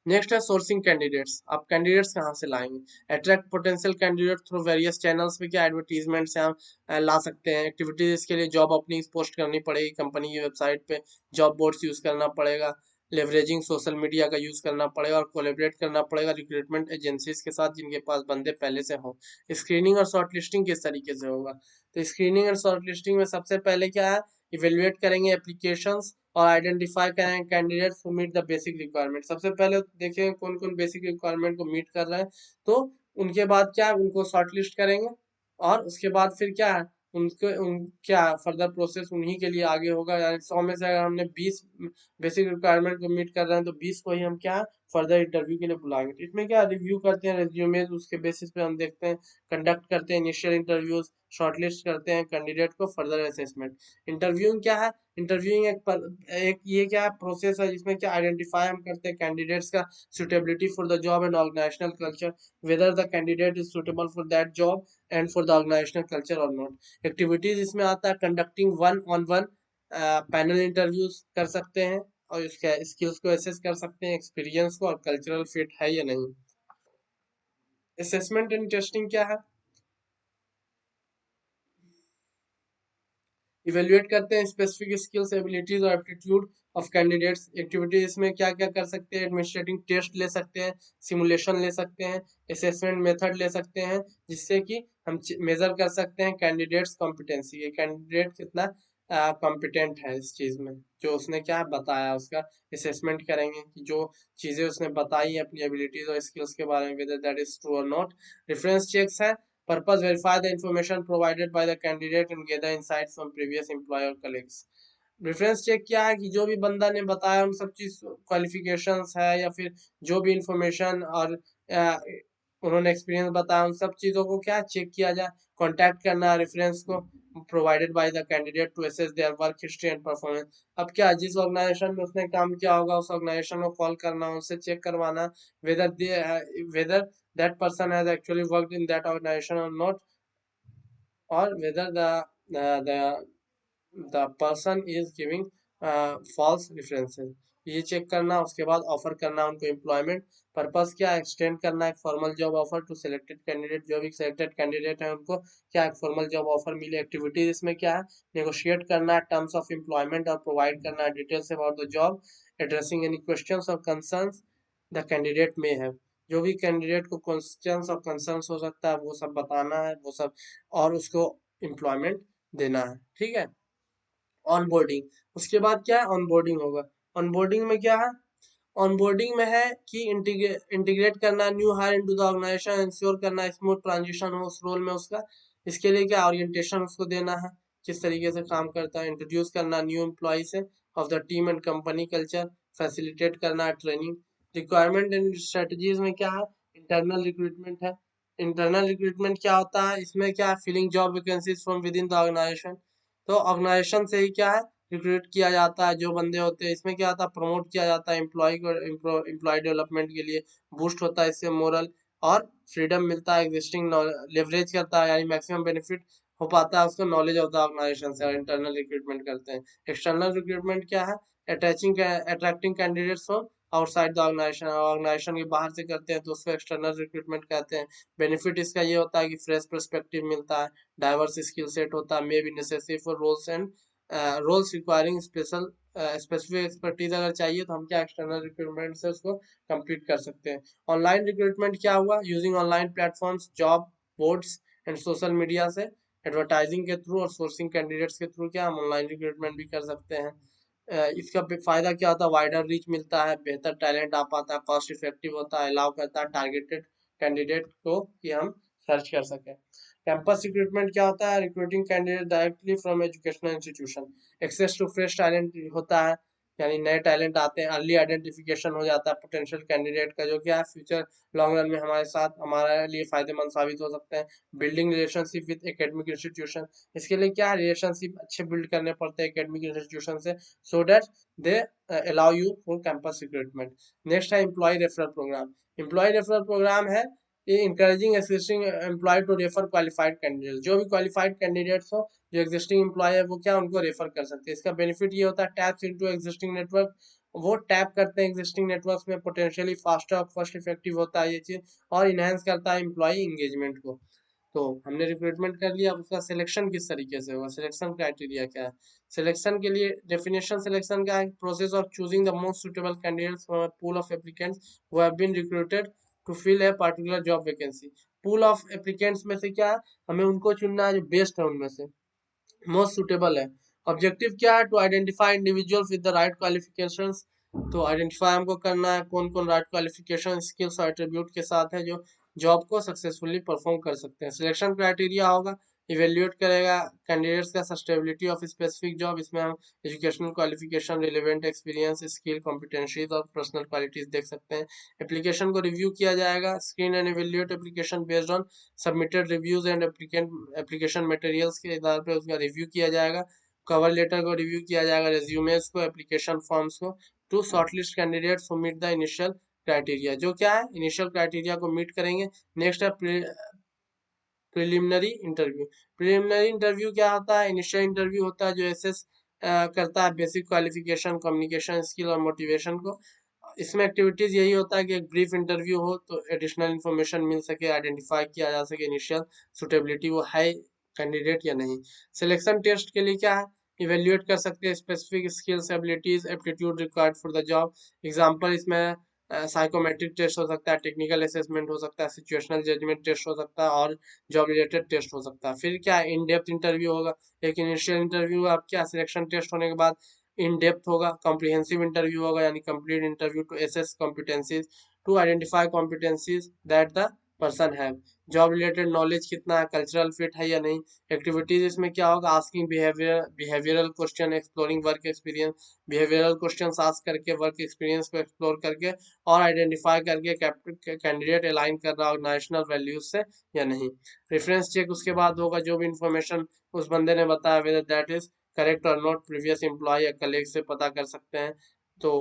Speaker 1: नेक्स्ट है सोर्सिंग कैंडिडेट्स, आप कैंडिडेट्स कहाँ से लाएंगे, attract potential candidate through various channels पे, क्या एडवर्टीजमेंट से हम ला सकते हैं। एक्टिविटीज इसके लिए जॉब ओपनिंग्स पोस्ट करनी पड़ेगी कंपनी की वेबसाइट पे, जॉब बोर्ड्स यूज करना पड़ेगा, लेवरेजिंग सोशल मीडिया का यूज करना पड़ेगा और कोलेबरेट करना पड़ेगा रिक्रूटमेंट एजेंसीज के साथ जिनके पास बंदे पहले से हों। स्क्रीनिंग और शॉर्टलिस्टिंग किस तरीके से होगा, तो स्क्रीनिंग और शॉर्टलिस्टिंग में सबसे पहले क्या है, इवेल्युएट करेंगे एप्लीकेशंस और आइडेंटिफाई करेंगे candidates who meet the basic requirement. सबसे पहले देखेंगे कौन कौन बेसिक रिक्वायरमेंट को मीट कर रहे हैं, तो उनके बाद क्या है उनको शॉर्टलिस्ट करेंगे, और उसके बाद फिर क्या है उनके उन क्या फर्दर प्रोसेस उन्हीं के लिए आगे होगा। यानी 100 में से अगर हमने 20 बेसिक रिक्वायरमेंट को मीट कर रहे हैं तो 20 को ही हम क्या फर्दर इंटरव्यू के लिए बुलाएंगे। तो इसमें क्या रिव्यू करते हैं रेज्यूमेज, उसके बेसिस पे हम देखते हैं, कंडक्ट करते हैं इनिशियल इंटरव्यूज, शॉर्टलिस्ट करते हैं कैंडिडेट को फर्दर असेसमेंट। इंटरव्यूइंग क्या है? इंटरव्यूइंग एक ये क्या प्रोसेस है जिसमें क्या आइडेंटिफाई हम करते हैं कैंडिडेट्स का suitability for the job and organizational culture, whether the candidate is suitable for that job and for the organizational culture or not. Activities इसमें आता है conducting one on one panel interviews कर सकते हैं और इसका स्किल्स को एसेस कर सकते हैं, एक्सपीरियंस को और कल्चरल फिट है या नहीं। असेसमेंट एंड टेस्टिंग क्या है? इवेल्युएट करते हैं स्पेसिफिक स्किल्स एबिलिटीज और एप्टीट्यूड ऑफ कैंडिडेट्स। एक्टिविटीज इसमें क्या क्या कर सकते हैं? एडमिनिस्ट्रेटिव टेस्ट ले सकते हैं, सिमुलेशन ले सकते हैं, असेसमेंट मेथड ले सकते हैं, जिससे कि हम मेजर कर सकते हैं कैंडिडेट्स कॉम्पिटेंसी, ये कैंडिडेट कितना कॉम्पिटेंट है इस चीज में जो उसने क्या बताया, उसका असेसमेंट करेंगे कि जो चीजें उसने बताई है अपनी एबिलिटीज और स्किल्स के बारे में, वेदर दैट इज ट्रू और नॉट। रेफरेंस चेक्स है, purpose verify the information provided by the candidate and gather insights from previous employee और कलीग्स। रेफरेंस चेक क्या है कि जो भी बंदा ने बताया उन सब चीज क्वालिफिकेशंस है या फिर जो भी इंफॉर्मेशन और उन्होंने एक्सपीरियंस बताया उन सब चीजों को क्या चेक किया जाए। कांटेक्ट करना है रेफरेंस को provided by the candidate to assess their work history and performance. अब क्या जिस ऑर्गेनाइजेशन में उसने काम किया होगा उस ऑर्गेनाइजेशन को कॉल करना, उनसे चेक करवाना whether whether that person has actually worked in that organization or not, or whether the person is giving false references। ये चेक करना, उसके बाद ऑफर करना उनको एम्प्लॉयमेंट। पर्पस क्या? एक्सटेंड करना एक formal job offer to selected candidate, जो भी सिलेक्टेड कैंडिडेट है उनको क्या एक फॉर्मल जॉब ऑफर मिले। एक्टिविटीज इसमें क्या है? नेगोशिएट करना टर्म्स ऑफ एम्प्लॉयमेंट और प्रोवाइड करना details about the job, addressing any questions और कंसर्न्स द कैंडिडेट में है। जो भी कैंडिडेट को क्वेश्चंस और कंसर्न्स हो सकता है वो सब बताना है, वो सब, और उसको एम्प्लॉयमेंट देना है। ठीक है। ऑनबोर्डिंग, उसके बाद क्या है? ऑनबोर्डिंग होगा। ऑनबोर्डिंग में क्या है? ऑनबोर्डिंग में है कि इंटीग्रेट करना new hire into the organization, ensure करना स्मूथ ट्रांजिशन हो उस रोल में उसका। इसके लिए क्या ओरिएंटेशन उसको देना है, किस तरीके से काम करता है। इंट्रोड्यूस करना न्यू एम्प्लॉय से of the team and company culture, facilitate करना ट्रेनिंग। रिक्वायरमेंट एंड स्ट्रेटजीज में क्या है? इंटरनल रिक्रूटमेंट है। इंटरनल रिक्रूटमेंट क्या होता है? इसमें क्या है? Filling job vacancies from within the organisation. तो ऑर्गेनाइजेशन से ही क्या है? रिक्रूट किया जाता है जो बंदे होते हैं। इसमें क्या होता है? प्रमोट किया जाता है एम्प्लॉय को, एम्प्लॉय डेवलपमेंट के लिए बूस्ट होता है इससे मोरल और फ्रीडम मिलता है। एग्जिस्टिंग लेवरेज करता है, यानी मैक्सिमम बेनिफिट हो पाता है उसको नॉलेज होता है ऑर्गेनाइजेशन से। और इंटरनल रिक्रूटमेंट करते हैं। एक्सटर्नल रिक्रूटमेंट क्या है? Attracting candidates from outside the organization, organization के बाहर से करते हैं तो उसको एक्सटर्नल रिक्रूटमेंट कहते हैं। बेनिफिट इसका ये होता है कि फ्रेश पर्सपेक्टिव मिलता है, डाइवर्स स्किल सेट होता है, may be necessary for roles and roles requiring specific expertise अगर चाहिए तो हम क्या एक्सटर्नल रिक्रूटमेंट से उसको कंप्लीट कर सकते हैं। ऑनलाइन रिक्रूटमेंट क्या हुआ? Using online platforms, job boards and social media से एडवर्टाइजिंग के थ्रू और सोर्सिंग कैंडिडेट्स के थ्रू क्या हम ऑनलाइन रिक्रूटमेंट भी कर सकते हैं। इसका फायदा क्या होता है? वाइडर रीच मिलता है, बेहतर टैलेंट आ पाता है, कॉस्ट इफेक्टिव होता है, अलाउ करता है टारगेटेड कैंडिडेट को कि हम सर्च कर सकें। कैंपस रिक्रूटमेंट क्या होता है? Recruiting candidate directly from educational institution. Access to fresh talent होता है, यानी नए टैलेंट आते हैं, अर्ली आइडेंटिफिकेशन हो जाता है पोटेंशियल कैंडिडेट का जो क्या है फ्यूचर लॉन्ग रन में हमारे साथ हमारे लिए फायदेमंद साबित हो सकते हैं। Building relationship with academic institution, इसके लिए क्या रिलेशनशिप अच्छे बिल्ड करने पड़ते हैं एकेडमिक इंस्टीट्यूशन से, so that they allow you for campus recruitment. Next है employ referral program. Employ referral program है ये encouraging existing employ to refer qualified candidates. जो भी क्वालिफाइड कैंडिडेट्स हो, जो एग्जिस्टिंग एम्प्लॉय है वो क्या उनको रेफर कर सकते हैं। इसका बेनिफिट ये होता है टैप्स इनटू एग्जिस्टिंग नेटवर्क, वो टैप करते हैं एग्जिस्टिंग नेटवर्क्स में, पोटेंशियली फास्टर और कॉस्ट इफेक्टिव होता है ये चीज, और इनहेंस करता है एम्प्लॉय इंगेजमेंट को। तो हमने रिक्रूटमेंट कर लिया, अब उसका सिलेक्शन किस तरीके से होगा, सिलेक्शन क्राइटेरिया क्या है। सिलेक्शन के लिए डेफिनेशन सिलेक्शन का है, process of choosing the most suitable candidates from a pool of applicants who have been recruited to fill a particular job vacancy. Pool of applicants में से क्या है? हमें उनको चुनना है जो बेस्ट है उनमें से, मोस्ट सुटेबल है। ऑब्जेक्टिव क्या है? To identify individuals with the right qualifications. तो आइडेंटिफाई हमको करना है कौन कौन राइट क्वालिफिकेशन स्किल्स और एट्रीब्यूट के साथ है जो जॉब को सक्सेसफुली परफॉर्म कर सकते हैं। सिलेक्शन क्राइटेरिया होगा इवेल्युएट करेगा कैंडिडेट्स का सस्टेबिलिटी ऑफ स्पेसिफिक जॉब, इसमें हम educational qualification, relevant experience, skill, competencies और पर्सनल क्वालिटीज देख सकते हैं। एप्लीकेशन को रिव्यू किया जाएगा, screen and evaluate application based on submitted reviews and application materials के आधार पर उसका रिव्यू किया जाएगा। कवर लेटर को रिव्यू किया जाएगा, रेज्यूमेस को, एप्लीकेशन फॉर्म्स को, to shortlist candidates who meet the initial criteria, जो क्या है इनिशियल क्राइटेरिया को मीट करेंगे। नेक्स्ट है प्रिलिमिनरी इंटरव्यू। प्रिलिमिनरी इंटरव्यू क्या होता है? इनिशियल इंटरव्यू होता है जो एसेस करता है बेसिक क्वालिफिकेशन, कम्युनिकेशन स्किल और मोटिवेशन को। इसमें एक्टिविटीज यही होता है कि एक ब्रीफ इंटरव्यू हो तो एडिशनल इन्फॉर्मेशन मिल सके, आइडेंटिफाई किया जा सके इनिशियल सुटेबिलिटी वो है कैंडिडेट या नहीं। सिलेक्शन टेस्ट के लिए क्या है? इवेल्युएट कर सकते हैं specific skills, abilities, aptitude required for the job. Example इसमें साइकोमेट्रिक टेस्ट हो सकता है, टेक्निकल असेसमेंट हो सकता है, सिचुएशनल जजमेंट टेस्ट हो सकता है और जॉब रिलेटेड टेस्ट हो सकता है। फिर क्या इन डेप्थ इंटरव्यू होगा। एक इनिशियल इंटरव्यू आप क्या सिलेक्शन टेस्ट होने के बाद इन डेप्थ होगा, कॉम्प्रिहेंसिव इंटरव्यू होगा यानी complete interview to assess competencies, to identify competencies that the person have. Job related knowledge कितना है, कल्चरल फिट है या नहीं। एक्टिविटीज इसमें क्या होगा? Asking behavioural question, exploring work experience, behavioural question ask करके वर्क एक्सपीरियंस को एक्सप्लोर करके और आइडेंटिफाई करके कैंडिडेट अलाइन कर रहा हो नेशनल वैल्यूज से या नहीं। रेफरेंस चेक उसके बाद होगा, जो भी इंफॉर्मेशन उस बंदे ने बताया वेदर दैट इज करेक्ट और नॉट, प्रीवियस एम्प्लॉय या कलीग से पता कर सकते हैं। तो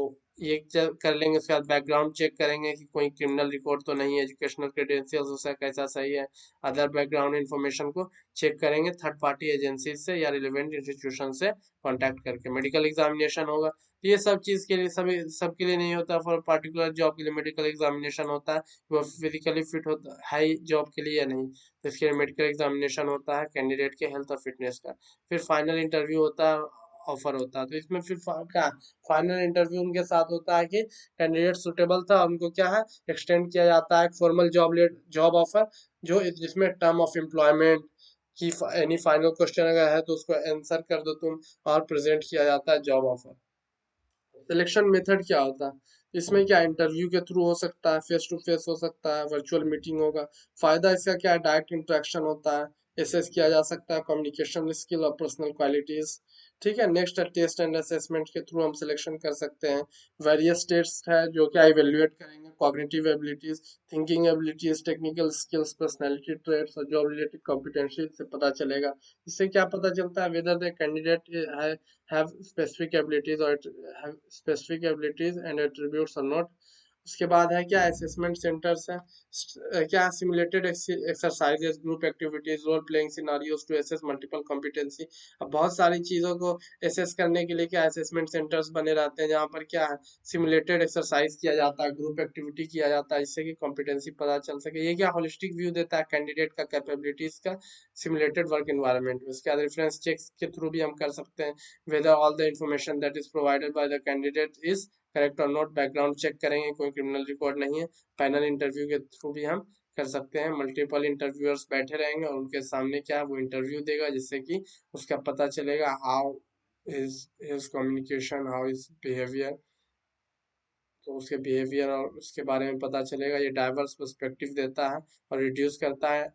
Speaker 1: ये कर लेंगे। उसके बाद बैकग्राउंड चेक करेंगे कि कोई क्रिमिनल रिकॉर्ड तो नहीं है, एजुकेशनल क्रेडेंशियल्स उसका कैसा सही है, अदर बैकग्राउंड इन्फॉर्मेशन को चेक करेंगे थर्ड पार्टी एजेंसी से या रिलेवेंट इंस्टीट्यूशन से कॉन्टैक्ट करके। मेडिकल एग्जामिनेशन होगा। ये सब चीज के लिए सभी सबके लिए नहीं होता, फॉर पर्टिकुलर जॉब के लिए मेडिकल एग्जामिनेशन होता है, वो फिजिकली फिट होता है जॉब के लिए या नहीं, तो इसके लिए मेडिकल एग्जामिनेशन होता है कैंडिडेट के हेल्थ और फिटनेस का। फिर फाइनल इंटरव्यू होता है, ऑफर होता है। तो इसमें फिर क्या फाइनल इंटरव्यू उनके साथ होता है कि कैंडिडेट सुटेबल था, उनको क्या है एक्सटेंड किया जाता है फॉर्मल जॉब ऑफर, जो जिसमें टर्म ऑफ एम्प्लॉयमेंट की एनी फाइनल क्वेश्चन अगर है तो उसको आंसर कर दो तुम, और प्रेजेंट किया जाता है जॉब ऑफर। सिलेक्शन मेथड क्या होता है? इसमें क्या इंटरव्यू के थ्रू हो सकता है, फेस टू फेस हो सकता है, वर्चुअल मीटिंग होगा। फायदा इसका क्या है? डायरेक्ट इंटरेक्शन होता है, एसेस किया जा सकता है कम्युनिकेशन स्किल और पर्सनल क्वालिटीज। ठीक है। नेक्स्ट है टेस्ट एंड असेसमेंट के थ्रू हम सिलेक्शन कर सकते हैं। वेरियस टेस्ट है जो क्या इवेल्युएट करेंगे cognitive abilities, thinking abilities, technical skills, personality traits और जॉब रिलेटेड कॉम्पिटेंसी से पता चलेगा। इससे क्या पता चलता है? Whether the candidate have specific abilities or have specific abilities and attributes or not। उसके बाद है क्या असेसमेंट सेंटर्स है, क्या simulated exercises, group activities, role playing scenarios to assess multiple competency. अब बहुत सारी चीज़ों को एसेस करने के लिए क्या असेसमेंट सेंटर्स बने रहते हैं, जहाँ पर क्या है सिमुलेटेड एक्सरसाइज किया जाता है, ग्रुप एक्टिविटी किया जाता है, जिससे कि कॉम्पिटेंसी पता चल सके। ये क्या होलिस्टिक व्यू देता है कैंडिडेट का कैपेबिलिटीज का सिमुलेटेड वर्क एनवायरनमेंट में। उसके बाद रेफरेंस चेक्स के थ्रू भी हम कर सकते हैं whether all the information that is provided by the candidate is correct और नोट। बैकग्राउंड चेक करेंगे कोई क्रिमिनल रिकॉर्ड नहीं है। पैनल इंटरव्यू के थ्रू भी हम कर सकते हैं, मल्टीपल इंटरव्यूअर्स बैठे रहेंगे और उनके सामने क्या वो इंटरव्यू देगा, जिससे कि उसका पता चलेगा how is communication, how is behaviour, तो उसके बिहेवियर और उसके बारे में पता चलेगा। ये डाइवर्स पर्सपेक्टिव देता है और रिड्यूस करता है,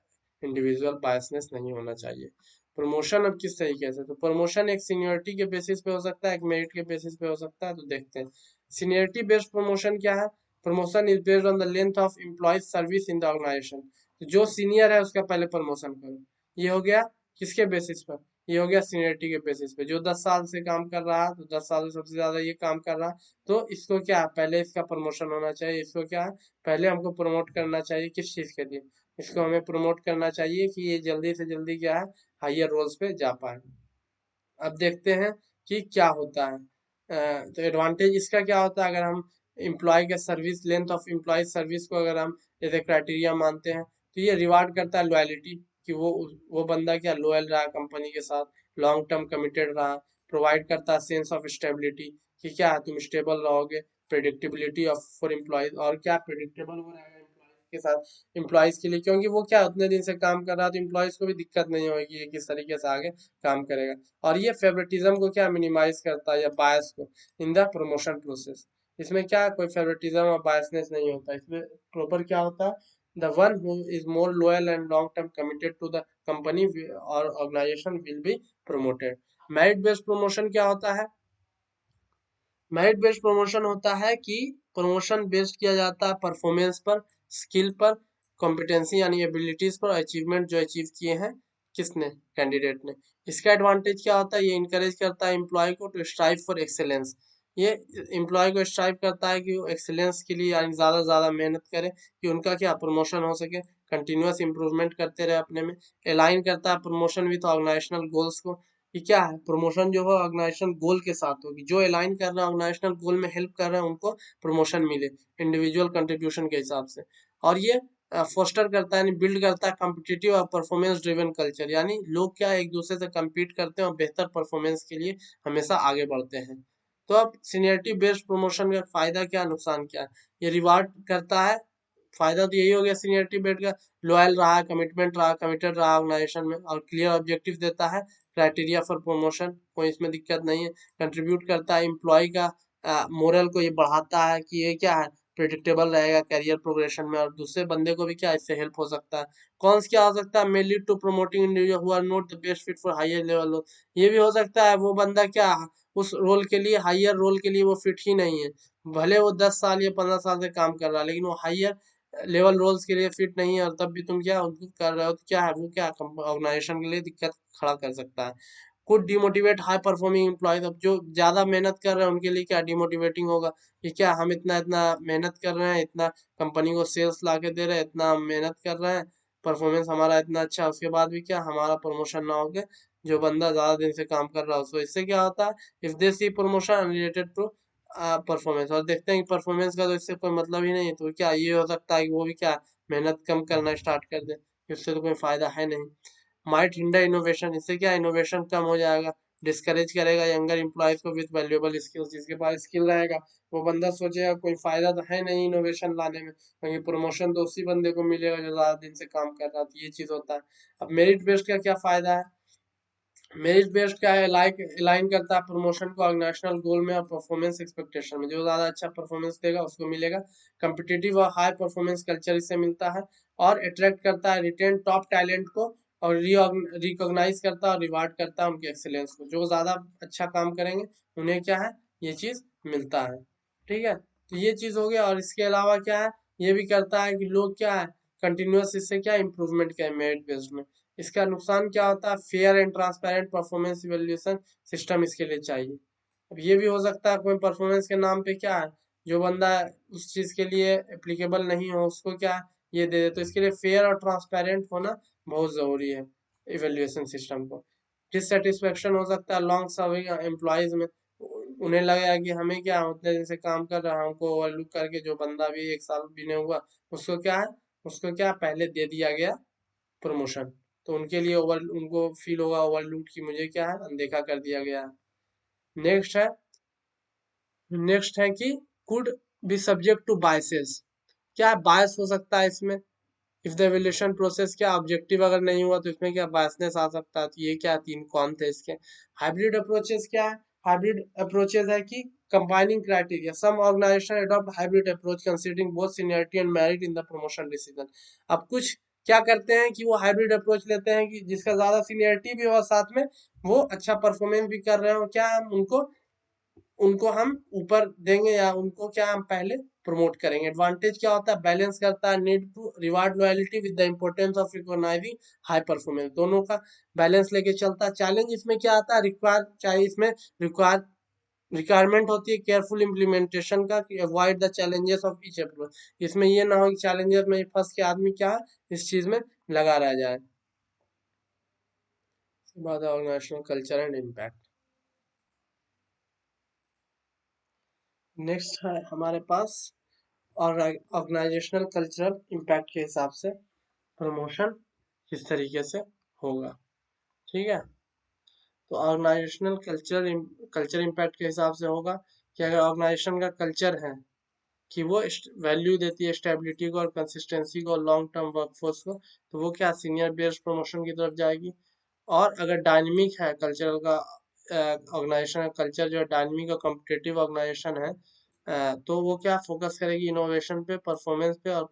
Speaker 1: इंडिविजुअल बायसनेस नहीं होना चाहिए। प्रमोशन अब किस तरीके से? तो प्रमोशन एक सीनियरिटी के बेसिस पे हो सकता है, एक मेरिट के बेसिस पे हो सकता है। तो देखते हैं सीनियरिटी बेस्ड प्रमोशन क्या है। Promotion is based on the length of employees service in the organisation. तो जो सीनियर है उसका पहले प्रमोशन करो। ये हो गया किसके बेसिस पर? ये हो गया सीनियरिटी के बेसिस पे। जो 10 साल से काम कर रहा है, तो 10 साल से सबसे ज्यादा ये काम कर रहा है, तो इसको क्या है पहले इसका प्रमोशन होना चाहिए। इसको क्या है पहले हमको प्रमोट करना चाहिए। किस चीज के लिए? इसको हमें प्रमोट करना चाहिए कि ये जल्दी से जल्दी क्या है हायर रोल्स पे जा पाए। अब देखते हैं कि क्या होता है। तो एडवांटेज इसका क्या होता है? अगर हम एम्प्लॉय के service, length of employee service को अगर हम जैसे क्राइटेरिया मानते हैं, तो ये रिवार्ड करता है लॉयलिटी, कि वो बंदा क्या लॉयल रहा कंपनी के साथ, लॉन्ग टर्म कमिटेड रहा। प्रोवाइड करता है सेंस ऑफ स्टेबिलिटी, कि क्या है तुम स्टेबल रहोगे। प्रेडिक्टेबिलिटी ऑफ फॉर एम्प्लॉयज, और क्या प्रेडिक्टेबल हो रहेगा एम्प्लॉयज के साथ, एम्प्लॉयज के लिए, क्योंकि वो क्या उतने दिन से काम कर रहा है, तो एम्प्लॉयज को भी दिक्कत नहीं होगी ये किस तरीके से आगे काम करेगा। और ये फेवरेटिज्म को क्या मिनिमाइज करता है या बायस को इन द प्रमोशन प्रोसेस। इसमें क्या कोई फेवरेटिज्म और बायसनेस नहीं होता, इसमें प्रॉपर क्या होता है the one who is more loyal and long term committed to the company or organization will be promoted. merit based promotion क्या होता है? मेरिट बेस्ड प्रमोशन होता है कि प्रमोशन बेस्ड किया जाता है परफॉर्मेंस पर, स्किल पर, कॉम्पिटेंसी यानी एबिलिटीज पर, अचीवमेंट जो अचीव किए हैं किसने, कैंडिडेट ने। इसका एडवांटेज क्या होता है? ये इंकरेज करता है एम्प्लॉय को टू स्ट्राइव फॉर एक्सेलेंस। ये एम्प्लॉय को स्ट्राइव करता है कि वो एक्सेलेंस के लिए यानी ज़्यादा से ज़्यादा मेहनत करे कि उनका क्या प्रमोशन हो सके, कंटिन्यूअस इंप्रूवमेंट करते रहे अपने में। अलाइन करता है प्रमोशन विथ ऑर्गेनाइजेशनल गोल्स को, कि क्या है प्रमोशन जो है ऑर्गेनाइजेशन गोल के साथ होगी, जो अलाइन कर रहा है ऑर्गेनाइजेशनल गोल में हेल्प कर रहा है उनको प्रमोशन मिले इंडिविजुअल कंट्रीब्यूशन के हिसाब से। और ये फोस्टर करता है यानी बिल्ड करता है कॉम्पिटिटिव और परफॉर्मेंस ड्रिवन कल्चर, यानी लोग क्या एक दूसरे से कम्पीट करते हैं और बेहतर परफॉर्मेंस के लिए हमेशा आगे बढ़ते हैं। तो अब सीनियरिटी बेस्ड प्रमोशन का फायदा क्या, नुकसान क्या है? ये रिवार्ड करता है, फायदा तो यही हो गया सीनियरिटी बेस्ड का, लॉयल रहा, कमिटमेंट रहा, कमिटेड रहा ऑर्गेनाइजेशन में, और क्लियर ऑब्जेक्टिव देता है, क्राइटेरिया फॉर प्रमोशन, कोई इसमें दिक्कत नहीं है। कंट्रीब्यूट करता है एम्प्लॉय का मोरल को, ये बढ़ाता है कि ये क्या है प्रिडिक्टेबल रहेगा करियर प्रोग्रेशन में, और दूसरे बंदे को भी क्या इससे हेल्प हो सकता है। कॉन्स क्या हो सकता है? May lead to promoting individual who are not the best fit for higher level. ये भी हो सकता है वो बंदा क्या उस रोल के लिए, हायर रोल के लिए वो फिट ही नहीं है, भले वो 10 साल या 15 साल से काम कर रहा है, लेकिन वो हायर लेवल रोल्स के लिए फिट नहीं है, और तब भी तुम क्या उनको कर रहे हो, तो क्या है वो क्या ऑर्गेनाइजेशन के लिए दिक्कत खड़ा कर सकता है। Could demotivate high performing employees. अब जो ज्यादा मेहनत कर रहे हैं उनके लिए क्या डिमोटिवेटिंग होगा कि क्या हम इतना इतना मेहनत कर रहे हैं, इतना कंपनी को सेल्स ला के दे रहे हैं, इतना मेहनत कर रहे हैं, परफॉर्मेंस हमारा इतना अच्छा है, उसके बाद भी क्या हमारा प्रमोशन ना होके जो बंदा ज्यादा दिन से काम कर रहा है उसको। इससे क्या होता है, if they see promotion related to performance, और देखते हैं कि परफॉर्मेंस का तो इससे कोई मतलब ही नहीं है, तो क्या ये हो सकता है कि वो भी क्या मेहनत कम करना स्टार्ट कर दे, इससे तो कोई फायदा है नहीं। माइट हिंडर इनोवेशन, इससे क्या इनोवेशन कम हो जाएगा, डिस्करेज करेगा यंगर एम्प्लॉयज को विद वैल्यूएबल स्किल्स, जिसके पास स्किल रहेगा वो बंदा सोचेगा कोई फायदा तो है नहीं इनोवेशन लाने में, क्योंकि प्रमोशन तो उसी बंदे को मिलेगा जो ज्यादा दिन से काम कर रहा था, ये चीज होता है। अब मेरिट बेस्ड का क्या फायदा है? मेरिट बेस्ड क्या है, लाइक अलाइन करता है प्रमोशन को ऑर्गेनाइजेशनल गोल में और परफॉर्मेंस एक्सपेक्टेशन में, जो ज्यादा अच्छा परफॉर्मेंस देगा उसको मिलेगा। कम्पिटिटिव और हाई परफॉर्मेंस कल्चर इससे मिलता है, और अट्रैक्ट करता है रिटेन टॉप टैलेंट को, और रिकॉग्नाइज करता है और रिवार्ड करता है उनके एक्सेलेंस को, जो ज्यादा अच्छा काम करेंगे उन्हें क्या है ये चीज मिलता है। ठीक है, तो ये चीज हो गया। और इसके अलावा क्या है, ये भी करता है कि लोग क्या है कंटिन्यूअस इससे क्या इंप्रूवमेंट क्या है मेरिट बेस्ड में। इसका नुकसान क्या होता है, fair and transparent performance evaluation system इसके लिए चाहिए। अब ये भी हो सकता है कोई परफॉर्मेंस के नाम पे क्या है जो बंदा उस चीज के लिए एप्लीकेबल नहीं हो उसको क्या ये दे दे, तो इसके लिए फेयर और ट्रांसपेरेंट होना बहुत जरूरी है इवेल्युएशन सिस्टम को। डिससेटिस्फेक्शन हो सकता है लॉन्ग सर्विंग एम्प्लॉयज में, उन्हें लगेगा कि हमें क्या उतने दिन से काम कर रहा है, हमको ओवरलुक करके जो बंदा भी 1 साल भी नहीं हुआ उसको क्या है, उसको क्या पहले दे दिया गया प्रमोशन, तो उनके लिए ओवर उनको फील होगा ओवरलूट की मुझे क्या है अनदेखा कर दिया गया है। नेक्स्ट है, नेक्स्ट है कि could be subject to biases, क्या बायस हो सकता है इसमें। इफ द एवोल्यूशन प्रोसेस क्या ऑब्जेक्टिव अगर नहीं हुआ तो इसमें क्या बायसनेस आ सकता है, तो ये क्या तीन कौन थे इसके। हाइब्रिड अप्रोचेस क्या है, हाइब्रिड अप्रोचेस है कि combining criteria, some organisation adopt hybrid approach considering both seniority and merit in the promotion decision. अब कुछ क्या करते हैं कि वो हाइब्रिड अप्रोच लेते हैं कि जिसका ज्यादा सीनियरिटी भी हो साथ में वो अच्छा परफॉर्मेंस भी कर रहे हो, क्या हम उनको उनको हम ऊपर देंगे या उनको क्या हम पहले प्रमोट करेंगे। एडवांटेज क्या होता है, बैलेंस करता है need to reward loyalty with the importance of recognising high performance, दोनों का बैलेंस लेके चलता है। चैलेंज इसमें क्या आता है, रिक्वायर चाहिए इसमें, रिक्वायर रिक्वायरमेंट होती है केयरफुल इम्प्लीमेंटेशन का कि avoid the challenges of each approach, इसमें ये ना हो कि चैलेंजेस में फंस के आदमी क्या इस चीज में लगा रह जाए। उसके बाद organisational culture and impact. Next है हमारे पास और ऑर्गेनाइजेशनल कल्चरल इम्पैक्ट के हिसाब से प्रमोशन किस तरीके से होगा। ठीक है, तो ऑर्गेनाइजेशनल कल्चर इम्पैक्ट के हिसाब से होगा कि अगर ऑर्गेनाइजेशन का कल्चर है कि वो वैल्यू देती है स्टेबिलिटी को और कंसिस्टेंसी को और लॉन्ग टर्म वर्कफोर्स को, तो वो क्या सीनियर बेस्ड प्रमोशन की तरफ जाएगी। और अगर डायनेमिक है कल्चरल का ऑर्गेनाइजेशन का कल्चर जो है डायनेमिक और कॉम्पिटिटिव ऑर्गेनाइजेशन है, तो वो क्या फोकस करेगी इनोवेशन पे, परफॉर्मेंस पे, और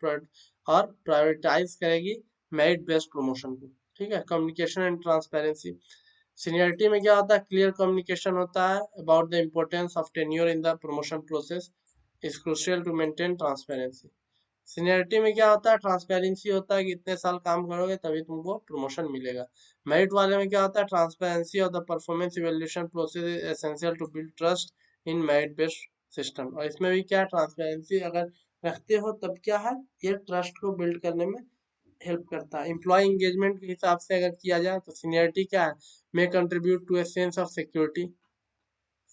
Speaker 1: और प्रायोरिटाइज करेगी मेरिट बेस्ड प्रमोशन को। ठीक है, कम्युनिकेशन एंड ट्रांसपेरेंसी। सीनियरिटी में क्या होता है, क्लियर कम्युनिकेशन होता है about the importance of tenure in the promotion process is crucial to maintain transparency. Seniority में क्या होता है, ट्रांसपेरेंसी होता है कि इतने साल काम करोगे तभी तुमको प्रमोशन मिलेगा। मेरिट वाले में क्या होता है, transparency of the performance evaluation process is essential to build trust in merit based system. और इसमें भी क्या, ट्रांसपेरेंसी अगर रखते हो तब क्या है, ये ट्रस्ट को बिल्ड करने में हेल्प करता है। एम्प्लॉय एंगेजमेंट के हिसाब से अगर किया जाए तो सीनियरिटी क्या है, may contribute to a sense of security.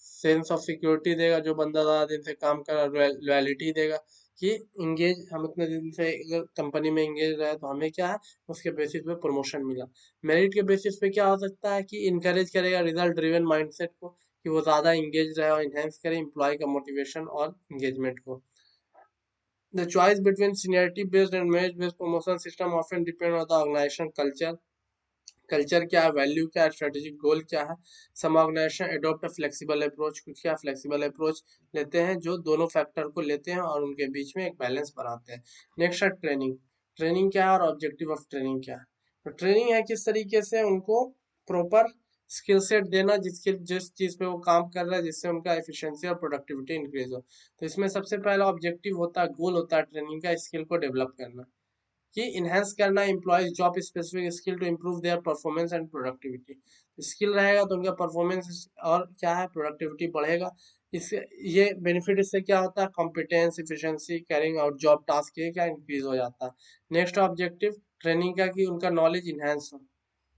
Speaker 1: Sense of security देगा, जो बंदा ज़्यादा दिन से काम कर रहा है लॉयलिटी देगा कि इंगेज, हम इतने दिन से अगर कंपनी में इंगेज रहे तो हमें क्या है, उसके बेसिस पे प्रमोशन मिला। मेरिट के बेसिस पे क्या हो सकता है कि इनकरेज करेगा रिजल्ट ड्रिवन माइंडसेट को, कि वो ज़्यादा इंगेज रहे और इन्हेंस करे एम्प्लॉय का मोटिवेशन और इंगेजमेंट को। The choice between seniority based and merit based promotion system often depend on the organization culture. Culture क्या है, वैल्यू क्या है, स्ट्रेटेजिक गोल क्या है। Some organization adopt a flexible approach, कुछ क्या फ्लेक्सिबल अप्रोच लेते हैं जो दोनों फैक्टर को लेते हैं और उनके बीच में एक बैलेंस बनाते हैं। नेक्स्ट है ट्रेनिंग। ट्रेनिंग क्या है और ऑब्जेक्टिव ऑफ ट्रेनिंग क्या है। तो ट्रेनिंग है किस तरीके से उनको प्रॉपर स्किल सेट देना, जिस चीज़ पे वो काम कर रहा है, जिससे उनका एफिशिएंसी और प्रोडक्टिविटी इंक्रीज हो। तो इसमें सबसे पहला ऑब्जेक्टिव होता है, गोल होता है ट्रेनिंग का, स्किल को डेवलप करना, कि इन्हेंस करना employees job specific skill to improve their performance and productivity. Skill रहेगा तो उनका परफॉर्मेंस और क्या है, प्रोडक्टिविटी बढ़ेगा। इससे ये बेनिफिट, इससे क्या होता है, competence, efficiency, carrying out job task, ये क्या इंक्रीज हो जाता है। नेक्स्ट ऑब्जेक्टिव ट्रेनिंग का, कि उनका नॉलेज इन्हेंस हो,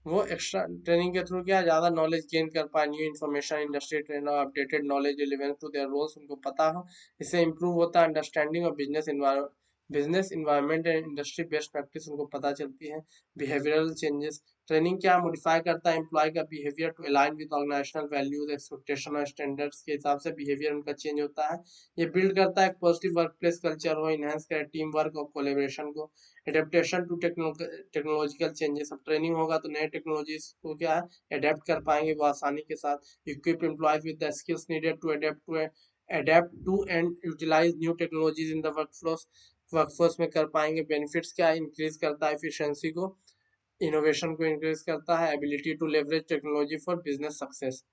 Speaker 1: वो एक्स्ट्रा ट्रेनिंग के थ्रू क्या ज़्यादा नॉलेज गेन कर पाए, न्यू इन्फॉर्मेशन, इंडस्ट्री ट्रेंड और updated knowledge relevant to their roles उनको पता हो। इससे इंप्रूव होता है understanding of business environment and industry best practice उनको पता चलती है। Behavioural changes. ट्रेनिंग क्या मॉडिफाई करता है एम्प्लॉय का behaviour to align with organisational values, expectation और स्टैंडर्ड्स के हिसाब से बिहेवियर उनका चेंज होता है। ये बिल्ड करता है एक पॉजिटिव वर्क प्लेस कल्चर हो, इनहेंस करे टीम वर्क और कोलेबरेशन को। Adaptation to technological changes. अब ट्रेनिंग होगा तो नए टेक्नोलॉजीज को क्या है, अडेप्ट कर पाएंगे वो आसानी के साथ। Equip employees with the skills needed to adapt to and utilise new technologies in the workforce में कर पाएंगे। बेनिफिट्स क्या, इंक्रीज करता है एफिशिएंसी को, इनोवेशन को इंक्रीज करता है, ability to leverage technology for business success,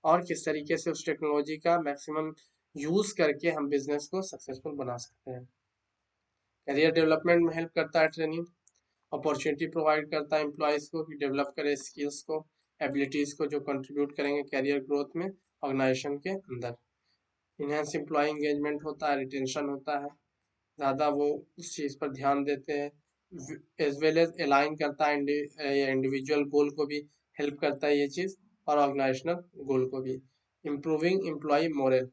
Speaker 1: और किस तरीके से उस टेक्नोलॉजी का मैक्सिमम यूज करके हम बिजनेस को सक्सेसफुल बना सकते हैं। करियर डेवलपमेंट में हेल्प करता है ट्रेनिंग। अपॉर्चुनिटी प्रोवाइड करता है एम्प्लॉयज़ को कि डेवलप करे स्किल्स को, एबिलिटीज़ को, जो कंट्रीब्यूट करेंगे कैरियर ग्रोथ में ऑर्गेनाइजेशन के अंदर। इनहेंस एम्प्लॉय इंगेजमेंट होता है, रिटेंशन होता है, ज़्यादा वो उस चीज़ पर ध्यान देते हैं। एज वेल एज अलाइन करता है इंडिविजुअल गोल को भी हेल्प करता है ये चीज़, और ऑर्गेनाइजेशनल गोल को भी। Improving employ moral.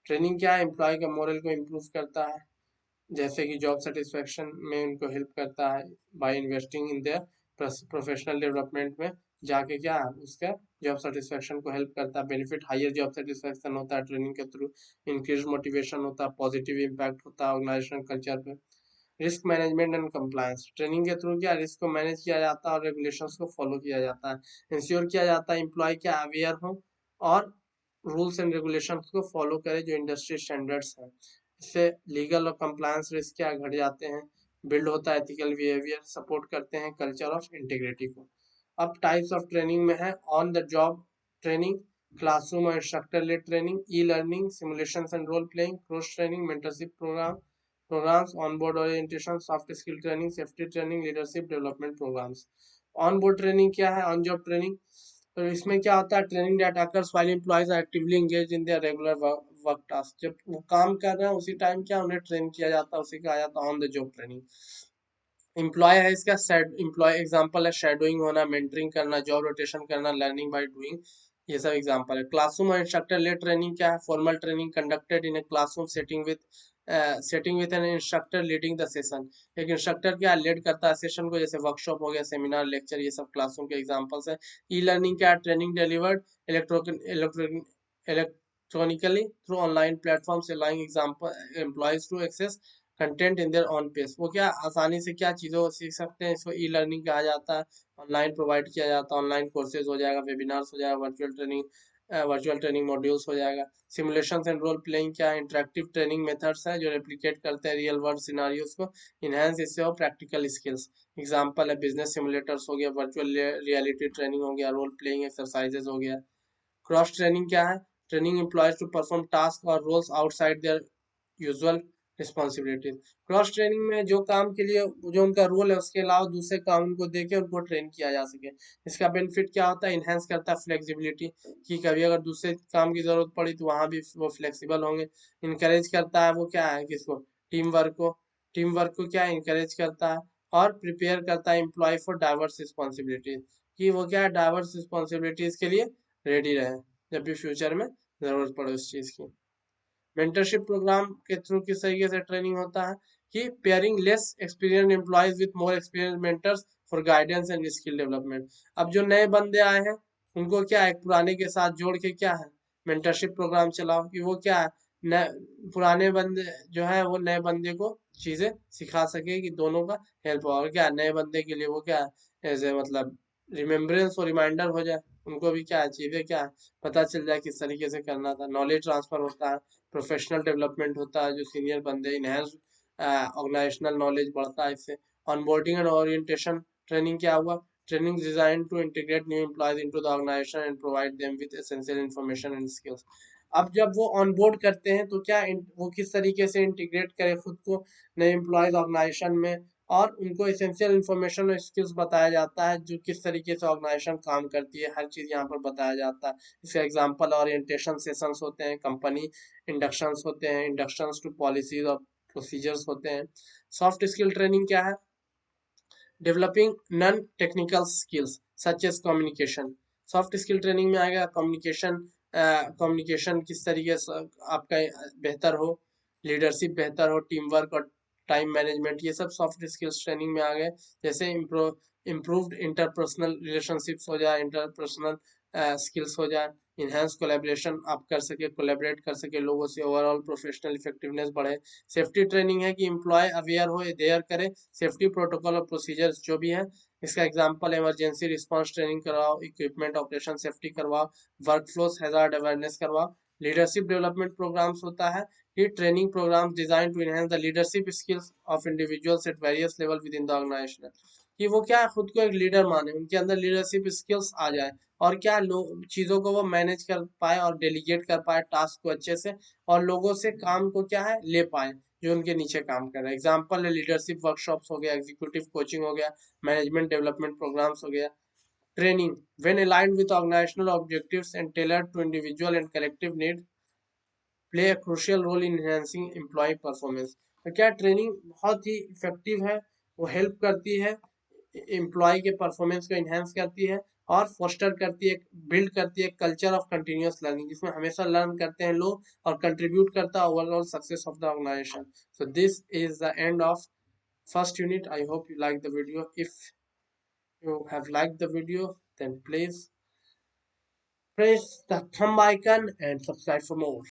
Speaker 1: ट्रेनिंग क्या है, एम्प्लॉय का मोरल को इम्प्रूव करता है, जैसे कि जॉब सेटिस्फेक्शन में उनको हेल्प करता है by investing in their professional development में जाके क्या है, उसका जॉब सेटिस्फेक्शन को हेल्प करता है। बेनिफिट हायर जॉब सेटिस्फेक्शन होता है ट्रेनिंग के थ्रू, इंक्रीज मोटिवेशन होता है, पॉजिटिव इम्पैक्ट होता है ऑर्गेनाइजेशनल कल्चर पे। Risk management and compliance. Training के थ्रू क्या रिस्क को मैनेज किया जाता है और रेगुलेशंस को फॉलो किया जाता है। इंश्योर किया जाता है एम्प्लॉय क्या अवेयर हो और रूल्स एंड रेगुलेशंस को फॉलो करे जो इंडस्ट्री स्टैंडर्ड्स हैं। इससे लीगल और कंप्लायंस रिस्क क्या घट जाते हैं। बिल्ड होता है एथिकल बिहेवियर, सपोर्ट करते हैं कल्चर ऑफ इंटीग्रिटी को। अब टाइप्स ऑफ ट्रेनिंग में है on the job training, classroom और instructor led training, e learning, simulations and role playing, cross training, mentorship programs, on-board orientation, soft skill training, safety training, leadership development programs। On board training क्या है, on job training. तो इसमें क्या होता है, training that occurs while employees are actively engage in their regular work task. जब वो काम कर रहे हैं उसी टाइम क्या उन्हें ट्रेन किया जाता है, उसी का आ जाता है on the job training. Employee है इसका एम्प्लॉय एग्जांपल है, शेडोइंग होना, मेंटरिंग करना, जॉब रोटेशन करना, लर्निंग बाय डूइंग, ये सब एग्जांपल है। क्लासरूम और इंस्ट्रक्टर लेड ट्रेनिंग क्या है, formal training conducted in a classroom setting with N instructor leading the session. एक इंस्ट्रक्टर क्या लीड करता है सेशन को, जैसे वर्कशॉप हो गया, सेमिनार, लेक्चर, ये सब क्लासरूम के एग्जांपल्स है। ई लर्निंग क्या है, training delivered electronically through online platforms allowing example employees to access content in their own pace. वो क्या आसानी से क्या चीज़ों को सीख सकते हैं, इसको ई लर्निंग कहा जाता है। ऑनलाइन प्रोवाइड किया जाता है, ऑनलाइन कोर्सेज हो जाएगा, वेबिनार्स हो जाएगा, virtual training virtual training modules हो जाएगा। सिमुलेशन एंड रोल प्लेइंग क्या है, इंटरेक्टिव ट्रेनिंग मेथड्स हैं जो रेप्लिकेट करते हैं रियल वर्ल्ड सिनारियोज को, इनहेंस इससे हो प्रैक्टिकल स्किल्स। एग्जांपल है बिजनेस सिमुलेटर्स हो गया, वर्चुअल रियलिटी ट्रेनिंग हो गया, रोल प्लेइंग एक्सरसाइजेज हो गया। क्रॉस ट्रेनिंग क्या है, training employees to perform task और roles outside their usual responsibilities. Cross training में जो काम के लिए जो उनका रोल है उसके अलावा दूसरे काम उनको देके उनको ट्रेन किया जा सके। इसका बेनिफिट क्या होता है, इन्हेंस करता है फ्लेक्सिबिलिटी, कि कभी अगर दूसरे काम की जरूरत पड़ी तो वहां भी वो फ्लेक्सिबल होंगे। इनकरेज करता है वो क्या है, किसको, टीम वर्क को, टीम वर्क को क्या इनकरेज करता है। और प्रिपेयर करता है एम्प्लॉय फॉर डाइवर्स रिस्पॉन्सिबिलिटीज, कि वो क्या है डाइवर्स रिस्पॉन्सिबिलिटीज के लिए रेडी रहे जब भी फ्यूचर में जरूरत पड़े उस चीज की। मेंटरशिप प्रोग्राम के थ्रू किस तरीके से ट्रेनिंग होता है, कि pairing less experience employees with more experience mentors for guidance and skill development. अब जो नए बंदे आए हैं उनको क्या है पुराने के साथ जोड़ के क्या है मेंटरशिप प्रोग्राम चलाओ, कि वो क्या है पुराने बंदे जो है वो नए बंदे को चीजें सिखा सके, कि दोनों का हेल्प हो। और क्या नए बंदे के लिए वो क्या है एज ए मतलब रिमेम्बरेंस और रिमाइंडर हो जाए, उनको भी क्या है चीजें क्या है पता चल जाए किस तरीके से करना था। नॉलेज ट्रांसफर होता है, प्रोफेशनल डेवलपमेंट होता है, जो सीनियर बंदे इनहेंस ऑर्गेनाइजेशनल नॉलेज बढ़ता है इससे। ऑनबोर्डिंग एंड ओरिएंटेशन ट्रेनिंग क्या हुआ, training design to integrate new employees into the organisation and provide them with essential information and skills. अब जब वो ऑनबोर्ड करते हैं तो क्या वो किस तरीके से इंटीग्रेट करे खुद को नए एम्प्लॉयज ऑर्गेनाइजेशन में, और उनको एसेंशियल इन्फॉर्मेशन और स्किल्स बताया जाता है जो किस तरीके से ऑर्गेनाइजेशन काम करती है, हर चीज़ यहाँ पर बताया जाता है। इसका एग्जांपल ओरिएंटेशन सेशंस होते हैं, कंपनी इंडक्शंस होते हैं, इंडक्शंस टू पॉलिसीज और प्रोसीजर्स होते हैं। सॉफ्ट स्किल ट्रेनिंग क्या है, developing non technical skills such as communication. Soft skill training में आएगा कम्युनिकेशन, कम्युनिकेशन किस तरीके से आपका बेहतर हो, लीडरशिप बेहतर हो, टीम वर्क और टाइम मैनेजमेंट, ये सब सॉफ्ट स्किल्स ट्रेनिंग में आ गए। जैसे इम्प्रूव्ड इंटरपर्सनल रिलेशनशिप्स हो जाए, इंटरपर्सनल स्किल्स हो जाए, इनहेंस कोलेब्रेशन आप कर सके, कोलेबरेट कर सके लोगों से, ओवरऑल प्रोफेशनल इफेक्टिवनेस बढ़े। सेफ्टी ट्रेनिंग है कि एम्प्लॉय अवेयर हो, अवेयर करे सेफ्टी प्रोटोकॉल और प्रोसीजर्स जो भी है। इसका एग्जांपल इमरजेंसी रिस्पांस ट्रेनिंग करवाओ, इक्विपमेंट ऑपरेशन सेफ्टी करवाओ, वर्क फ्लोस हैजार्ड अवेयरनेस करवाओ। लीडरशिप डेवलपमेंट प्रोग्राम्स होता है कि training program design to enhance the leadership skills of individuals at various level within the organization, कि वो क्या है खुद को एक लीडर माने, उनके अंदर लीडरशिप स्किल्स आ जाए, और क्या लोग चीजों को वो मैनेज कर पाए और डेलीगेट कर पाए टास्क को अच्छे से, और लोगों से काम को क्या है ले पाए जो उनके नीचे काम कर रहे हैं। एग्जाम्पल है लीडरशिप वर्कशॉप्स हो गया, एग्जीक्यूटिव कोचिंग हो गया, मैनेजमेंट डेवलपमेंट प्रोग्राम्स हो गया। Training when aligned with organisational objectives and tailored to individual and collective need play a crucial role in enhancing employee performance. तो क्या ट्रेनिंग बहुत ही इफेक्टिव है, वो हेल्प करती है एम्प्लॉय के परफॉर्मेंस को इन्हेंस करती है, और फोस्टर करती है, बिल्ड करती है कल्चर ऑफ कंटिन्यूअस लर्निंग, जिसमें हमेशा लर्न करते हैं लोग और कंट्रीब्यूट करता है overall success of the organisation. So this is the end of first unit. I hope you like the video. If you have liked the video, then please press the thumb icon and subscribe for more.